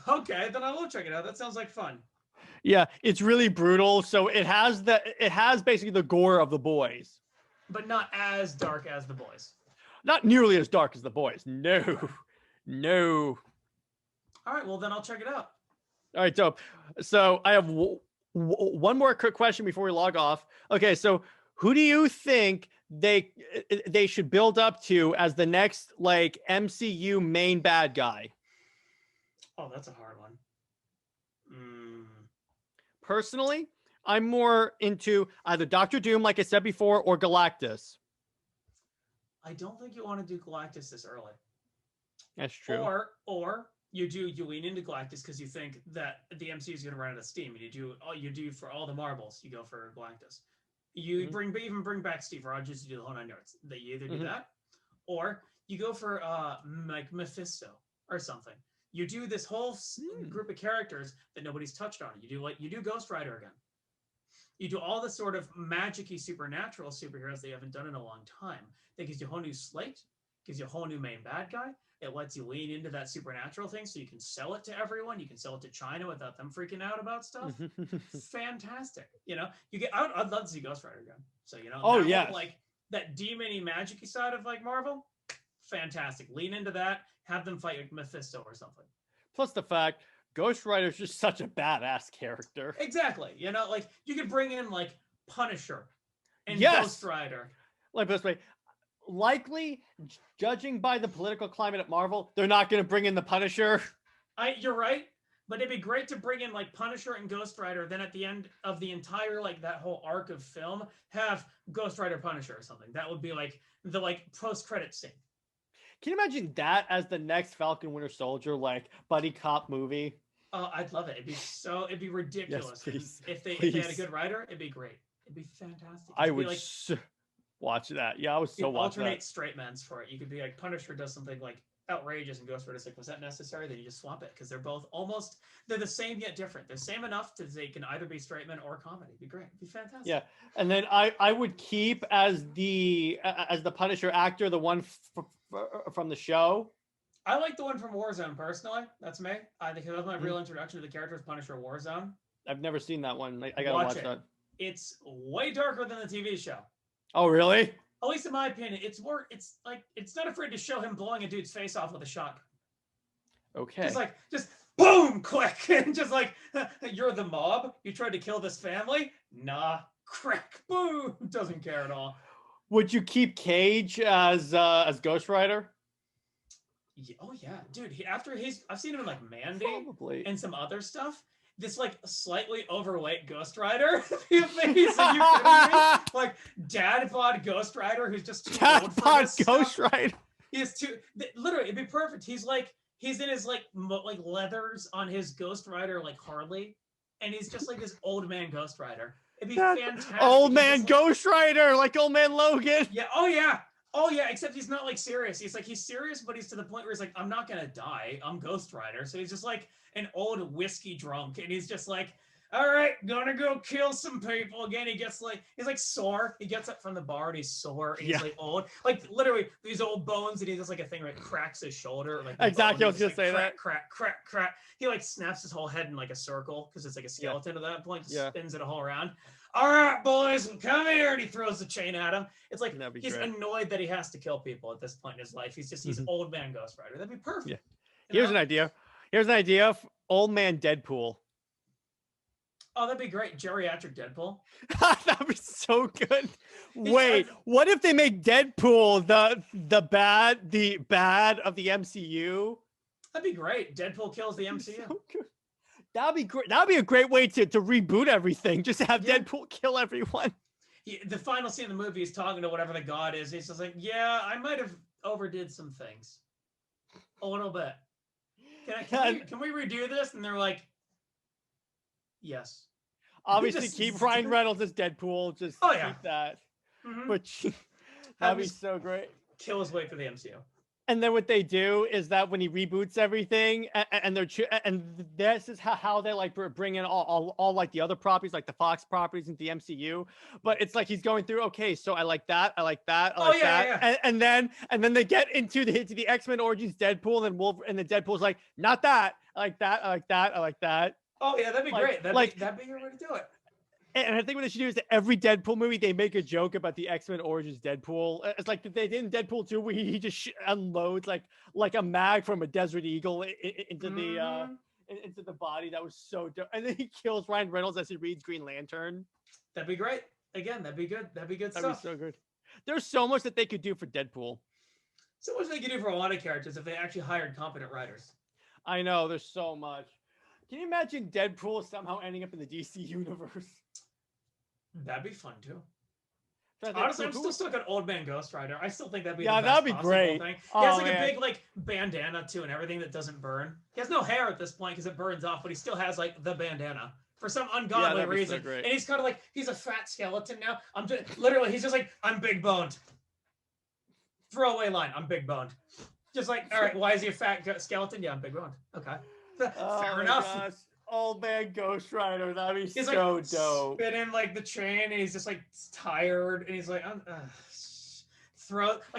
Okay, then I will check it out. That sounds like fun. Yeah, it's really brutal. So it has basically the gore of The Boys, but not as dark as The Boys. Not nearly as dark as The Boys. No. All right, well then I'll check it out. All right, dope. So I have one more quick question before we log off. Okay, so who do you think they should build up to as the next like MCU main bad guy? Oh, that's a hard one. Personally, I'm more into either Doctor Doom, like I said before, or Galactus. I don't think you want to do Galactus this early. That's true. Or you lean into Galactus because you think that the MCU is going to run out of steam, and you do for all the marbles. You go for Galactus. You even bring back Steve Rogers to do the whole 9 yards. That you either do that, or you go for like Mephisto or something. You do this whole group of characters that nobody's touched on. You do Ghost Rider again. You do all the sort of magic-y supernatural superheroes that you haven't done in a long time. That gives you a whole new slate, gives you a whole new main bad guy. It lets you lean into that supernatural thing so you can sell it to everyone. You can sell it to China without them freaking out about stuff. Fantastic. I'd love to see Ghost Rider again. So, like that demon-y, magic-y side of like Marvel, fantastic. Lean into that. Have them fight like Mephisto or something. Plus the fact Ghost Rider is just such a badass character. Exactly. Like you could bring in like Punisher and Ghost Rider. Like this way, likely, judging by the political climate at Marvel, they're not going to bring in the Punisher. You're right, but it'd be great to bring in like Punisher and Ghost Rider. Then at the end of the entire like that whole arc of film, have Ghost Rider Punisher or something. That would be like the post-credit scene. Can you imagine that as the next Falcon Winter Soldier like buddy cop movie? Oh, I'd love it. It'd be ridiculous. Yes, if they had a good writer, it'd be great. It'd be fantastic. I would watch that. Yeah, I was so watching that. Alternate straight mans for it. You could be like Punisher does something like outrageous and Ghost Rider's like, was that necessary? Then you just swap it because they're both they're the same yet different. They're same enough that they can either be straight men or comedy. It'd be great. It'd be fantastic. Yeah, and then I would keep as the Punisher actor the one from the show. I like the one from Warzone personally. That's me. I think that's my real introduction to the character is Punisher Warzone. I've never seen that one. I gotta watch that. It's way darker than the TV show. Oh, really? At least in my opinion, it's not afraid to show him blowing a dude's face off with a shotgun. Okay. Just boom, quick, and just like you're the mob. You tried to kill this family. Nah, crack, boom. Doesn't care at all. Would you keep Cage as Ghost Rider? Yeah, oh yeah, dude. I've seen him in like Mandy and some other stuff. This like slightly overweight Ghost Rider. Like dad bod Ghost Rider who's just too old for this Ghost stuff. Rider. He is too. Literally, it'd be perfect. He's in his like leathers on his Ghost Rider like Harley, and he's just like this old man Ghost Rider. It'd be That- fantastic. Old He's man just like- Ghost Rider, like old man Logan. Yeah. Oh yeah. Oh yeah. Except he's not like serious. He's serious, but he's to the point where he's like, I'm not gonna die. I'm Ghost Rider. So he's just like an old whiskey drunk, and he's just like, all right, gonna go kill some people again. He's like sore. He gets up from the bar and he's sore and he's like old, like literally these old bones, and he does like a thing where it cracks his shoulder. Like exactly, I was gonna say crack, that. Crack. He like snaps his whole head in like a circle because it's like a skeleton at that point. Just spins it a whole around. All right, boys, come here. And he throws the chain at him. It's like he's annoyed that he has to kill people at this point in his life. He's old man Ghost Rider. That'd be perfect. Yeah. Here's an idea. Old man Deadpool. Oh, that'd be great. Geriatric Deadpool. That'd be so good. Wait, what if they make Deadpool the bad of the MCU? That'd be great. Deadpool kills the MCU. So good. That'd be great. That'd be a great way to reboot everything. Just have Deadpool kill everyone. The final scene of the movie is talking to whatever the god is. He's just like, yeah, I might have overdid some things. A little bit. Can we redo this? And they're like, yes. Obviously, keep Ryan Reynolds as Deadpool. Just keep that. Mm-hmm. But that'd be so great. Kill his way for the MCU. And then what they do is that when he reboots everything, and this is how they like bring in all like the other properties, like the Fox properties into the MCU. But it's like he's going through. Okay, so I like that, I like that, I like that, yeah. And then they get into the X-Men Origins Deadpool, and then Deadpool's like, not that, I like that, I like that, I like that. Oh yeah, that'd be great. That'd be your way to do it. And I think what they should do is that every Deadpool movie, they make a joke about the X-Men Origins Deadpool. It's like they did in Deadpool 2, where he just unloads like a mag from a Desert Eagle into the body. That was so dope. And then he kills Ryan Reynolds as he reads Green Lantern. That'd be great. Again, that'd be good. That'd be good stuff. That'd be so good. There's so much that they could do for Deadpool. So much they could do for a lot of characters if they actually hired competent writers. I know, there's so much. Can you imagine Deadpool somehow ending up in the DC universe? That'd be fun too. Honestly, I'm still stuck on Old Man Ghost Rider. I still think that'd be the best that'd be possible great. Thing. He has a big like bandana too and everything that doesn't burn. He has no hair at this point because it burns off, but he still has like the bandana for some ungodly reason. So and he's kind of like he's a fat skeleton now. He's just like I'm big boned. Throwaway line. I'm big boned. Just like all right, why is he a fat skeleton? Yeah, I'm big boned. Okay, fair enough. Gosh. Old man Ghost Rider, that'd be he's so like dope. Spinning like the chain, and he's just like tired, and he's like,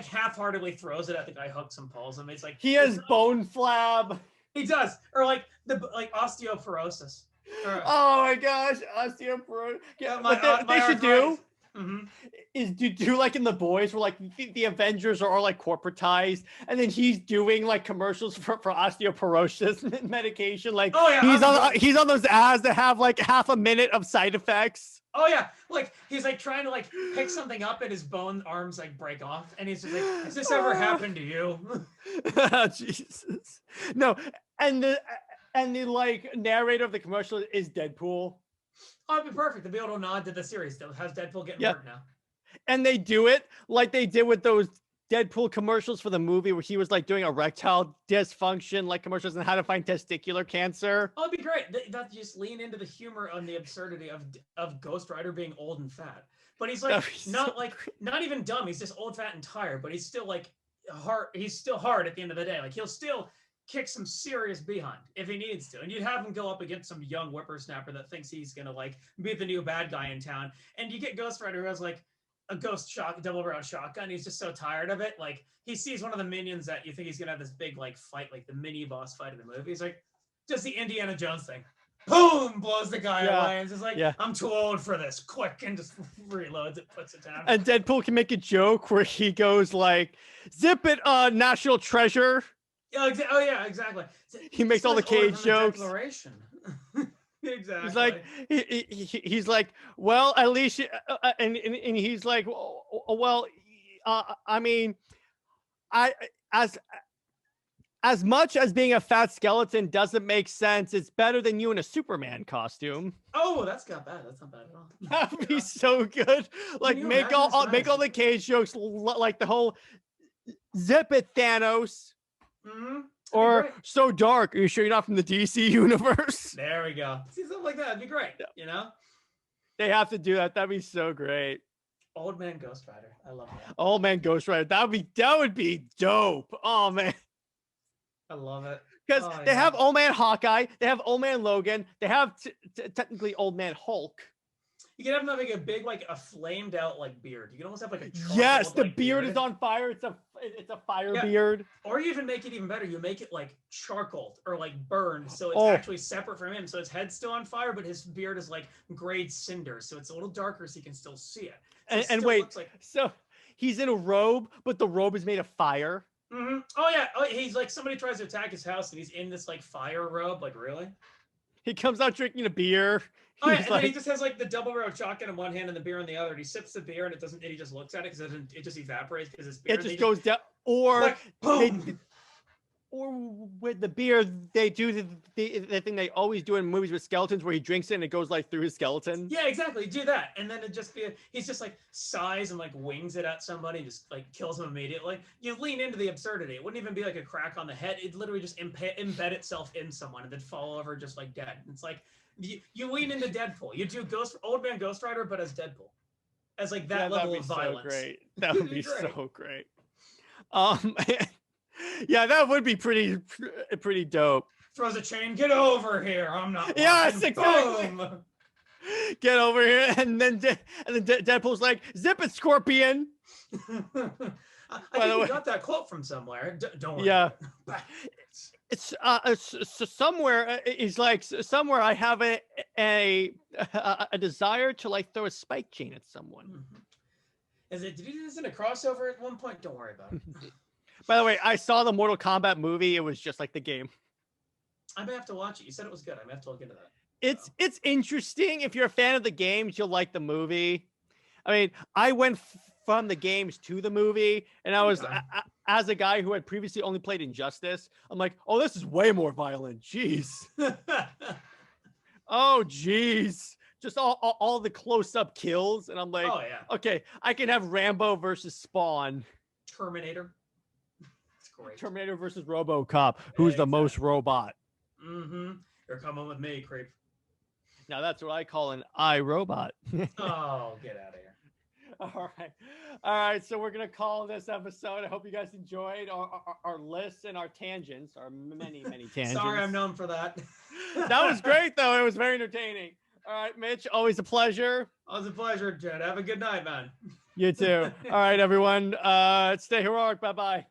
half-heartedly throws it at the guy, hooks and pulls him. It's like he has bone flab. He does, or like osteoporosis. Oh my gosh, osteoporosis. Yeah, what they should do Mm-hmm. is do like in The Boys, where like the Avengers are like corporatized, and then he's doing like commercials for osteoporosis medication. Like he's on those ads that have like half a minute of side effects. Oh yeah, like he's like trying to like pick something up and his bone arms like break off, and he's just like, "Has this ever happened to you?" Jesus, no, and the like narrator of the commercial is Deadpool. Oh, it'd be perfect to be able to nod to the series that has Deadpool getting hurt now. And they do it like they did with those Deadpool commercials for the movie where he was like doing erectile dysfunction, like commercials on how to find testicular cancer. Oh, it'd be great. That just lean into the humor on the absurdity of Ghost Rider being old and fat. But he's like not even dumb. He's just old, fat, and tired. But he's still like hard. He's still hard at the end of the day. Like he'll still kick some serious behind if he needs to, and you'd have him go up against some young whippersnapper that thinks he's gonna like be the new bad guy in town, and you get Ghost Rider who has like a double-barrel shotgun. He's just so tired of it. Like he sees one of the minions that you think he's gonna have this big like fight, like the mini boss fight of the movie. He's like, does the Indiana Jones thing, boom, blows the guy away, and it's like, I'm too old for this. Quick, and just reloads it, puts it down. And Deadpool can make a joke where he goes like, "Zip it, National Treasure." Oh yeah, exactly. He makes all the Cage jokes. Exactly. He's like, he's like, well, at least, and he's like, well, I mean, as much as being a fat skeleton doesn't make sense, it's better than you in a Superman costume. Oh, that's not bad. That's not bad at all. That'd be so good. Like make all the Cage jokes, like the whole "zip it, Thanos." Mm-hmm. Or "so dark, are you sure you're not from the DC universe?" There we go. See, something like that would be great, you know? They have to do that. That'd be so great. Old Man Ghost Rider. I love that. Old Man Ghost Rider. That would be dope. Oh man. I love it. Because Oh, they yeah. have Old Man Hawkeye, they have Old Man Logan, they have technically Old Man Hulk. You can have them having a big, like a flamed out like beard. You can almost have like a Yes, charcoal, the like, beard is on fire. It's a fire Yeah. beard. Or you even make it even better. You make it like charcoaled or like burned, so it's Oh. actually separate from him. So his head's still on fire, but his beard is like grayed cinders, so it's a little darker, so you can still see it. So it And still wait, looks like... so he's in a robe, but the robe is made of fire. Mm-hmm. Oh yeah, oh, he's like somebody tries to attack his house, and he's in this like fire robe. Like really? He comes out drinking a beer. Oh yeah, He's and then he just has like the double row shotgun in one hand and the beer in the other. And he sips the beer and it doesn't. And he just looks at it because it just evaporates because it's beer. It just goes down. Or like, boom. or with the beer, they do the thing they always do in movies with skeletons, where he drinks it and it goes like through his skeleton. Yeah, exactly. Do that, and then it just he's just like sighs and like wings it at somebody, and just like kills him immediately. You lean into the absurdity. It wouldn't even be like a crack on the head. It'd literally just embed itself in someone and then fall over just like dead. It's like you lean into Deadpool. You do Old Man Ghost Rider, but as Deadpool, as like that level of violence. So great. That would be so great. Yeah, that would be pretty dope. Throws a chain. Get over here. I'm not. Yes, walking. exactly. Boom. Get over here, and then Deadpool's like, "Zip it, Scorpion." I think we got that quote from somewhere. Don't worry. Yeah. It's somewhere. He's like, somewhere I have a desire to like throw a spike chain at someone. Mm-hmm. Did he do this in a crossover at one point? Don't worry about it. By the way, I saw the Mortal Kombat movie. It was just like the game. I may have to watch it. You said it was good. I may have to look into that. It's interesting. If you're a fan of the games, you'll like the movie. I mean, I went from the games to the movie, and I was as a guy who had previously only played Injustice, I'm like, oh, this is way more violent. Jeez. Oh, jeez. Just all the close-up kills, and I'm like, oh yeah, okay, I can have Rambo versus Spawn. Terminator. It's great. Terminator versus RoboCop. Who's the most robot? Mm-hmm. You're coming with me, creep. Now that's what I call an iRobot. Oh, get out of here. All right. So we're gonna call this episode. I hope you guys enjoyed our lists and our tangents, our many tangents. Sorry, I'm known for that. That was great, though. It was very entertaining. All right, Mitch, always a pleasure. Always a pleasure, Jed. Have a good night, man. You too. All right, everyone. Stay heroic. Bye-bye.